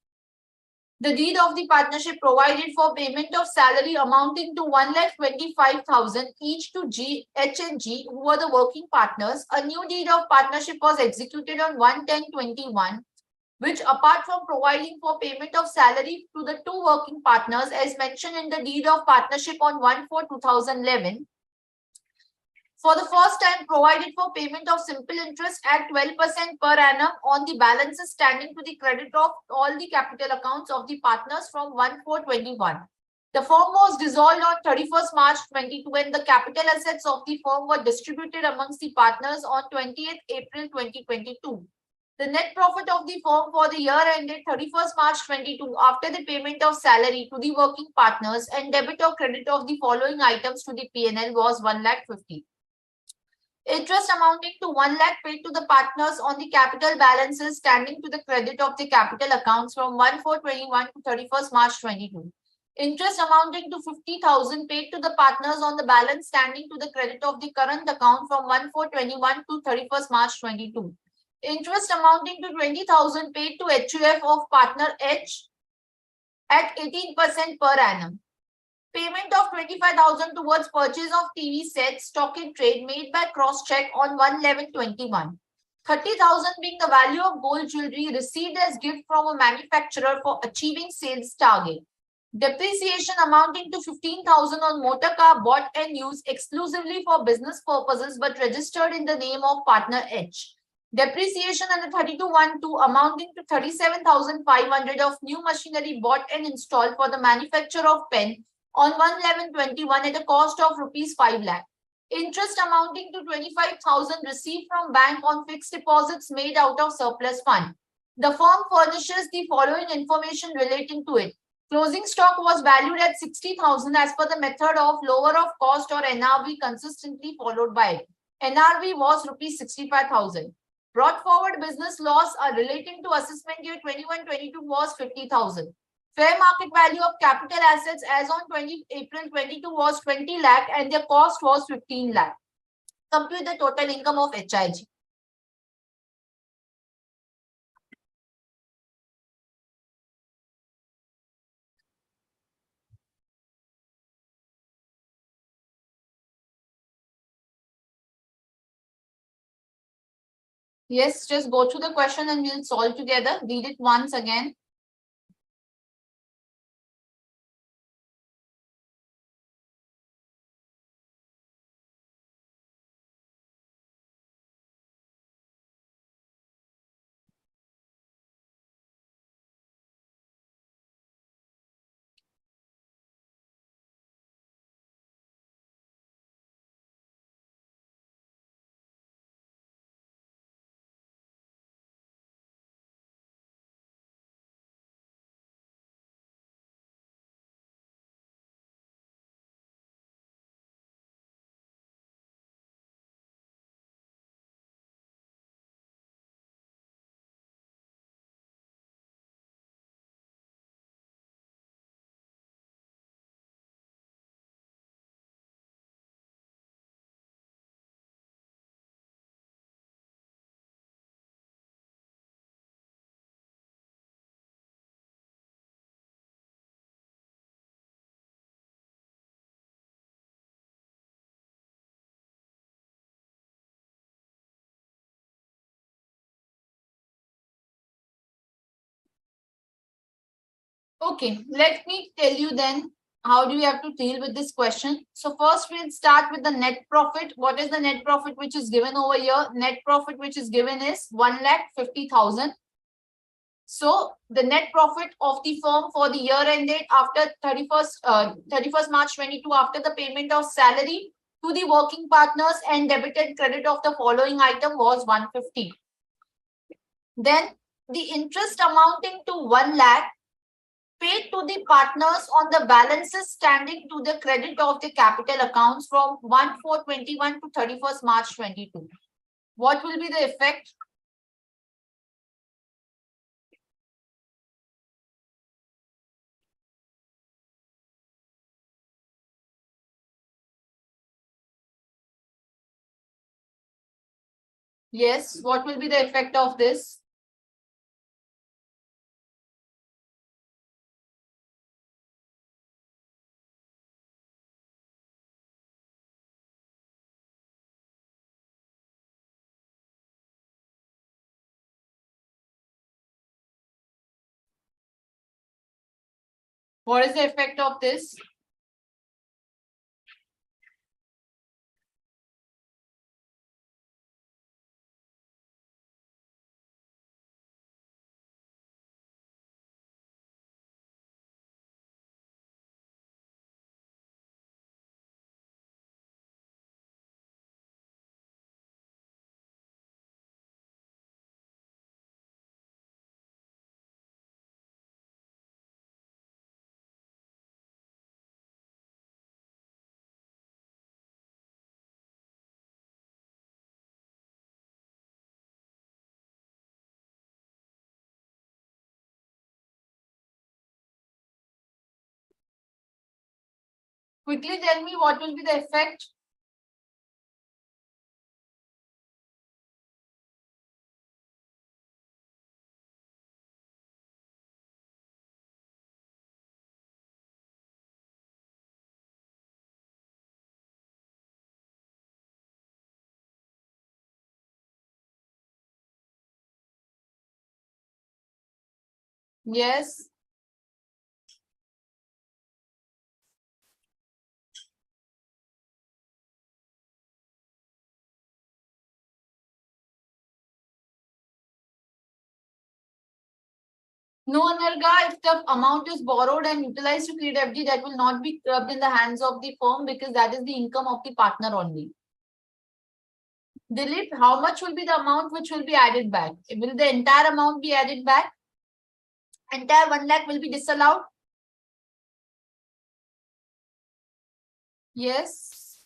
The deed of the partnership provided for payment of salary amounting to 1,25,000 each to G, H and G, who were the working partners. A new deed of partnership was executed on 1/10/21, which, apart from providing for payment of salary to the two working partners as mentioned in the deed of partnership on 1/4/2011, for the first time provided for payment of simple interest at 12% per annum on the balances standing to the credit of all the capital accounts of the partners from 1/4/21. The firm was dissolved on 31st March 22 and the capital assets of the firm were distributed amongst the partners on 20th April 2022. The net profit of the firm for the year ended 31st March 22 after the payment of salary to the working partners and debit or credit of the following items to the P&L was 1,50,000. Interest amounting to 1 lakh paid to the partners on the capital balances standing to the credit of the capital accounts from 1/4/21 to 31st March 22. Interest amounting to 50,000 paid to the partners on the balance standing to the credit of the current account from 1/4/21 to 31st March 22. Interest amounting to 20,000 paid to HUF of partner H at 18% per annum. Payment of 25,000 towards purchase of TV sets, stock in trade made by cross-check on 1/11/21. 30,000 being the value of gold jewelry received as gift from a manufacturer for achieving sales target. Depreciation amounting to 15,000 on motor car bought and used exclusively for business purposes but registered in the name of partner H. Depreciation under 32(1)(2) amounting to 37,500 of new machinery bought and installed for the manufacture of pen on 1/11/21 at a cost of rupees 5 lakh. Interest amounting to 25,000 received from bank on fixed deposits made out of surplus fund. The firm furnishes the following information relating to it. Closing stock was valued at 60,000 as per the method of lower of cost or NRV consistently followed by it. NRV was rupees 65,000. Brought forward business loss relating to assessment year 21/22 was 50,000. Fair market value of capital assets as on April 22 was 20 lakh and their cost was 15 lakh. Compute the total income of HIG. Yes, just go through the question and we'll solve together. Read it once again. Okay, let me tell you then how do you have to deal with this question. So first we'll start with the net profit. What is the net profit which is given over here? Net profit which is given is 1,50,000. So the net profit of the firm for the year ended after 31st March 22 after the payment of salary to the working partners and debit and credit of the following item was 150. Then the interest amounting to 1 lakh paid to the partners on the balances standing to the credit of the capital accounts from 1/4/21 to 31st March 22. What will be the effect? Yes, what will be the effect of this? What is the effect of this? Quickly tell me what will be the effect. Yes. No, Anarga, if the amount is borrowed and utilized to create FD, that will not be clubbed in the hands of the firm because that is the income of the partner only. Dilip, how much will be the amount which will be added back? Will the entire amount be added back? Entire 1 lakh will be disallowed? Yes.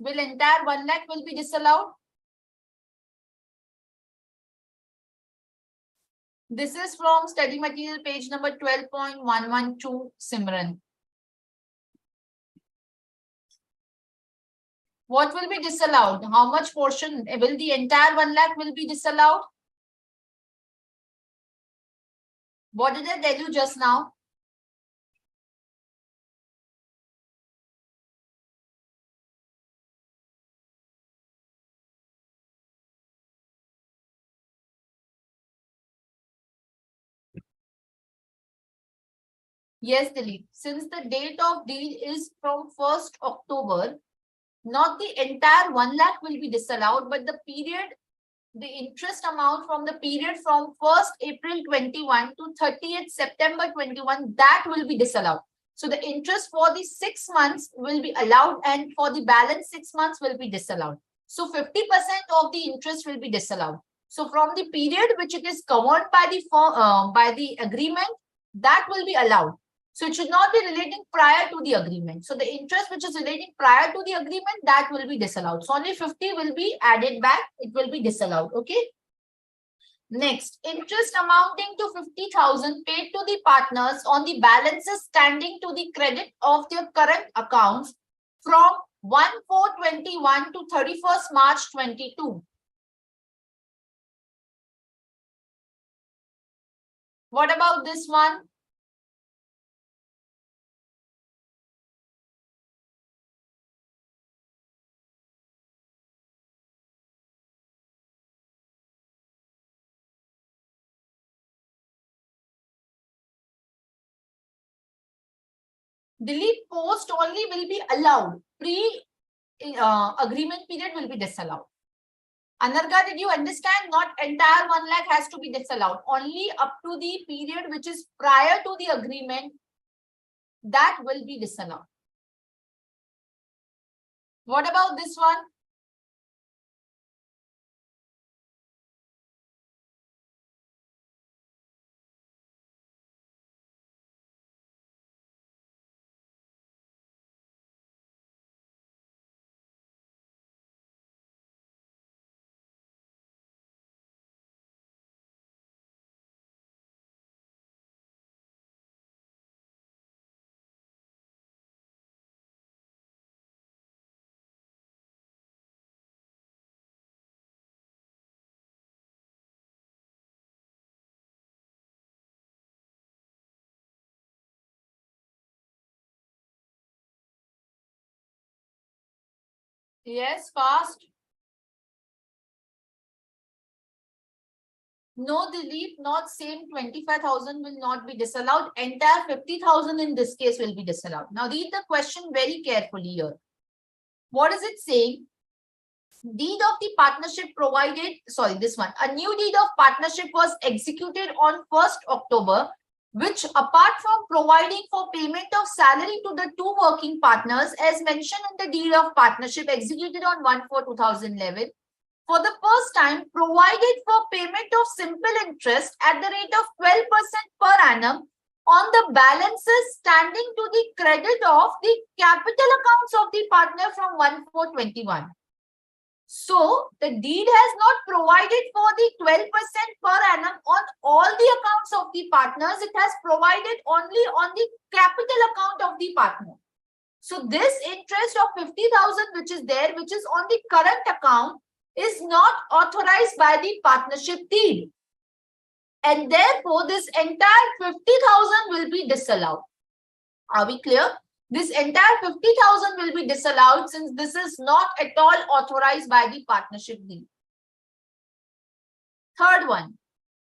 Will entire 1 lakh will be disallowed? This is from study material page number 12.112, Simran. What will be disallowed? How much portion? Will the entire 1 lakh will be disallowed? What did I tell you just now? Yes, Dilip. Since the date of deal is from 1st October, not the entire 1 lakh will be disallowed, but the period, the interest amount from the period from 1st April 21 to 30th September 21, that will be disallowed. So the interest for the 6 months will be allowed, and for the balance 6 months will be disallowed. So 50% of the interest will be disallowed. So from the period which it is covered by the agreement, that will be allowed. So it should not be relating prior to the agreement. So the interest which is relating prior to the agreement, that will be disallowed. So only 50 will be added back. It will be disallowed. Okay. Next, interest amounting to 50,000 paid to the partners on the balances standing to the credit of their current accounts from 1/4/21 to 31st March 22. What about this one? Delete post only will be allowed. Pre-agreement period will be disallowed. Anarga, did you understand? Not entire 1 lakh has to be disallowed. Only up to the period which is prior to the agreement, that will be disallowed. What about this one? Yes, fast. No, Dilip, not same 25,000 will not be disallowed. Entire 50,000 in this case will be disallowed. Now read the question very carefully here. What is it saying? Deed of the partnership provided, sorry, this one. A new deed of partnership was executed on 1st October, which apart from providing for payment of salary to the two working partners, as mentioned in the deed of partnership executed on 1/4/2011, for the first time provided for payment of simple interest at the rate of 12% per annum on the balances standing to the credit of the capital accounts of the partner from 1/4/21. So the deed has not provided for the 12% per annum on all the accounts of the partners. It has provided only on the capital account of the partner. So this interest of 50,000 which is there, which is on the current account, is not authorized by the partnership deed. And therefore, this entire 50,000 will be disallowed. Are we clear? This entire 50,000 will be disallowed since this is not at all authorized by the partnership deed. Third one,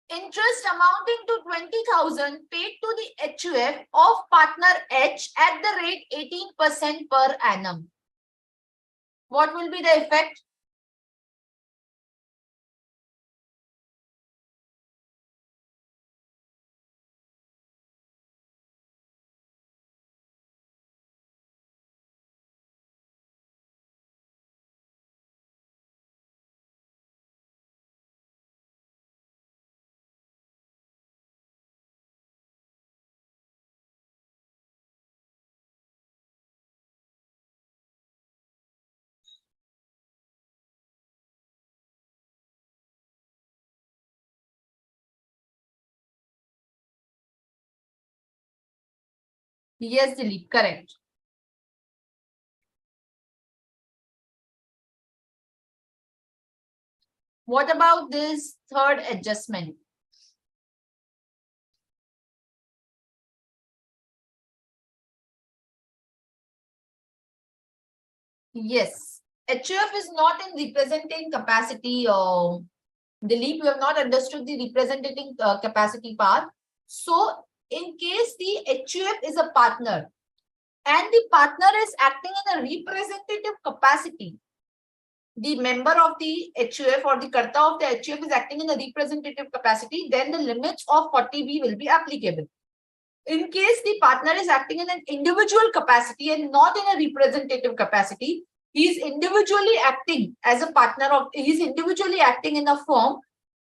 interest amounting to 20,000 paid to the HUF of partner H at the rate 18% per annum. What will be the effect? Yes, Dilip, correct. What about this third adjustment? Yes, HUF is not in representing capacity. Dilip, you have not understood the representing capacity part. So in case the HUF is a partner and the partner is acting in a representative capacity, the member of the HUF or the Karta of the HUF is acting in a representative capacity, then the limits of 40B will be applicable. In case the partner is acting in an individual capacity and not in a representative capacity, he is individually acting as a partner of, he is individually acting in a firm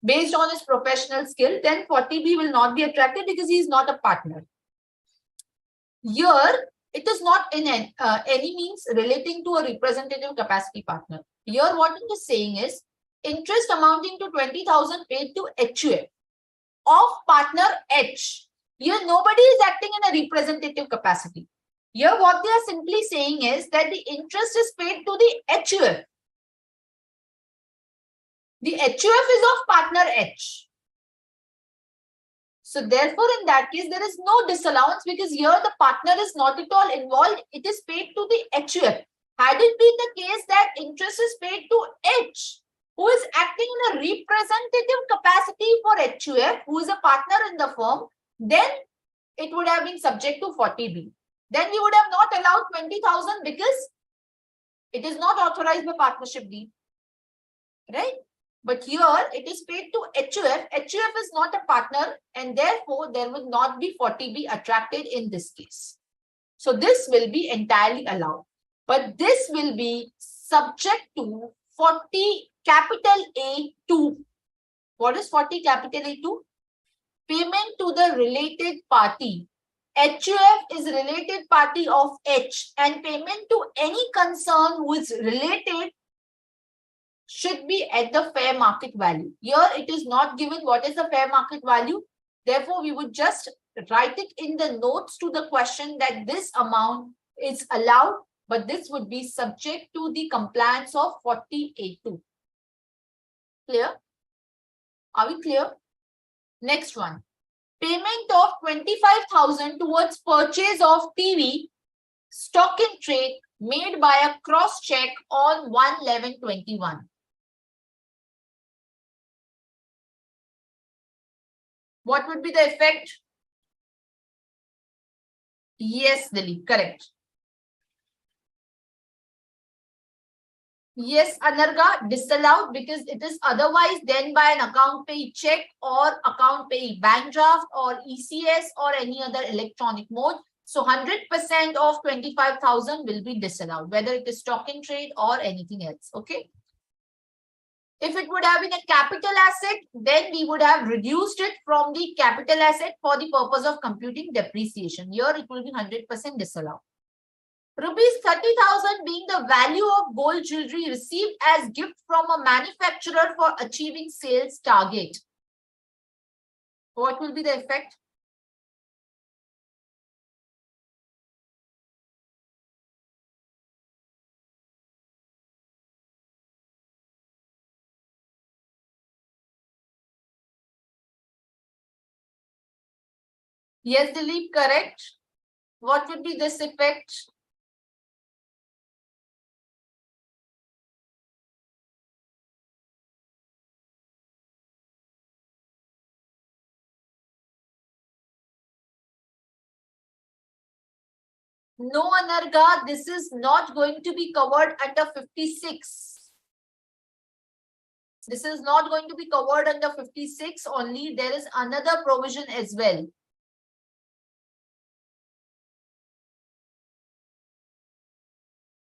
based on his professional skill, then 40B will not be attracted because he is not a partner. Here, it is not in any means relating to a representative capacity partner. Here, what it is saying is interest amounting to 20,000 paid to HUF of partner H. Here, nobody is acting in a representative capacity. Here, what they are simply saying is that the interest is paid to the HUF. The HUF is of partner H. So therefore, in that case, there is no disallowance because here the partner is not at all involved. It is paid to the HUF. Had it been the case that interest is paid to H, who is acting in a representative capacity for HUF, who is a partner in the firm, then it would have been subject to 40B. Then we would have not allowed 20,000 because it is not authorized by partnership deed. Right? But here it is paid to HUF. HUF is not a partner and therefore there will not be 40B attracted in this case. So this will be entirely allowed. But this will be subject to 40 capital A2. What is 40 capital A2? Payment to the related party. HUF is related party of H and payment to any concern who is related should be at the fair market value. Here it is not given what is the fair market value. Therefore, we would just write it in the notes to the question that this amount is allowed, but this would be subject to the compliance of 40A2. Clear? Are we clear? Next one. Payment of 25,000 towards purchase of TV, stock in trade made by a cross check on 1/11/21. What would be the effect? Yes, Dilip, correct. Yes, Anarga, disallowed because it is otherwise done by an account pay check or account pay bank draft or ECS or any other electronic mode. So 100% of 25,000 will be disallowed, whether it is stock in trade or anything else. Okay. If it would have been a capital asset, then we would have reduced it from the capital asset for the purpose of computing depreciation. Here it will be 100% disallowed. Rupees 30,000 being the value of gold jewelry received as gift from a manufacturer for achieving sales target. What will be the effect? Yes, Dilip, correct. What would be this effect? No, Anarga, this is not going to be covered under 56. This is not going to be covered under 56 only. There is another provision as well.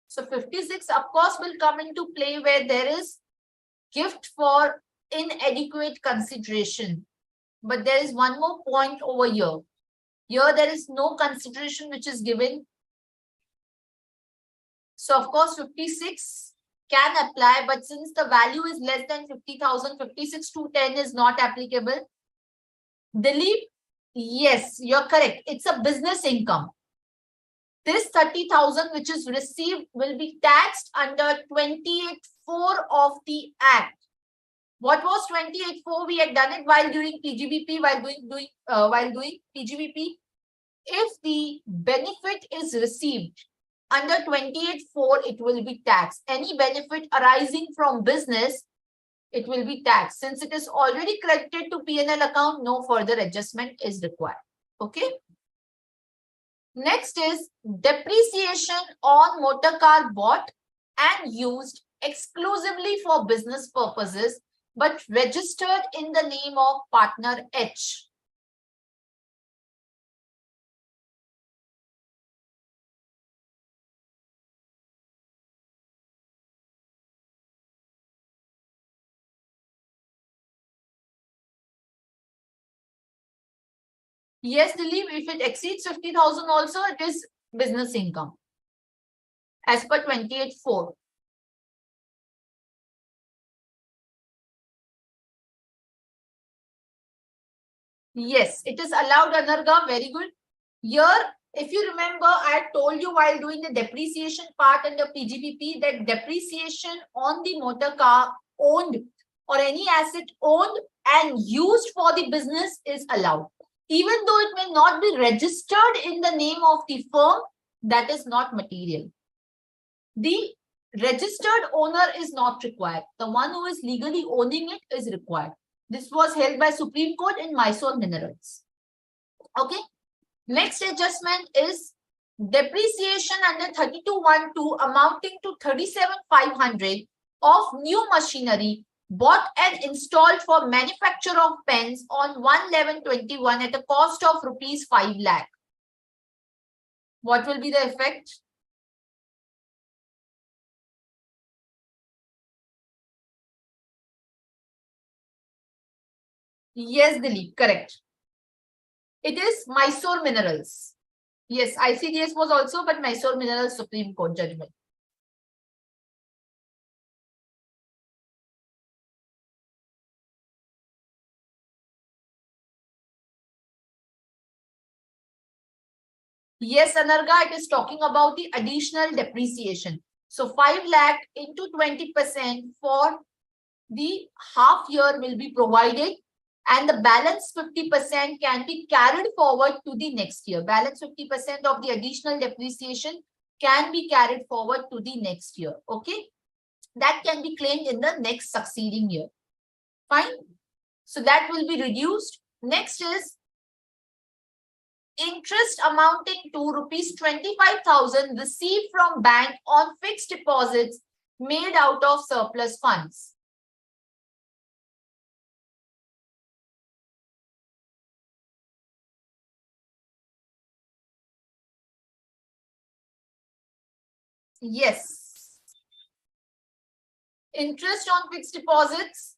So 56, of course, will come into play where there is gift for inadequate consideration. But there is one more point over here. Here, there is no consideration which is given. So, of course, 56 can apply, but since the value is less than 50,000, 56 to 10 is not applicable. Dilip, yes, you're correct. It's a business income. This 30,000 which is received will be taxed under 28(4) of the Act. What was 28(4)? We had done it while doing PGBP, while doing PGBP. If the benefit is received under 28(4), it will be taxed. Any benefit arising from business, it will be taxed. Since it is already credited to P&L account, no further adjustment is required. Okay. Next is depreciation on motor car bought and used exclusively for business purposes, but registered in the name of partner H. Yes, Dilip, if it exceeds 50,000 also, it is business income as per 28(4). Yes, it is allowed, Anarga. Very good. Here, if you remember, I had told you while doing the depreciation part and the PGPP that depreciation on the motor car owned or any asset owned and used for the business is allowed. Even though it may not be registered in the name of the firm, that is not material. The registered owner is not required. The one who is legally owning it is required. This was held by Supreme Court in Mysore Minerals. Okay. Next adjustment is depreciation under 32(1)(2) amounting to 37,500 of new machinery bought and installed for manufacture of pens on 1/11/21 at a cost of rupees 5 lakh. What will be the effect? Yes, Dilip, correct. It is Mysore Minerals. Yes, ICDS was also, but Mysore Minerals Supreme Court judgment. Yes, Anarga, it is talking about the additional depreciation. So 5 lakh into 20% for the half year will be provided, and the balance 50% can be carried forward to the next year. Balance 50% of the additional depreciation can be carried forward to the next year. Okay. That can be claimed in the next succeeding year. Fine. So that will be reduced. Next is interest amounting to rupees 25,000 received from bank on fixed deposits made out of surplus funds. Yes. Interest on fixed deposits.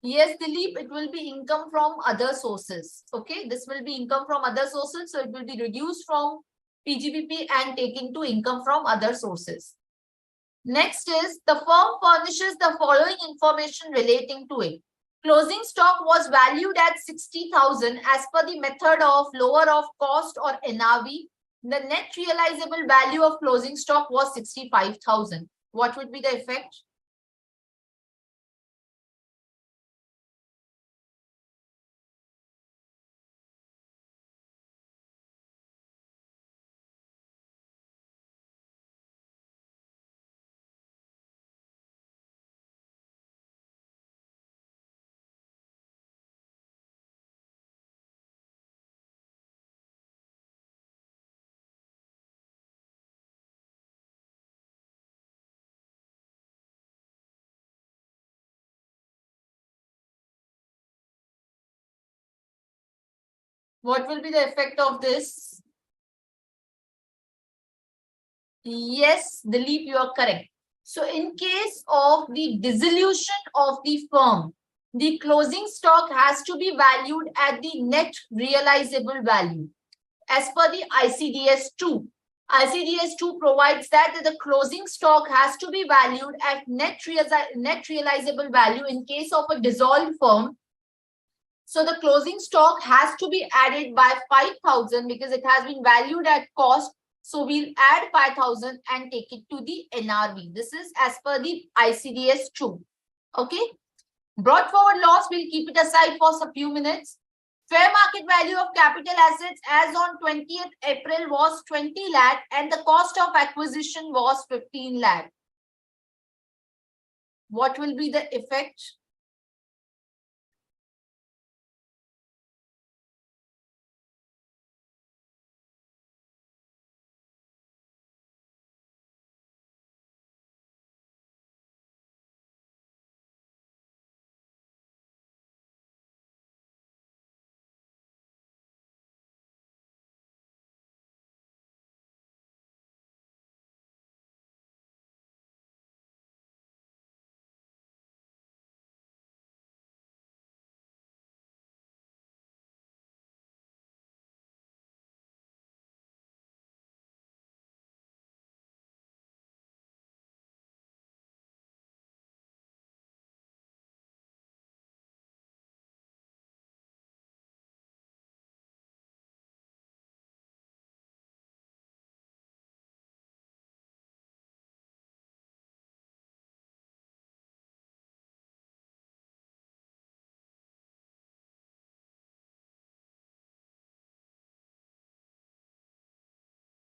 Yes, Dilip, it will be income from other sources. Okay, this will be income from other sources. So it will be reduced from PGBP and taken to income from other sources. Next is the firm furnishes the following information relating to it. Closing stock was valued at 60,000 as per the method of lower of cost or NRV. The net realizable value of closing stock was 65,000. What would be the effect? What will be the effect of this? Yes, Dilip, you are correct. So in case of the dissolution of the firm, the closing stock has to be valued at the net realizable value as per the ICDS 2. ICDS 2 provides that the closing stock has to be valued at net realizable value in case of a dissolved firm. So the closing stock has to be added by 5,000 because it has been valued at cost. So we'll add 5,000 and take it to the NRV. This is as per the ICDS 2. Okay. Brought forward loss, we'll keep it aside for a few minutes. Fair market value of capital assets as on 20th April was 20 lakh and the cost of acquisition was 15 lakh. What will be the effect?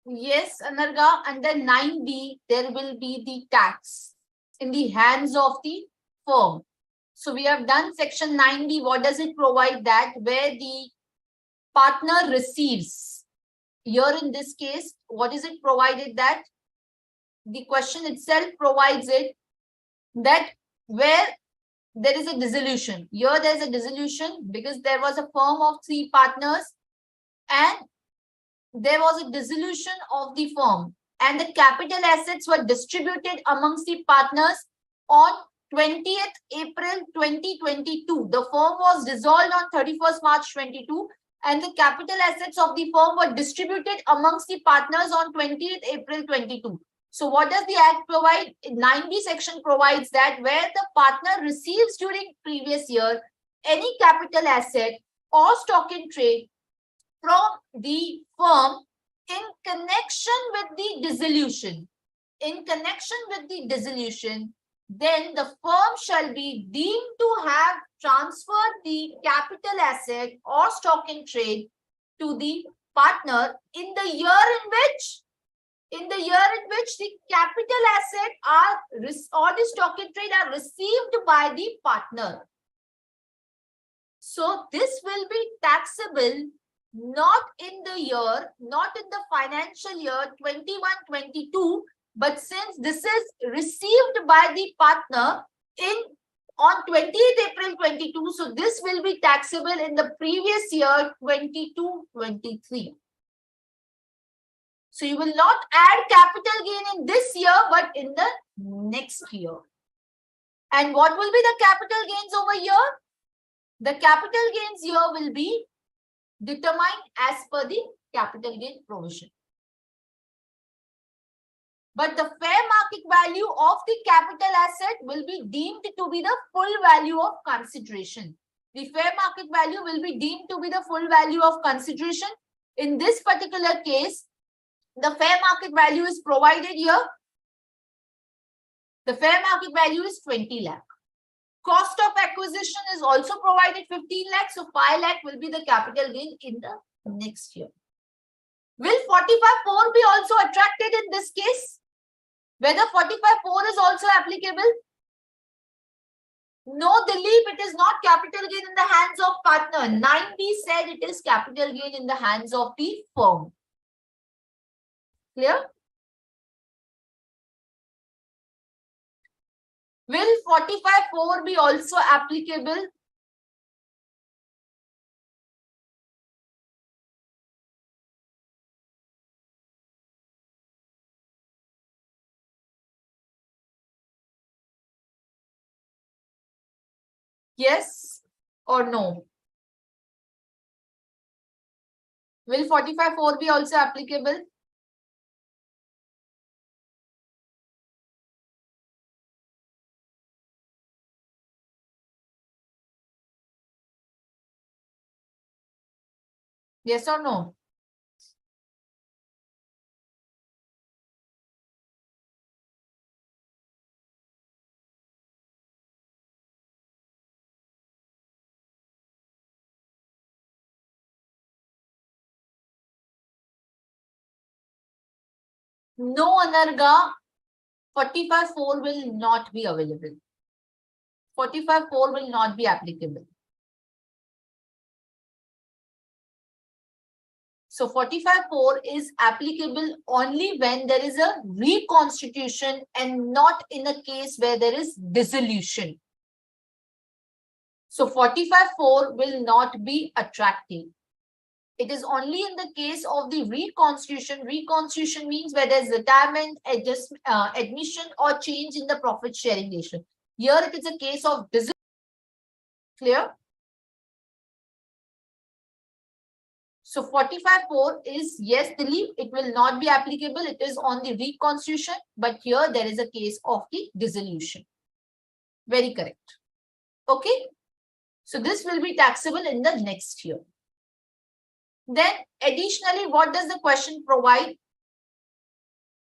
Yes, Anarga, under 9B, there will be the tax in the hands of the firm. So we have done section 9B. What does it provide? That where the partner receives. Here in this case, what is it provided? That the question itself provides it that where there is a dissolution. Here there is a dissolution because there was a firm of 3 partners and there was a dissolution of the firm and the capital assets were distributed amongst the partners on 20th April 2022. The firm was dissolved on 31st March 22 and the capital assets of the firm were distributed amongst the partners on 20th April 22. So what does the Act provide? 9B section provides that where the partner receives during previous year any capital asset or stock in trade from the firm in connection with the dissolution. In connection with the dissolution, then the firm shall be deemed to have transferred the capital asset or stock in trade to the partner in the year in which the capital asset or the stock in trade are received by the partner. So this will be taxable not in the financial year 21-22, but since this is received by the partner on 20th April 22, so this will be taxable in the previous year 22-23. So you will not add capital gain in this year, but in the next year. And what will be the capital gains over here? The capital gains here will be determined as per the capital gain provision. But the fair market value of the capital asset will be deemed to be the full value of consideration. The fair market value will be deemed to be the full value of consideration. In this particular case, the fair market value is provided here. The fair market value is 20 lakh. Cost of acquisition is also provided 15 lakh. So 5 lakh will be the capital gain in the next year. Will 45(4) be also attracted in this case? Whether 45(4) is also applicable? No, Dilip, it is not capital gain in the hands of partner. 9B said it is capital gain in the hands of the firm. Clear? Will 45(4) be also applicable? Yes or no? Will 45(4) be also applicable? Yes or no? No anarga, 45(4) will not be available. 45(4) will not be applicable. So 45(4) is applicable only when there is a reconstitution and not in a case where there is dissolution. So 45(4) will not be attractive. It is only in the case of the reconstitution. Reconstitution means where there is retirement, admission or change in the profit sharing ratio. Here it is a case of dissolution. Clear? So 45(4) is, yes, Dilip, it will not be applicable. It is on the reconstitution, but here there is a case of the dissolution. Very correct. Okay. So this will be taxable in the next year. Then additionally, what does the question provide?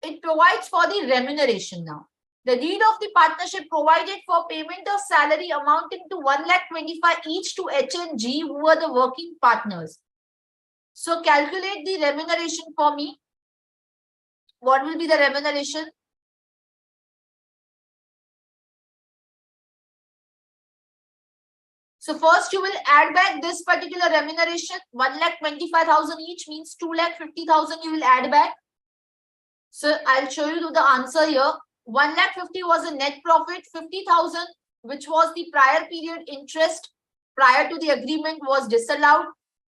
It provides for the remuneration now. The deed of the partnership provided for payment of salary amounting to 1,25,000 each to H and G, who were the working partners. So calculate the remuneration for me. What will be the remuneration? So first you will add back this particular remuneration. 1,25,000 each means 2,50,000 you will add back. So I'll show you the answer here. 1,50,000 was a net profit. 50,000, which was the prior period interest prior to the agreement, was disallowed.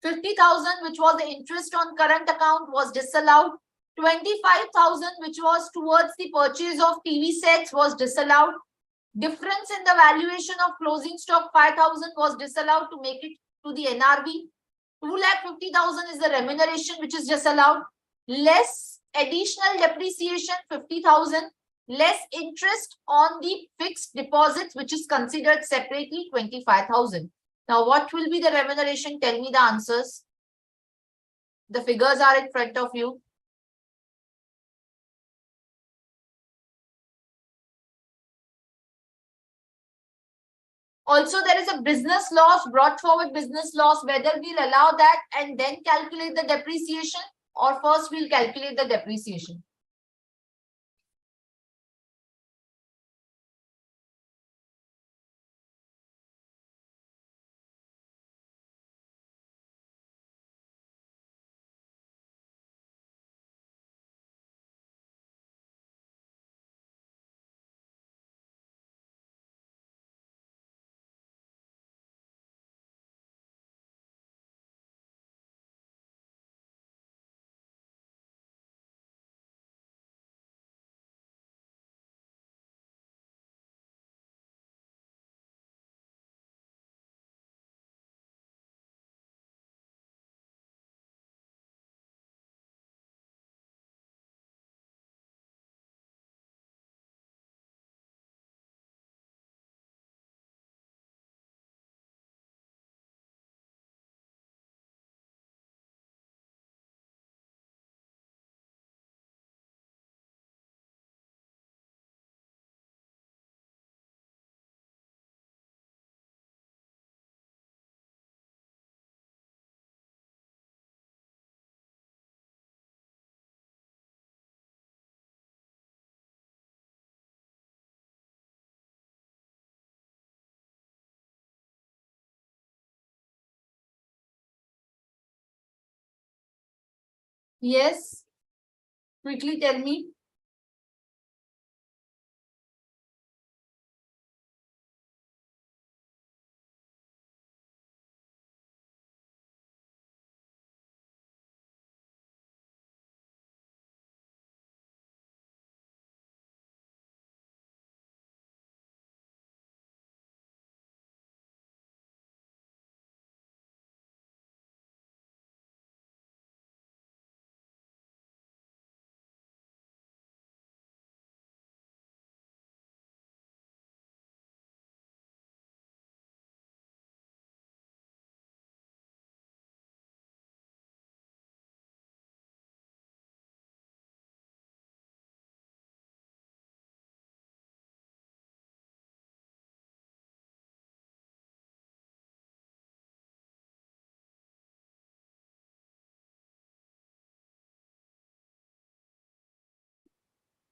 50,000, which was the interest on current account, was disallowed. 25,000, which was towards the purchase of TV sets, was disallowed. Difference in the valuation of closing stock, 5,000, was disallowed to make it to the NRV. 2,50,000 is the remuneration which is disallowed. Less additional depreciation, 50,000. Less interest on the fixed deposits, which is considered separately, 25,000. Now, what will be the remuneration? Tell me the answers. The figures are in front of you. Also, there is a business loss, brought forward business loss, whether we'll allow that and then calculate the depreciation, or first we'll calculate the depreciation. Yes. Quickly tell me.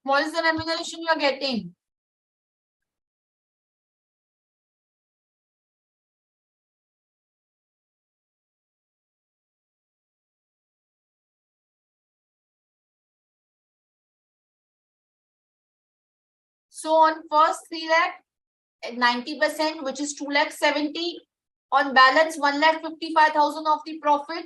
What is the remuneration you are getting? So on first 3 lakh, 90%, which is 2 lakh 70. On balance, 1 lakh 55,000 of the profit,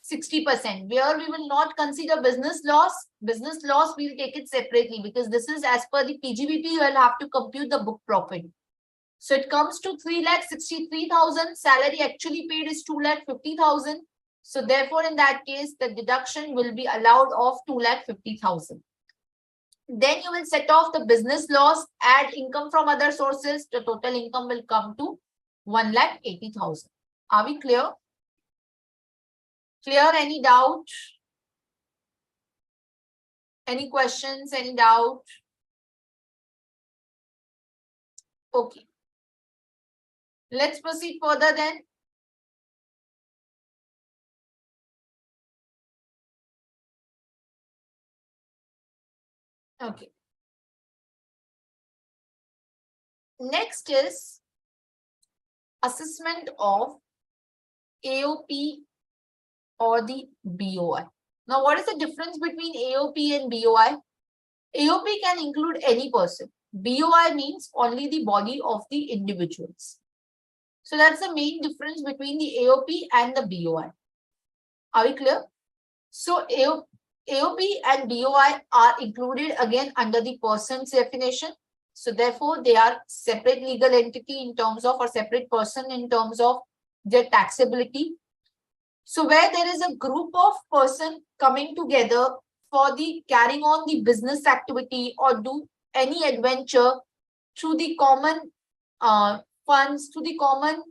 60%. Where we will not consider business loss. Business loss, we'll take it separately because this is as per the PGBP, you will have to compute the book profit. So it comes to 3 lakh 63,000. Salary actually paid is 2 lakh 50,000. So therefore, in that case, the deduction will be allowed of 2 lakh 50,000. Then you will set off the business loss, add income from other sources. The total income will come to 1 lakh 80,000. Are we clear? Clear? Any doubt? Any questions? Any doubt? Okay. Let's proceed further then. Okay. Next is assessment of AOP or the BOI. Now, what is the difference between AOP and BOI? AOP can include any person. BOI means only the body of the individuals. So that's the main difference between the AOP and the BOI. Are we clear? So AOP and BOI are included again under the person's definition. So therefore, they are separate legal entity in terms of, or separate person in terms of their taxability. So where there is a group of person coming together for the carrying on the business activity or do any adventure through the common funds, through the common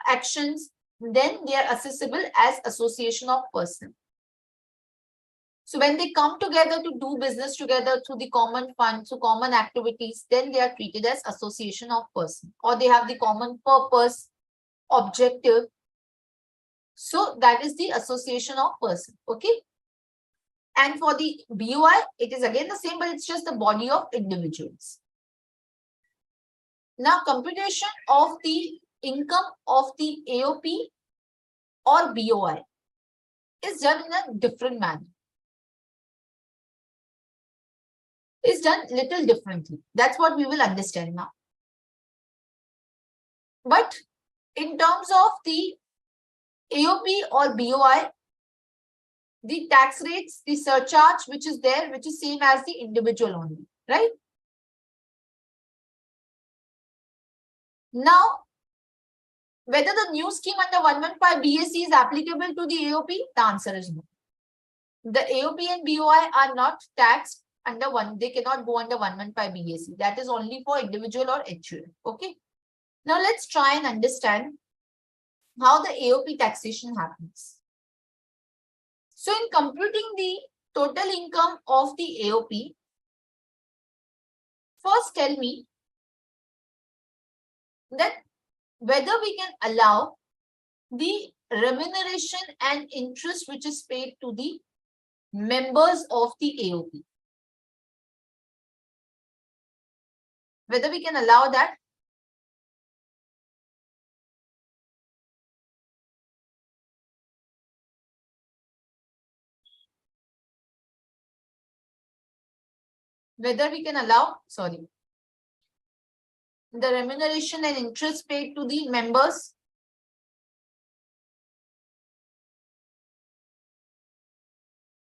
actions, then they are assessable as association of person. So when they come together to do business together through the common fund, through common activities, then they are treated as association of person, or they have the common purpose, objective. So that is the association of person. Okay. And for the BOI, it is again the same, but it's just the body of individuals. Now, computation of the income of the AOP or BOI is done in a different manner. Is done little differently. That's what we will understand now. But in terms of the AOP or BOI, the tax rates, the surcharge which is there, which is same as the individual only, right? Now, whether the new scheme under 115 BAC is applicable to the AOP, the answer is no. The AOP and BOI are not taxed under one, they cannot go under 115 BAC. That is only for individual or HUF. Okay. Now let's try and understand how the AOP taxation happens. So in computing the total income of the AOP, first tell me that whether we can allow the remuneration and interest which is paid to the members of the AOP. Whether we can allow that. Whether we can allow, sorry, the remuneration and interest paid to the members.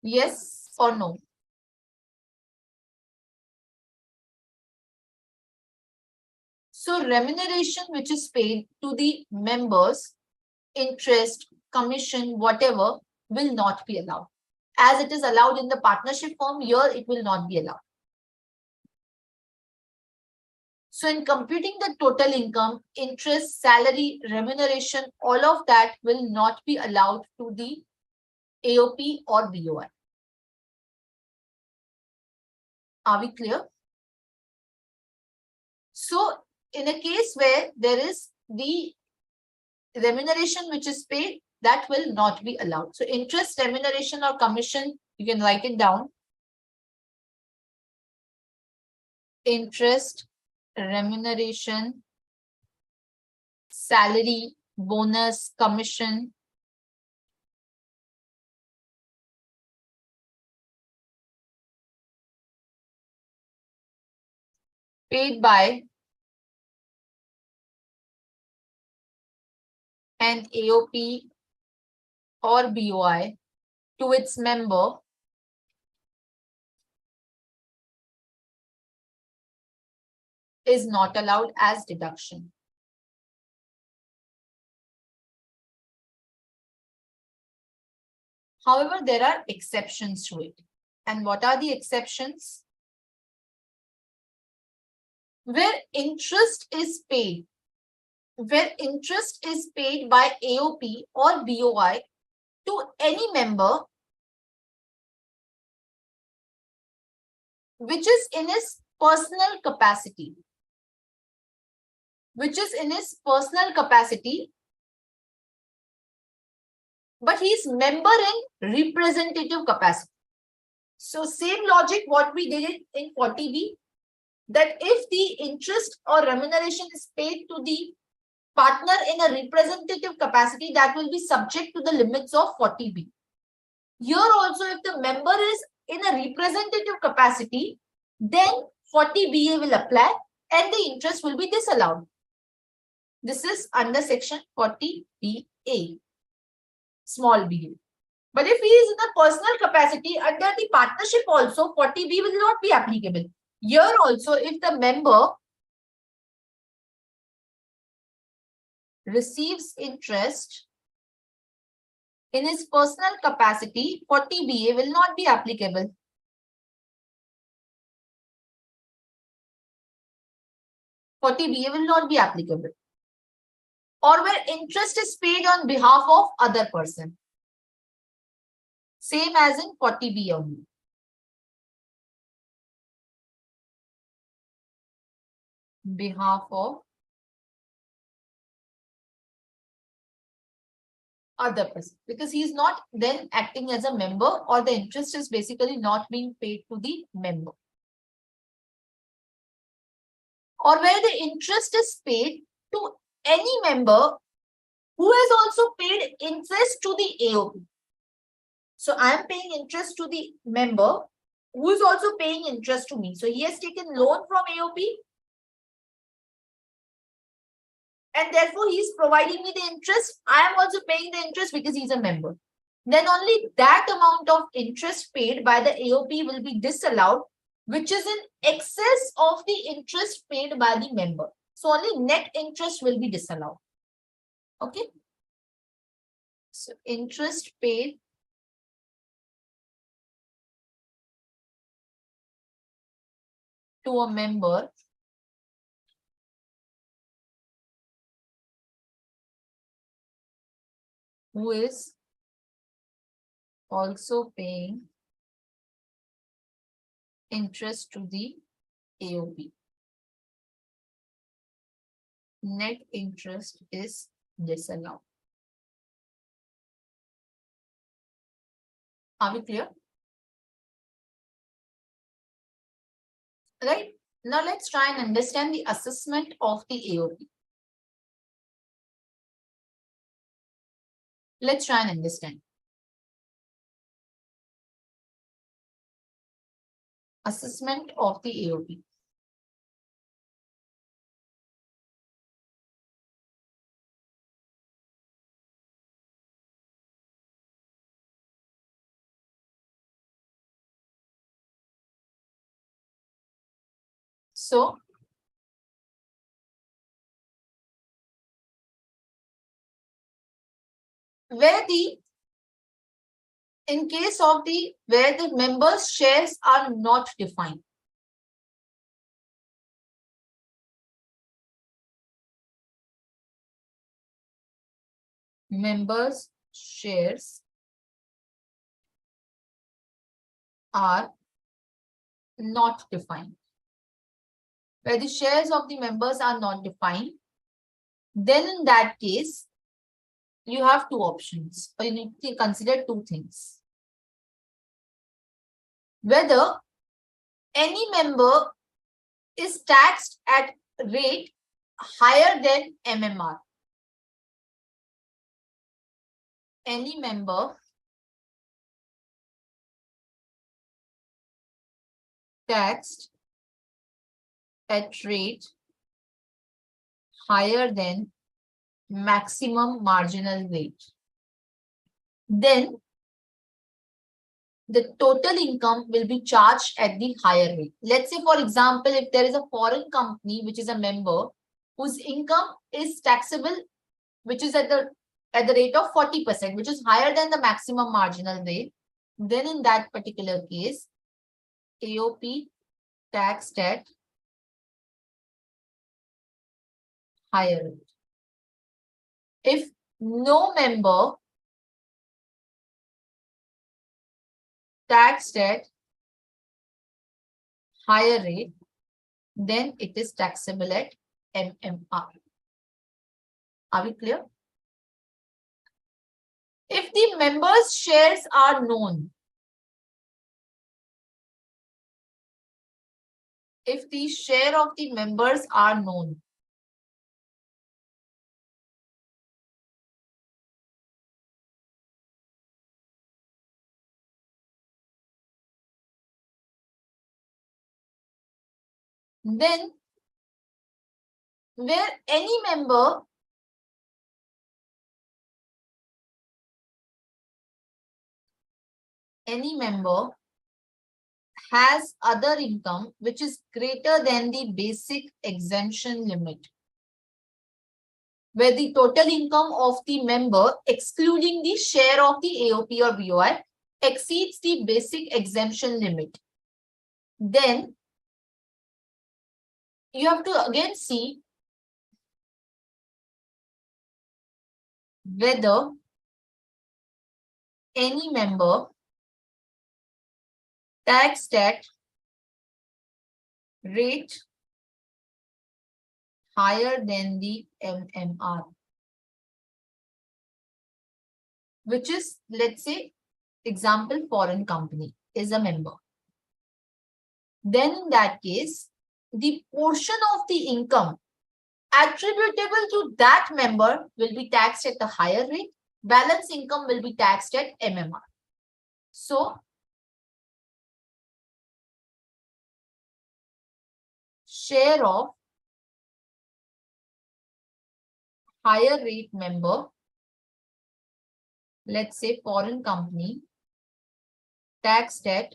Yes or no? So remuneration which is paid to the members, interest, commission, whatever, will not be allowed. As it is allowed in the partnership form, here it will not be allowed. So in computing the total income, interest, salary, remuneration, all of that will not be allowed to the AOP or BOI. Are we clear? So in a case where there is the remuneration which is paid, that will not be allowed. So interest, remuneration or commission, you can write it down. interest, remuneration, salary, bonus, commission, paid by an AOP or BOI to its member is not allowed as deduction. However, there are exceptions to it. And what are the exceptions? Where interest is paid by AOP or BOI to any member which is in his personal capacity, but he is member in representative capacity. So same logic what we did it in 40B, that if the interest or remuneration is paid to the partner in a representative capacity, that will be subject to the limits of 40B. Here also, if the member is in a representative capacity, then 40BA will apply and the interest will be disallowed. This is under section 40BA, small b. But if he is in a personal capacity under the partnership also, 40B will not be applicable. Here also, if the member receives interest in his personal capacity, 40BA will not be applicable. Or where interest is paid on behalf of other person. Same as in 40B only. Behalf of other person, because he is not then acting as a member, or the interest is basically not being paid to the member. Or where the interest is paid to any member who has also paid interest to the AOP. So I am paying interest to the member who is also paying interest to me. So he has taken loan from AOP and therefore he is providing me the interest. I am also paying the interest because he is a member. Then only that amount of interest paid by the AOP will be disallowed, which is in excess of the interest paid by the member. So only net interest will be disallowed. Okay. So interest paid to a member who is also paying interest to the AOP. Net interest is disallowed. Are we clear? Right. Now let's try and understand the assessment of the AOP. Let's try and understand. Assessment of the AOP. So where the in case of the where the members' shares are not defined. Members' shares are not defined. Where the shares of the members are not defined, then in that case, you have two options, or you need to consider two things. Whether any member is taxed at rate higher than MMR. Any member taxed at rate higher than maximum marginal rate, then the total income will be charged at the higher rate. Let's say, for example, if there is a foreign company which is a member whose income is taxable, which is at the rate of 40%, which is higher than the maximum marginal rate, then in that particular case, AOP taxed at higher rate. If no member taxed at higher rate, then it is taxable at MMR. Are we clear? If the members' shares are known, if the share of the members are known, then where any member has other income which is greater than the basic exemption limit, where the total income of the member, excluding the share of the AOP or BOI, exceeds the basic exemption limit, then you have to again see whether any member taxed at rate higher than the MMR, which is, let's say, example, foreign company is a member. Then in that case, the portion of the income attributable to that member will be taxed at the higher rate. Balance income will be taxed at MMR. So, share of higher rate member, let's say foreign company, taxed at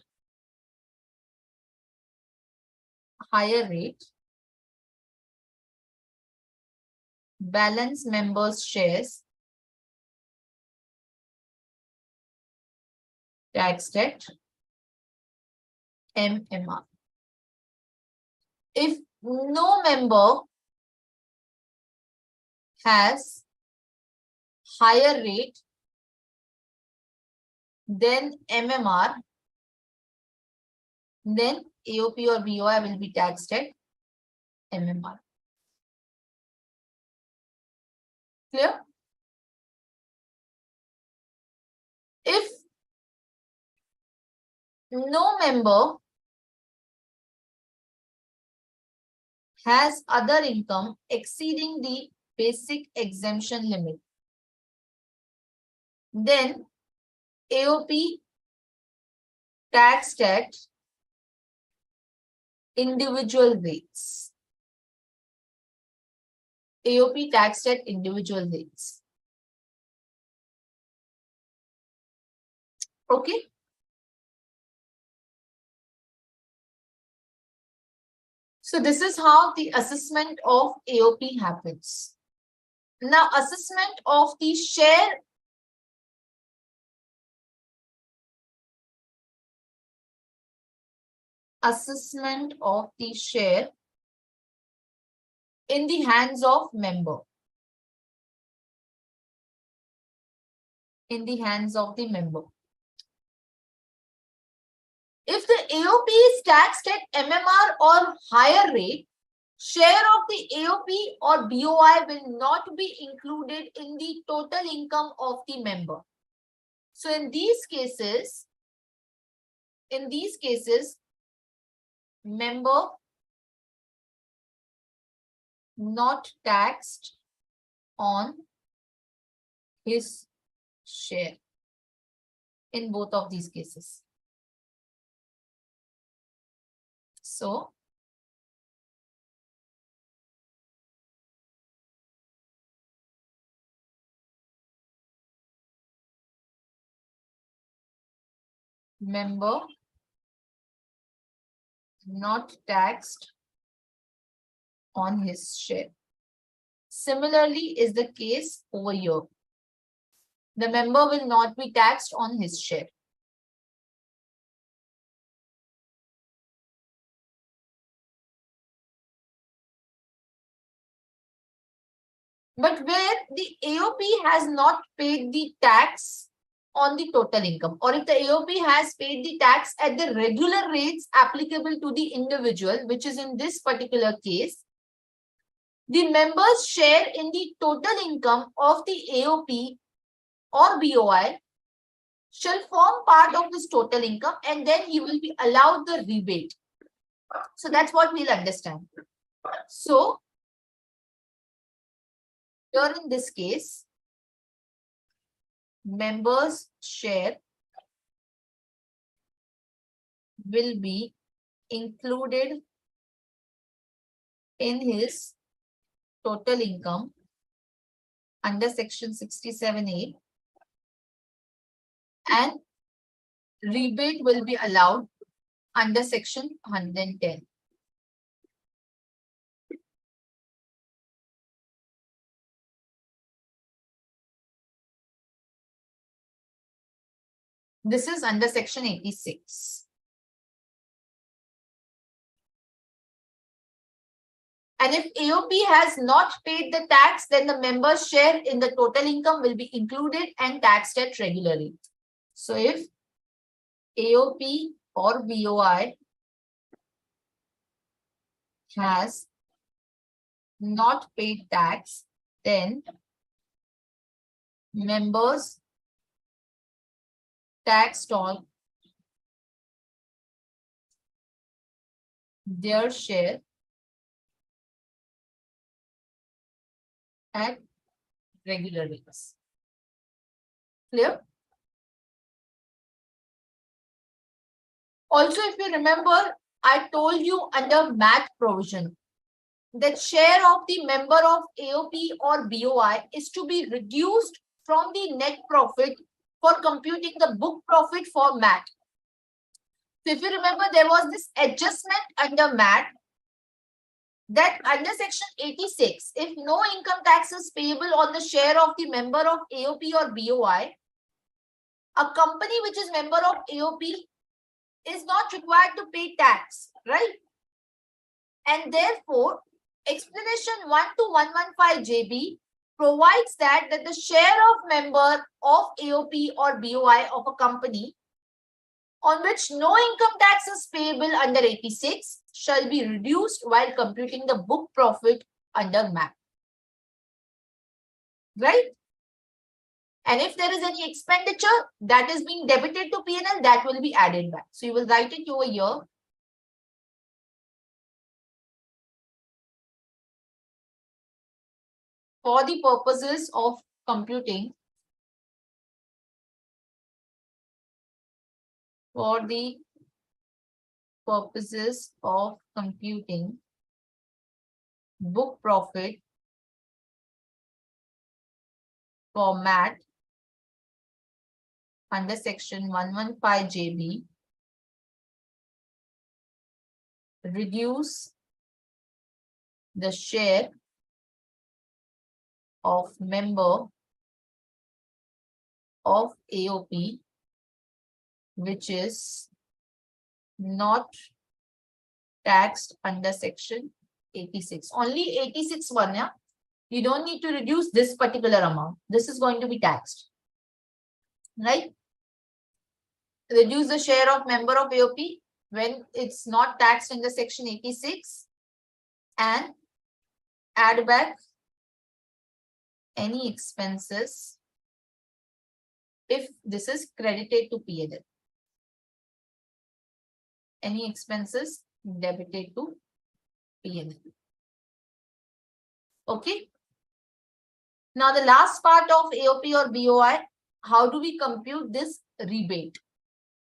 higher rate, balance members' shares taxed at MMR. If no member has higher rate than MMR, then AOP or BOI will be taxed at MMR. Clear? If no member has other income exceeding the basic exemption limit, then AOP taxed at individual rates. AOP taxed at individual rates. Okay. So this is how the assessment of AOP happens. Now, assessment of the share in the hands of member. In the hands of the member. If the AOP is taxed at MMR or higher rate, share of the AOP or BOI will not be included in the total income of the member. So in these cases, member not taxed on his share in both of these cases. So member not taxed on his share. Similarly is the case over here. The member will not be taxed on his share. But where the AOP has not paid the tax on the total income, or if the AOP has paid the tax at the regular rates applicable to the individual, which is in this particular case, the member's share in the total income of the AOP or BOI shall form part of this total income, and then he will be allowed the rebate. So that's what we'll understand. So here in this case, member's share will be included in his total income under section 67A, and rebate will be allowed under section 110. This is under section 86. And if AOP has not paid the tax, then the member's share in the total income will be included and taxed at regular rate. So if AOP or BOI has not paid tax, then members taxed on their share at regular rates. Clear? Also, if you remember, I told you under MAT provision that share of the member of AOP or BOI is to be reduced from the net profit for computing the book profit for MAT. So if you remember, there was this adjustment under MAT that under section 86, if no income tax is payable on the share of the member of AOP or BOI, a company which is member of AOP is not required to pay tax, right? And therefore, explanation 1 to 115 JB provides that the share of member of AOP or BOI of a company on which no income tax is payable under 86 shall be reduced while computing the book profit under MAT. Right? And if there is any expenditure that is being debited to P&L, that will be added back. So you will write it over here. For the purposes of computing, book profit for MAT under section 115 JB, reduce the share of member of AOP which is not taxed under section 86. Only 86 one, yeah? You don't need to reduce this particular amount. This is going to be taxed. Right? Reduce the share of member of AOP when it's not taxed under section 86 and add back any expenses if this is credited to P&L. Any expenses debited to P&L. Okay. Now the last part of AOP or BOI, how do we compute this rebate?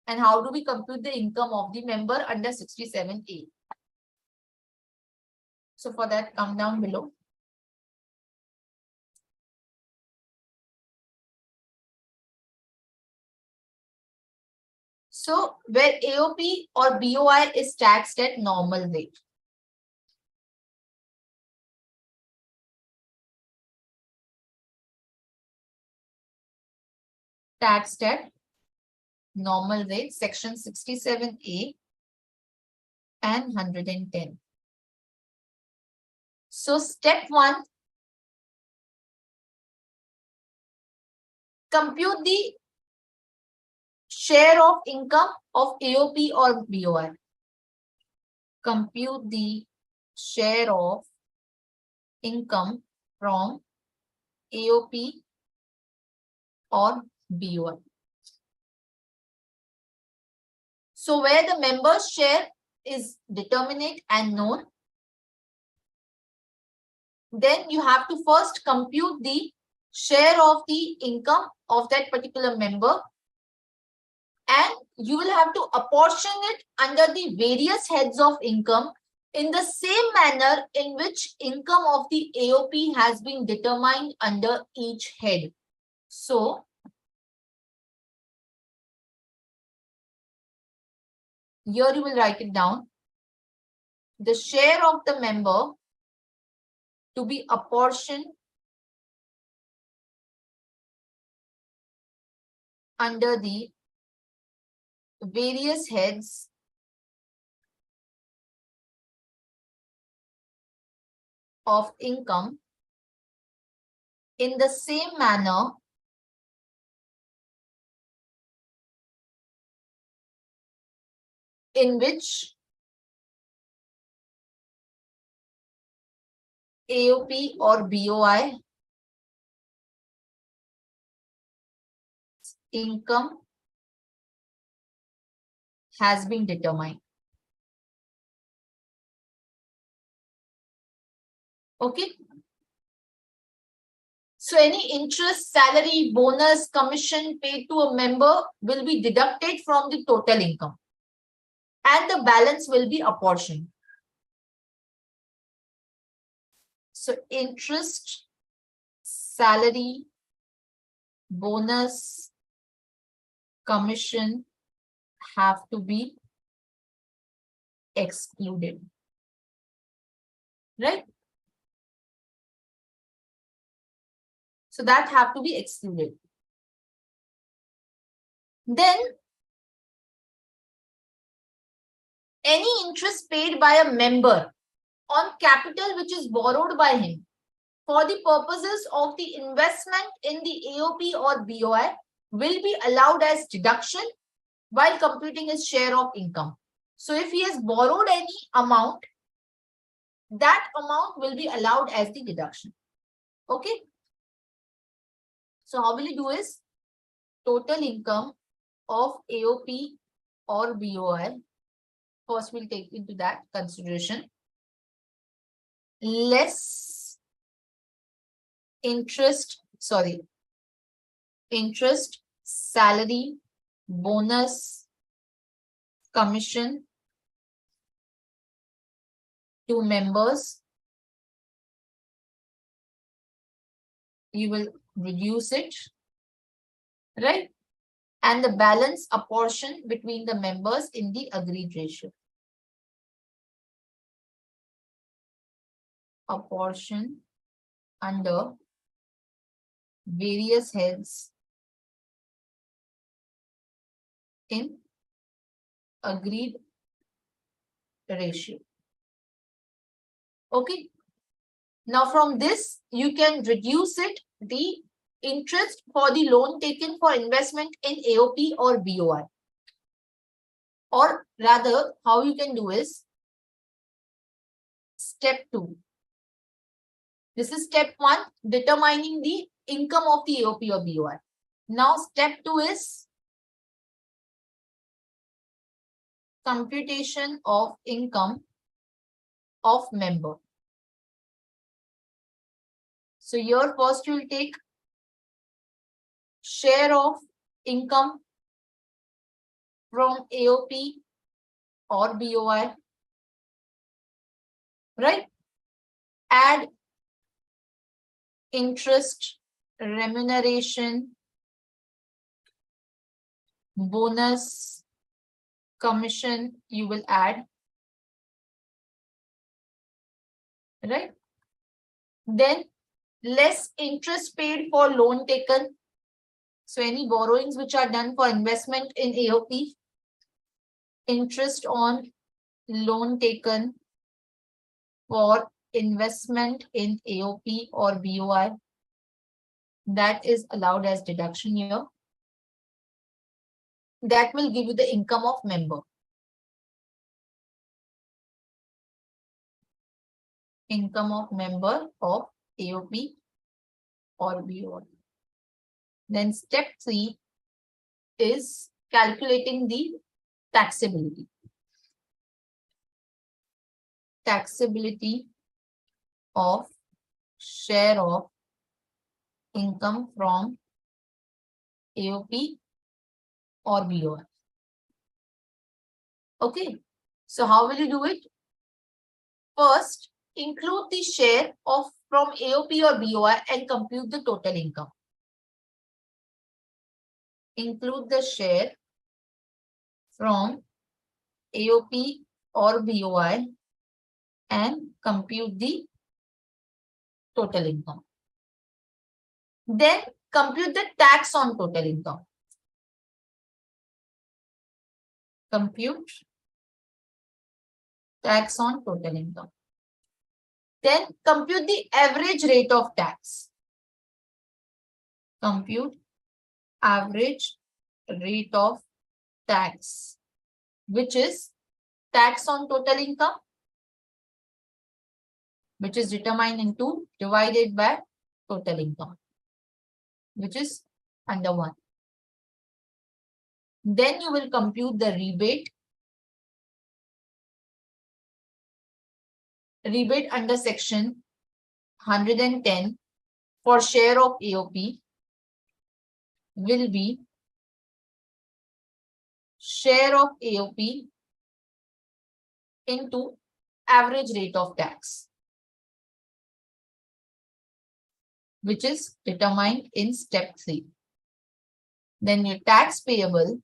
And how do we compute the income of the member under 67A? So for that, come down below. So where AOP or BOI is taxed at normal rate. Taxed at normal rate, section 67A and 110. So step 1, compute the share of income of AOP or BOI. Compute the share of income from AOP or BOI. So where the member's share is determinate and known, then you have to first compute the share of the income of that particular member, and you will have to apportion it under the various heads of income in the same manner in which income of the AOP has been determined under each head. So here you will write it down. The share of the member to be apportioned under the various heads of income in the same manner in which AOP or BOI income has been determined. Okay. So any interest, salary, bonus, commission paid to a member will be deducted from the total income, and the balance will be apportioned. So interest, salary, bonus, commission have to be excluded, right? So that have to be excluded. Then any interest paid by a member on capital which is borrowed by him for the purposes of the investment in the AOP or BOI will be allowed as deduction while computing his share of income. So if he has borrowed any amount, that amount will be allowed as the deduction. Okay. So how will you do is total income of AOP or BOI. First, we'll take into that consideration. Less interest, salary, bonus, commission to members. You will reduce it, right? And the balance apportion between the members in the agreed ratio. Apportion under various heads in agreed ratio. Okay. Now from this, you can reduce it, the interest for the loan taken for investment in AOP or BOI. Or rather, how you can do is step 2. This is step 1, determining the income of the AOP or BOI. Now step 2 is computation of income of member. So here first you will take share of income from AOP or BOI, right? Add interest, remuneration, bonus, commission you will add, right? Then less interest paid for loan taken. So any borrowings which are done for investment in AOP, interest on loan taken for investment in AOP or BOI, that is allowed as deduction here. That will give you the income of member. Income of member of AOP or BOI. Then step 3 is calculating the taxability. Taxability of share of income from AOP or BOI. Okay, so how will you do it? First, include the share of from AOP or BOI and compute the total income. Include the share from AOP or BOI and compute the total income. Then compute the tax on total income. Compute tax on total income. Then compute the average rate of tax. Compute average rate of tax, which is tax on total income, which is determined into divided by total income, which is under 1. Then you will compute the rebate. Rebate under section 110 for share of AOP will be share of AOP into average rate of tax, which is determined in step 3. Then your tax payable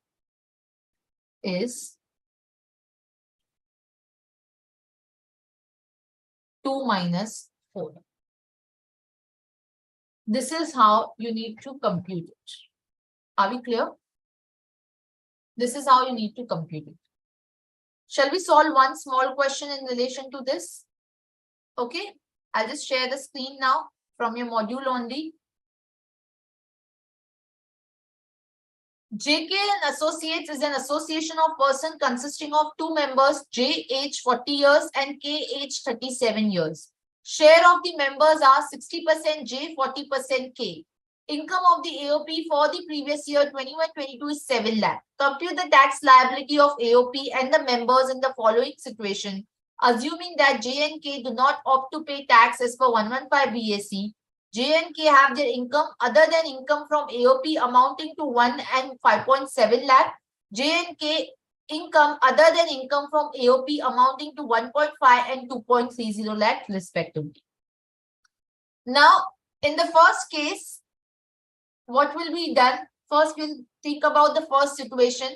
is 2 minus 4. This is how you need to compute it. Are we clear? This is how you need to compute it. Shall we solve one small question in relation to this? Okay, I'll just share the screen now from your module only. JK and Associates is an association of persons consisting of 2 members, J age 40 years and K age 37 years. Share of the members are 60% J, 40% K. Income of the AOP for the previous year 21-22 is 7 lakh. Compute the tax liability of AOP and the members in the following situation. Assuming that J and K do not opt to pay tax as per 115 BAC, J and K have their income other than income from AOP amounting to 1 and 5.7 lakh. J and K income other than income from AOP amounting to 1.5 and 2.30 lakh respectively. Now, in the first case, what will be done? First, we'll think about the first situation.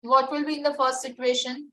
What will be in the first situation?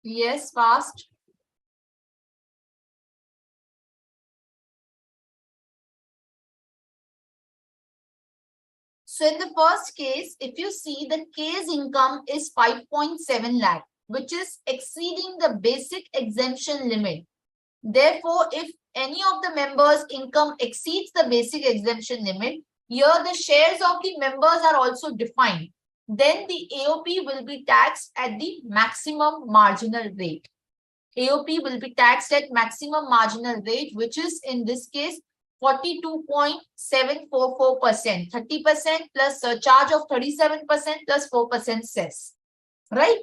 Yes, fast. So in the first case, if you see the case income is 5.7 lakh, which is exceeding the basic exemption limit. Therefore, if any of the members' income exceeds the basic exemption limit, here the shares of the members are also defined. Then the AOP will be taxed at the maximum marginal rate. AOP will be taxed at maximum marginal rate, which is in this case 42.744%, 30% plus surcharge of 37% plus 4% cess, right?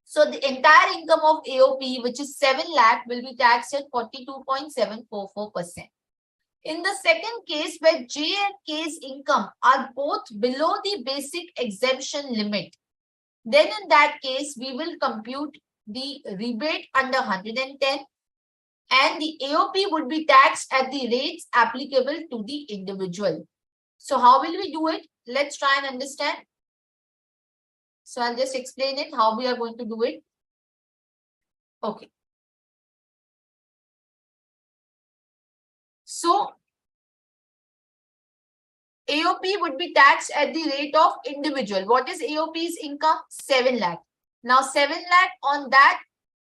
So the entire income of AOP, which is 7 lakh, will be taxed at 42.744%. In the second case, where J and K's income are both below the basic exemption limit, then in that case, we will compute the rebate under 110 and the AOP would be taxed at the rates applicable to the individual. So how will we do it? Let's try and understand. So I'll just explain it, how we are going to do it. Okay. So AOP would be taxed at the rate of individual. What is AOP's income? 7 lakh. Now 7 lakh on that,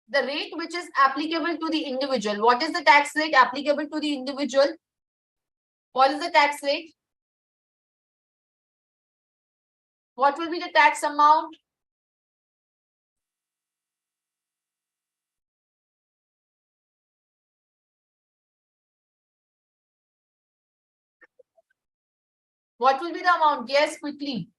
the rate which is applicable to the individual. What is the tax rate applicable to the individual? What is the tax rate? What will be the tax amount? What will be the amount? Guess quickly.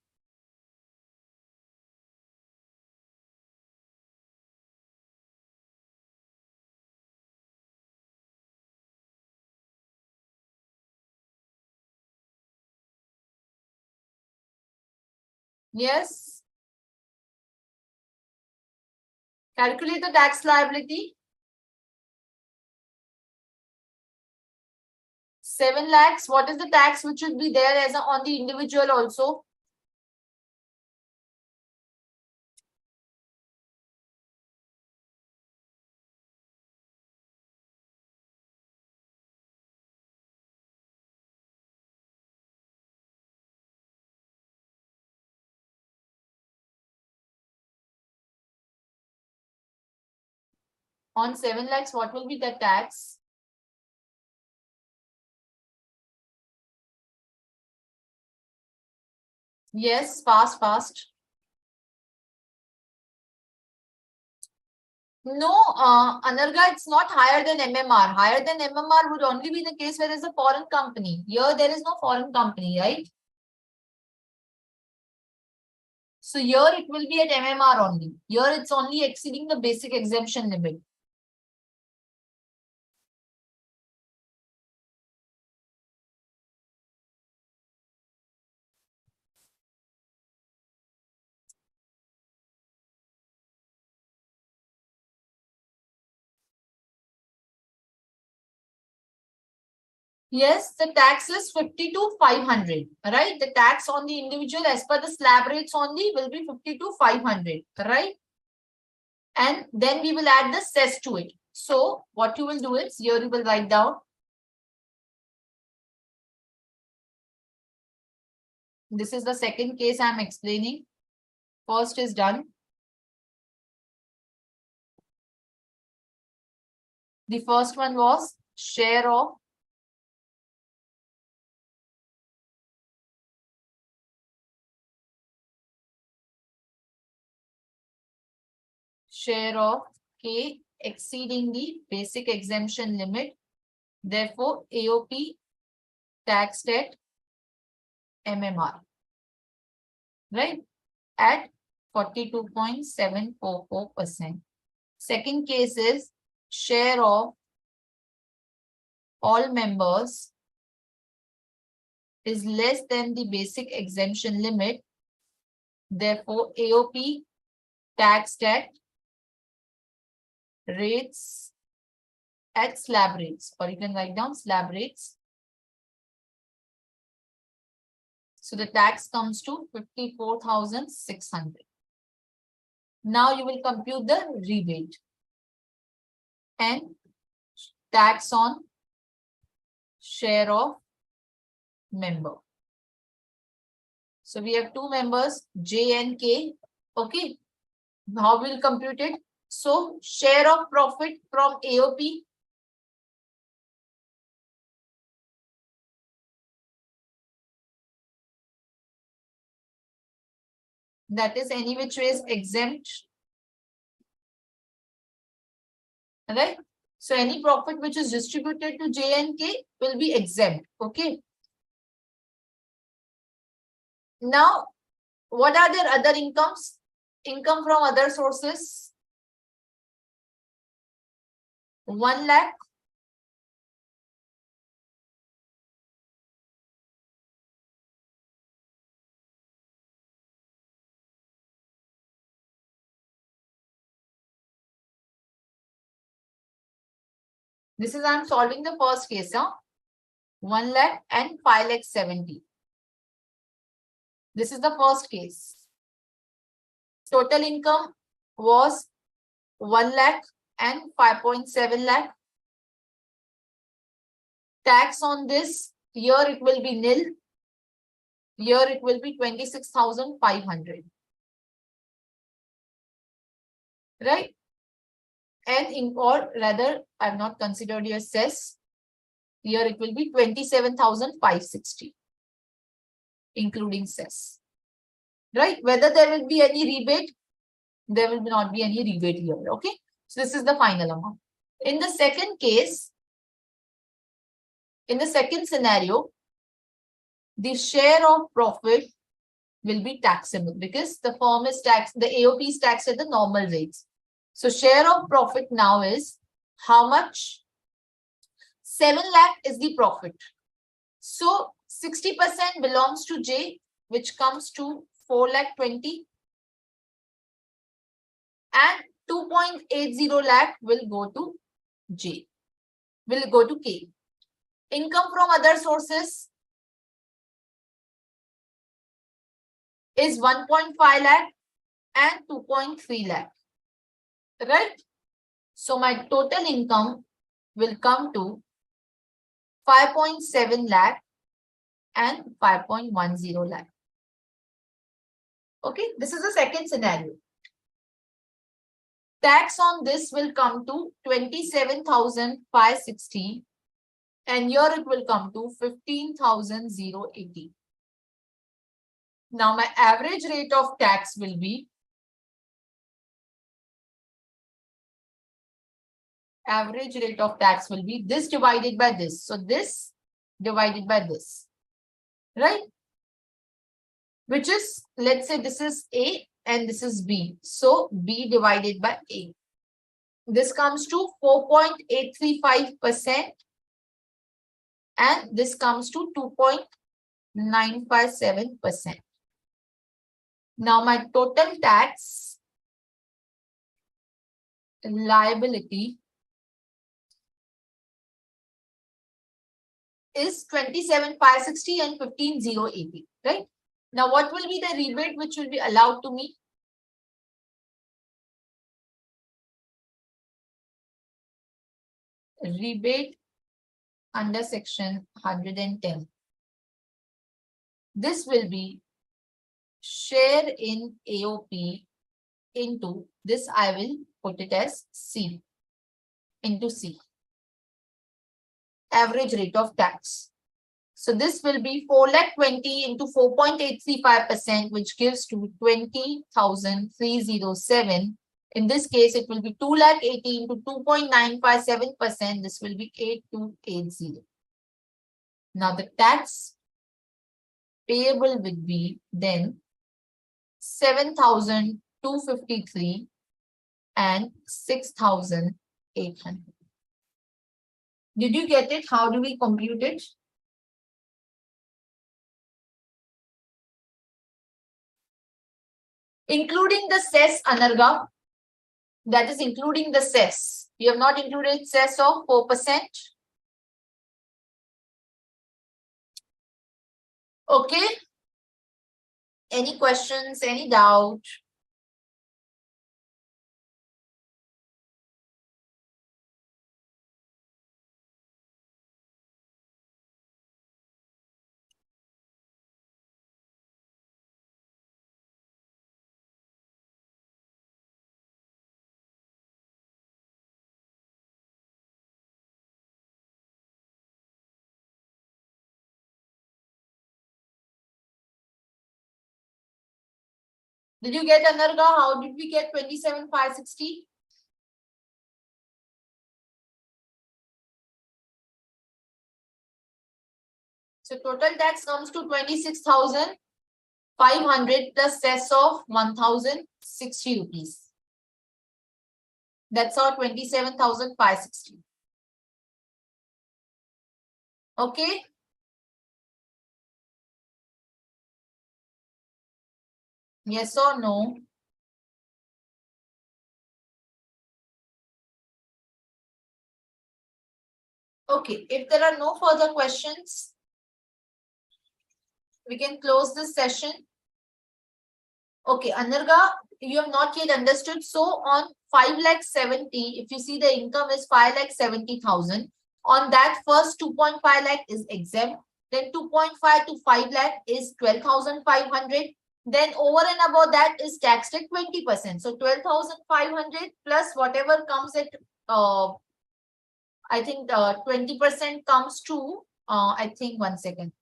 Yes. Calculate the tax liability. 7 lakhs. What is the tax which should be there as on the individual also? On 7 lakhs, what will be the tax? Yes, fast. No, Anarga, it's not higher than MMR. Higher than MMR would only be the case where there's a foreign company. Here, there is no foreign company, right? So here it will be at MMR only. Here it's only exceeding the basic exemption limit. Yes, the tax is 50 to 500, right? The tax on the individual as per the slab rates only will be 50 to 500, right? And then we will add the cess to it. So what you will do is here you will write down. This is the second case I am explaining. First is done. The first one was share of K exceeding the basic exemption limit. Therefore, AOP taxed at MMR, right? At 42.744%. Second case is share of all members is less than the basic exemption limit. Therefore, AOP taxed at rates at slab rates, or you can write down slab rates. So the tax comes to 54,600. Now you will compute the rebate and tax on share of member. So we have two members, J and K. Okay. How we'll compute it? So share of profit from AOP. That is any which way is exempt. Right? So any profit which is distributed to J and K will be exempt. Okay. Now, what are their other incomes? Income from other sources. 1 lakh. This is I'm solving the first case. 1 lakh and 5 lakh 70. This is the first case. Total income was 1 lakh and 5.7 lakh. Tax on this, here it will be nil. Here it will be 26,500. Right? And or rather, I have not considered your cess. Here it will be 27,560, including cess. Right? Whether there will be any rebate, there will not be any rebate here. Okay. So this is the final amount. In the second case, in the second scenario, the share of profit will be taxable because the firm is taxed, the AOP is taxed at the normal rates. So share of profit now is how much? 7 lakh is the profit. So 60% belongs to J, which comes to 4 lakh 20. And 2.80 lakh will go to J, will go to K. Income from other sources is 1.5 lakh and 2.3 lakh. Right? So my total income will come to 5.7 lakh and 5.10 lakh. Okay, this is the second scenario. Tax on this will come to 27,560 and here it will come to 15,080. Now my average rate of tax will be this divided by this. So this divided by this, right? Which is, let's say this is A and this is B. So B divided by A. This comes to 4.835% and this comes to 2.957%. Now my total tax liability is 27,560 and 15,080, right? Now what will be the rebate which will be allowed to me? Rebate under section 110. This will be share in AOP into this, I will put it as C into C. Average rate of tax. So this will be 4 lakh 20 into 4.835%, which gives to 20,307. In this case, it will be 2 lakh 80 into 2.957%. This will be 8280. Now the tax payable would be then 7,253 and 6,800. Did you get it? How do we compute it? Including the cess, Anarga. That is including the cess. You have not included cess of 4%. Okay. Any questions? Any doubt? Did you get Anarga? How did we get 27,560? So total tax comes to 26,500 plus cess of 1,060 rupees. That's our 27,560. Okay. Yes or no? Okay. If there are no further questions, we can close this session. Okay, Anarga, you have not yet understood. So on 5,70,000, if you see the income is 5,70,000, on that first 2.5 lakh is exempt. Then 2.5 to 5 lakh is 12,500. Then over and above that is taxed at 20%. So 12,500 plus whatever comes at, I think 20% comes to, I think 1 second.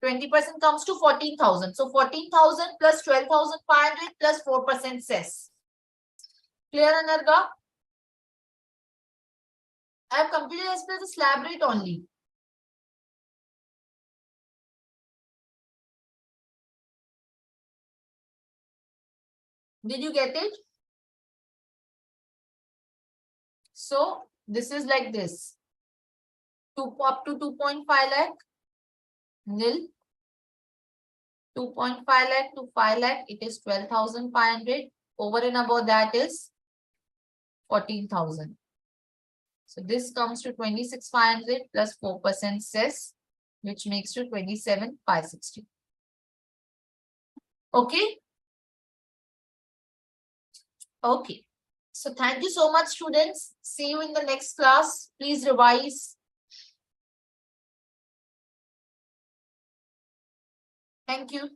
20% comes to 14,000. So 14,000 plus 12,500 plus 4% cess. Clear, Anarga? I have completed as per the slab rate only. Did you get it? So this is like this. Up to 2.5 lakh, nil. 2.5 lakh to 5 lakh, it is 12,500. Over and above that is 14,000. So this comes to 26,500 plus 4% cess, which makes to 27,560. Okay. Okay. So thank you so much, students. See you in the next class. Please revise. Thank you.